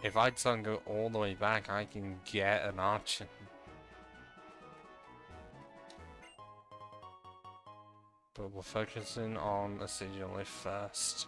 if I don't go all the way back, I can get an archer. But we're focusing on Acidulate first.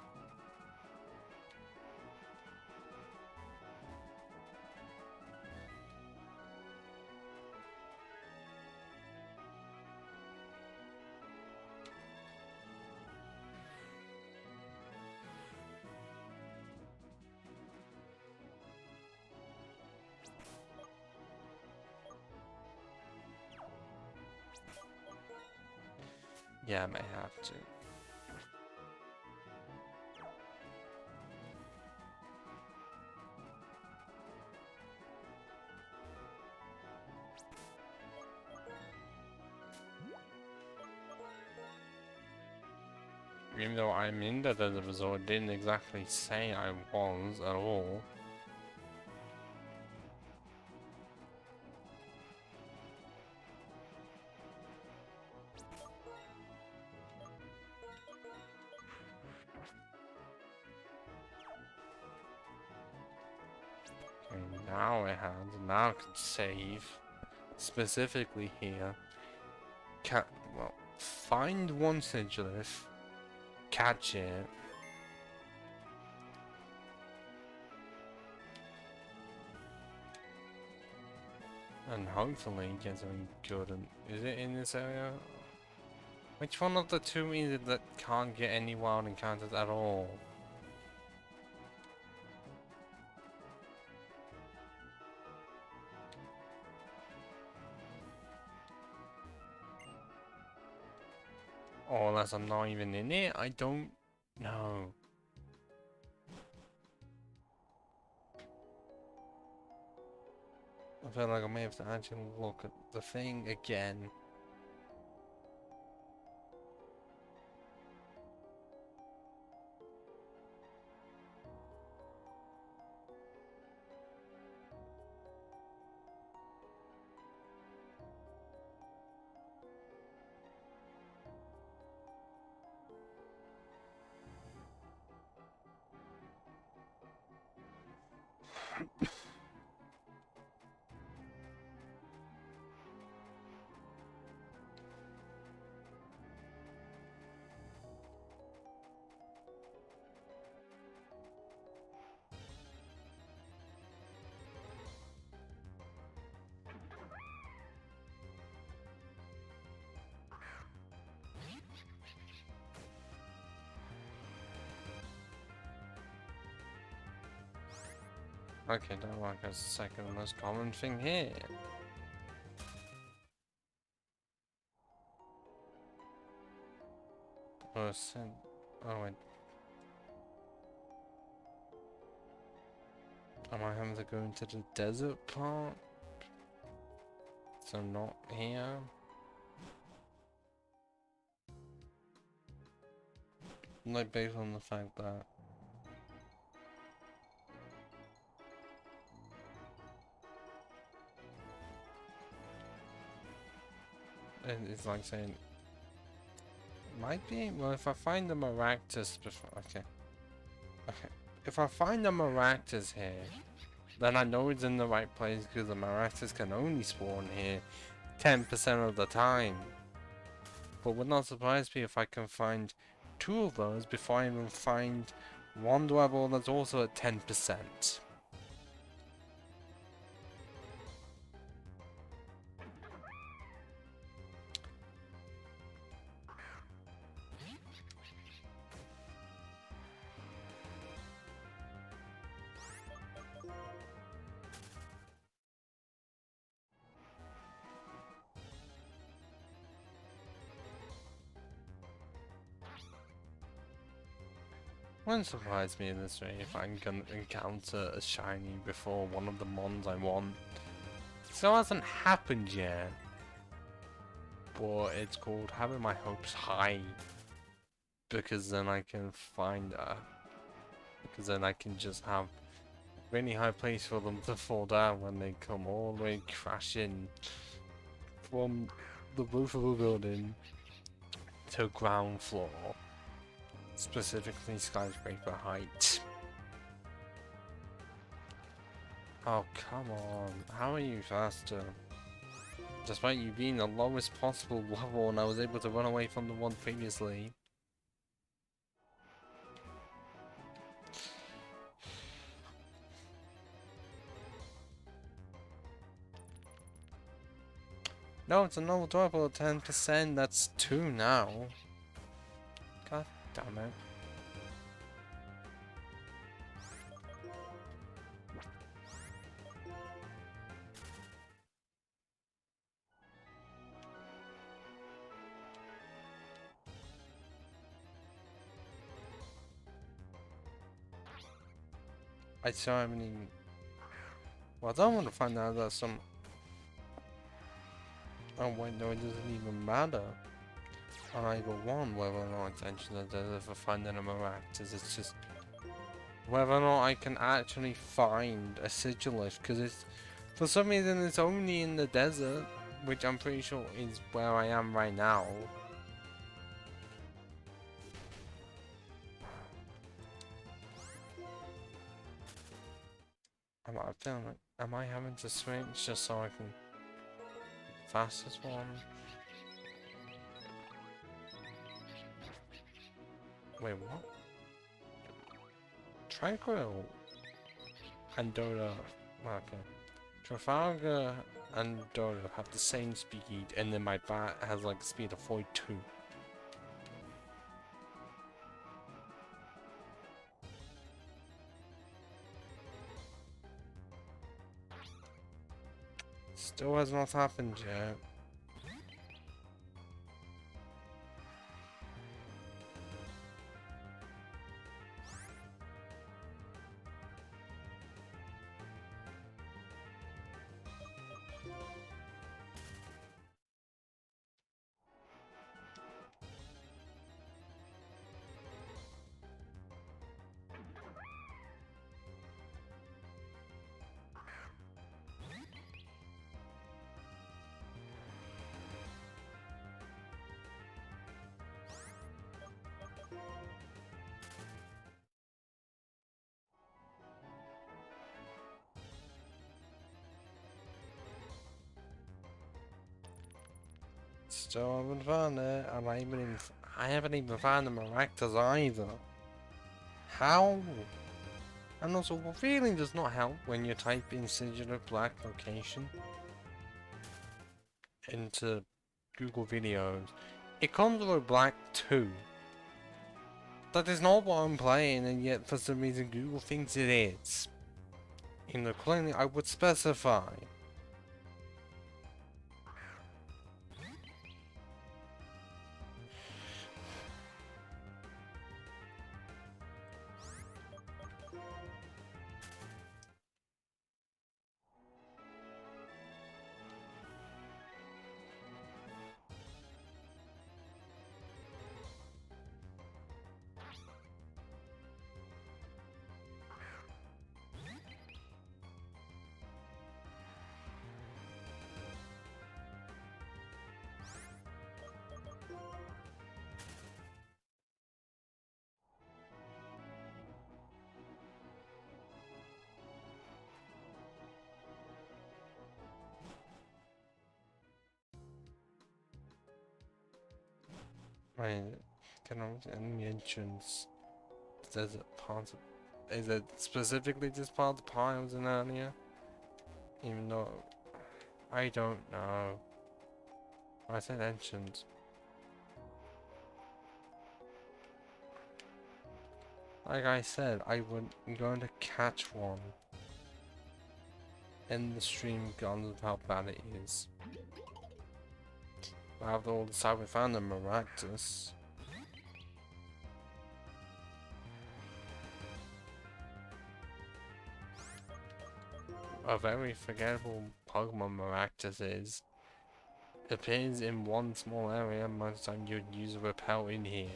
Yeah, I may have to. Even though I'm in the desert resort, didn't exactly say I was at all. Okay, now it has. Now I can save. Specifically here. Well, find one Sigilith, catch it, and hopefully get something good. And is it in this area? Which one of the two is it that can't get any wild encounters at all? Or unless I'm not even in it, I don't know. I feel like I may have to actually look at the thing again. Okay, don't work as the second most common thing here. Person. Oh wait. Am I having to go into the desert part? So not here? Like based on the fact that it's like saying might be well if I find the Maractus before okay. Okay. If I find the Maractus here, then I know it's in the right place because the Maractus can only spawn here 10% of the time. But would not surprise me if I can find 2 of those before I even find one level that's also at 10%. Wouldn't surprise me in this way if I'm gonna encounter a shiny before one of the mons I want. Still hasn't happened yet, but it's called having my hopes high, because then I can find because then I can just have a really high place for them to fall down when they come all the way crashing from the roof of a building to ground floor. Specifically skyscraper height. Oh, come on. How are you faster? Despite you being the lowest possible level and I was able to run away from the one previously. No, it's a normal double at 10%. That's 2 now. God damn it. I still haven't even... Well, I don't want to find out that some... Oh wait, no, it doesn't even matter. On either one, whether or not it's entered the desert for finding a Maractus. It's just... whether or not I can actually find a Sigilith, because it's... For some reason it's only in the desert, which I'm pretty sure is where I am right now. I feel like, am I having to switch just so I can... fastest one? Wait, what? Tranquil and Dota... okay. Trafalgar and Dota have the same speed, and then my bat has like a speed of 42. Still has not happened yet. Still haven't found it, and I haven't even found the Maractus either. How? And also, what really does not help when you type in Sigilith Black location into Google videos, it comes with Black 2. That is not what I'm playing, and yet for some reason Google thinks it is. In the clearly, I would specify. Right, can I enemy entrance? There's a part of, is it specifically this part of the pie I was in earlier? Even though I don't know. I said entrance. Like I said, I'm going to catch one. End the stream regardless of how bad it is. After all the time we found the Maractus. A very forgettable Pokemon Maractus is. Appears in one small area, most time you'd use a repel in here.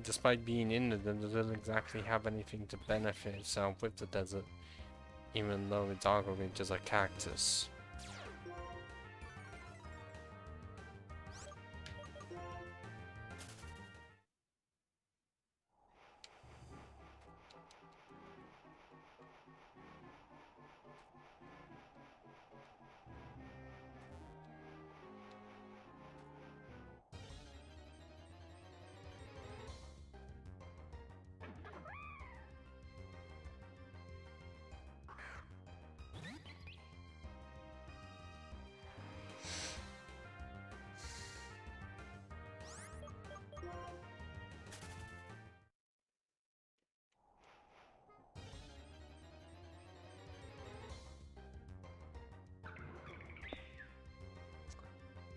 Despite being in the desert, it doesn't exactly have anything to benefit itself with the desert, even though it's arguably just a cactus.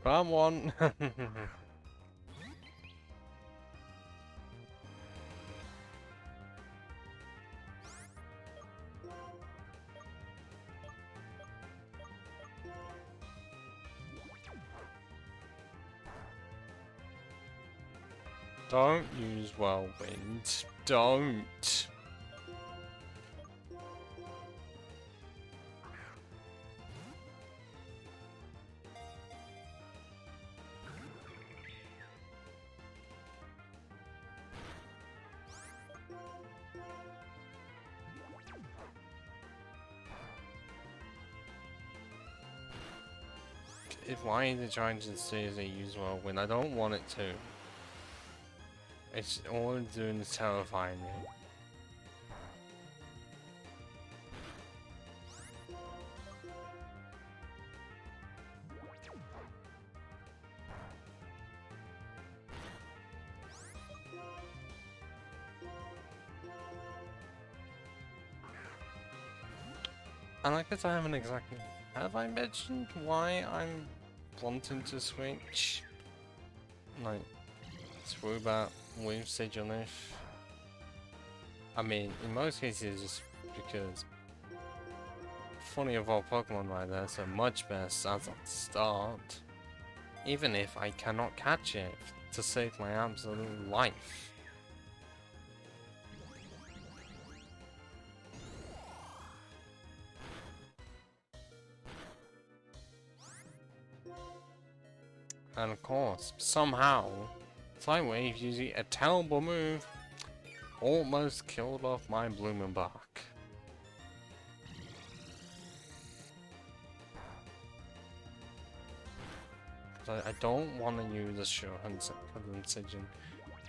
Come on! Don't use Whirlwind. Don't! Why is it trying to seriously use Whirlwind? I don't want it to. It's all it's doing is terrifying me. And I guess I haven't exactly... Have I mentioned why I'm wanting to switch? Like, Swoobat with Sigilif? I mean, in most cases it's because fully evolved Pokemon right there, so much best as a start. Even if I cannot catch it to save my absolute life. And of course, somehow, Flywave using a terrible move almost killed off my Blooming Bark. I don't want to use a Sure Incision.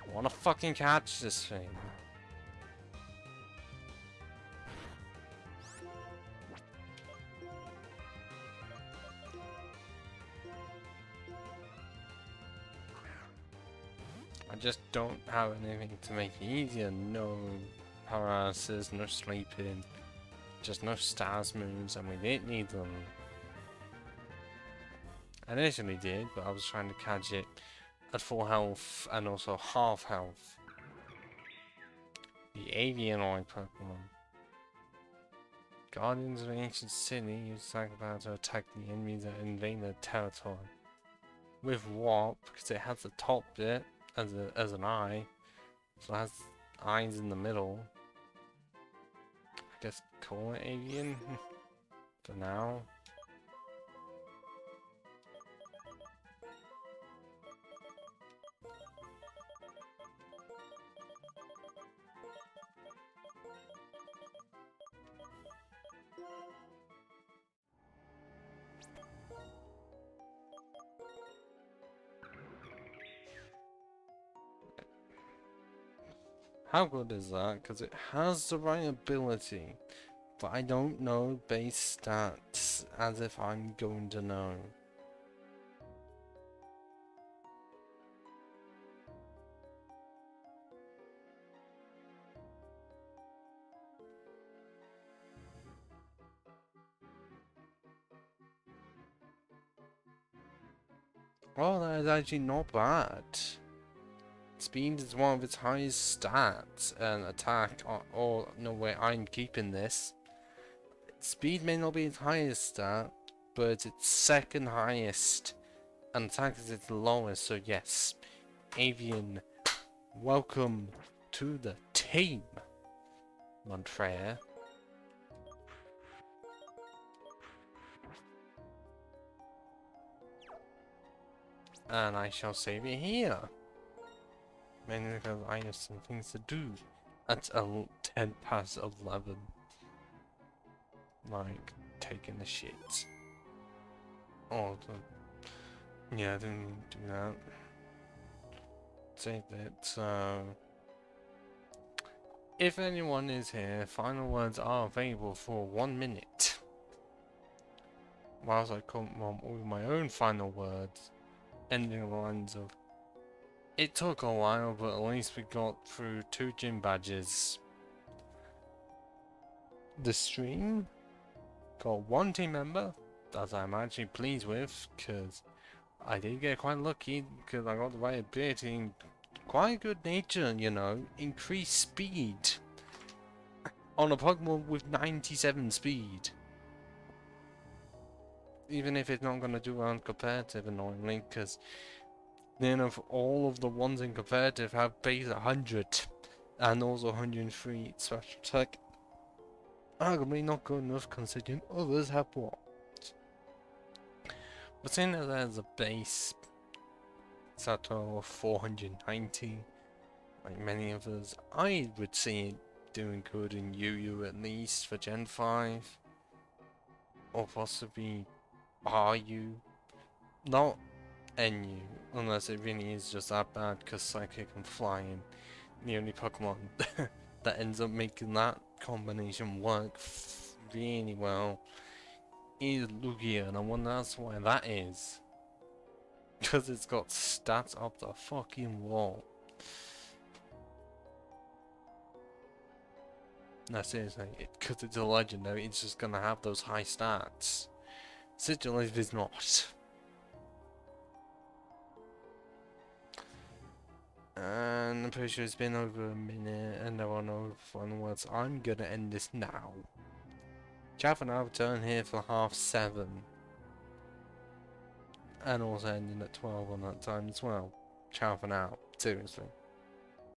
I want to fucking catch this thing. just don't have anything to make it easier. No paralysis, no sleeping, just no stars moves, and we didn't need them. I initially did, but I was trying to catch it at full health and also half health. The avianoid Pokemon. Guardians of the Ancient City use Psychopath to attack the enemies that invade their territory. With Warp, because it has the top bit as an eye, so it has eyes in the middle. I guess call it avian for now. How good is that? Because it has the right ability, but I don't know base stats as if I'm going to know. Oh, that is actually not bad. Speed is one of its highest stats, and attack, or no way, I'm keeping this. Speed may not be its highest stat, but it's its second highest, and attack is its lowest, so yes. Avian, welcome to the team, Montreal. And I shall save it here. Mainly because I have some things to do at 10 past 11. Like, taking the shit. Oh, yeah, I didn't do that. Saved it, so... If anyone is here, final words are available for 1 minute. Whilst I come up with my own final words, ending the lines of... It took a while, but at least we got through 2 gym badges. The stream got 1 team member that I'm actually pleased with, because I did get quite lucky, because I got the right ability and quite good nature, you know, increased speed on a Pokemon with 97 speed. Even if it's not going to do well in competitive, annoyingly, because none of all of the ones in competitive have base 100 and also 103 special attack. Arguably not good enough considering others have what. But seeing as there's a base Sato of 490, like many of us, I would see it doing good in UU at least for Gen 5. Or possibly RU. Not NU, unless it really is just that bad because Psychic and Flying, the only Pokemon that ends up making that combination work really well is Lugia, and I wonder that's why that is. Because it's got stats up the fucking wall. No, seriously, because it's a legendary, it's just gonna have those high stats. Sigillife is not. And I'm pretty sure it's been over a minute and there are no final words. I'm gonna end this now. Ciao for now, return here for 7:30. And also ending at 12 on that time as well. Ciao for now, seriously.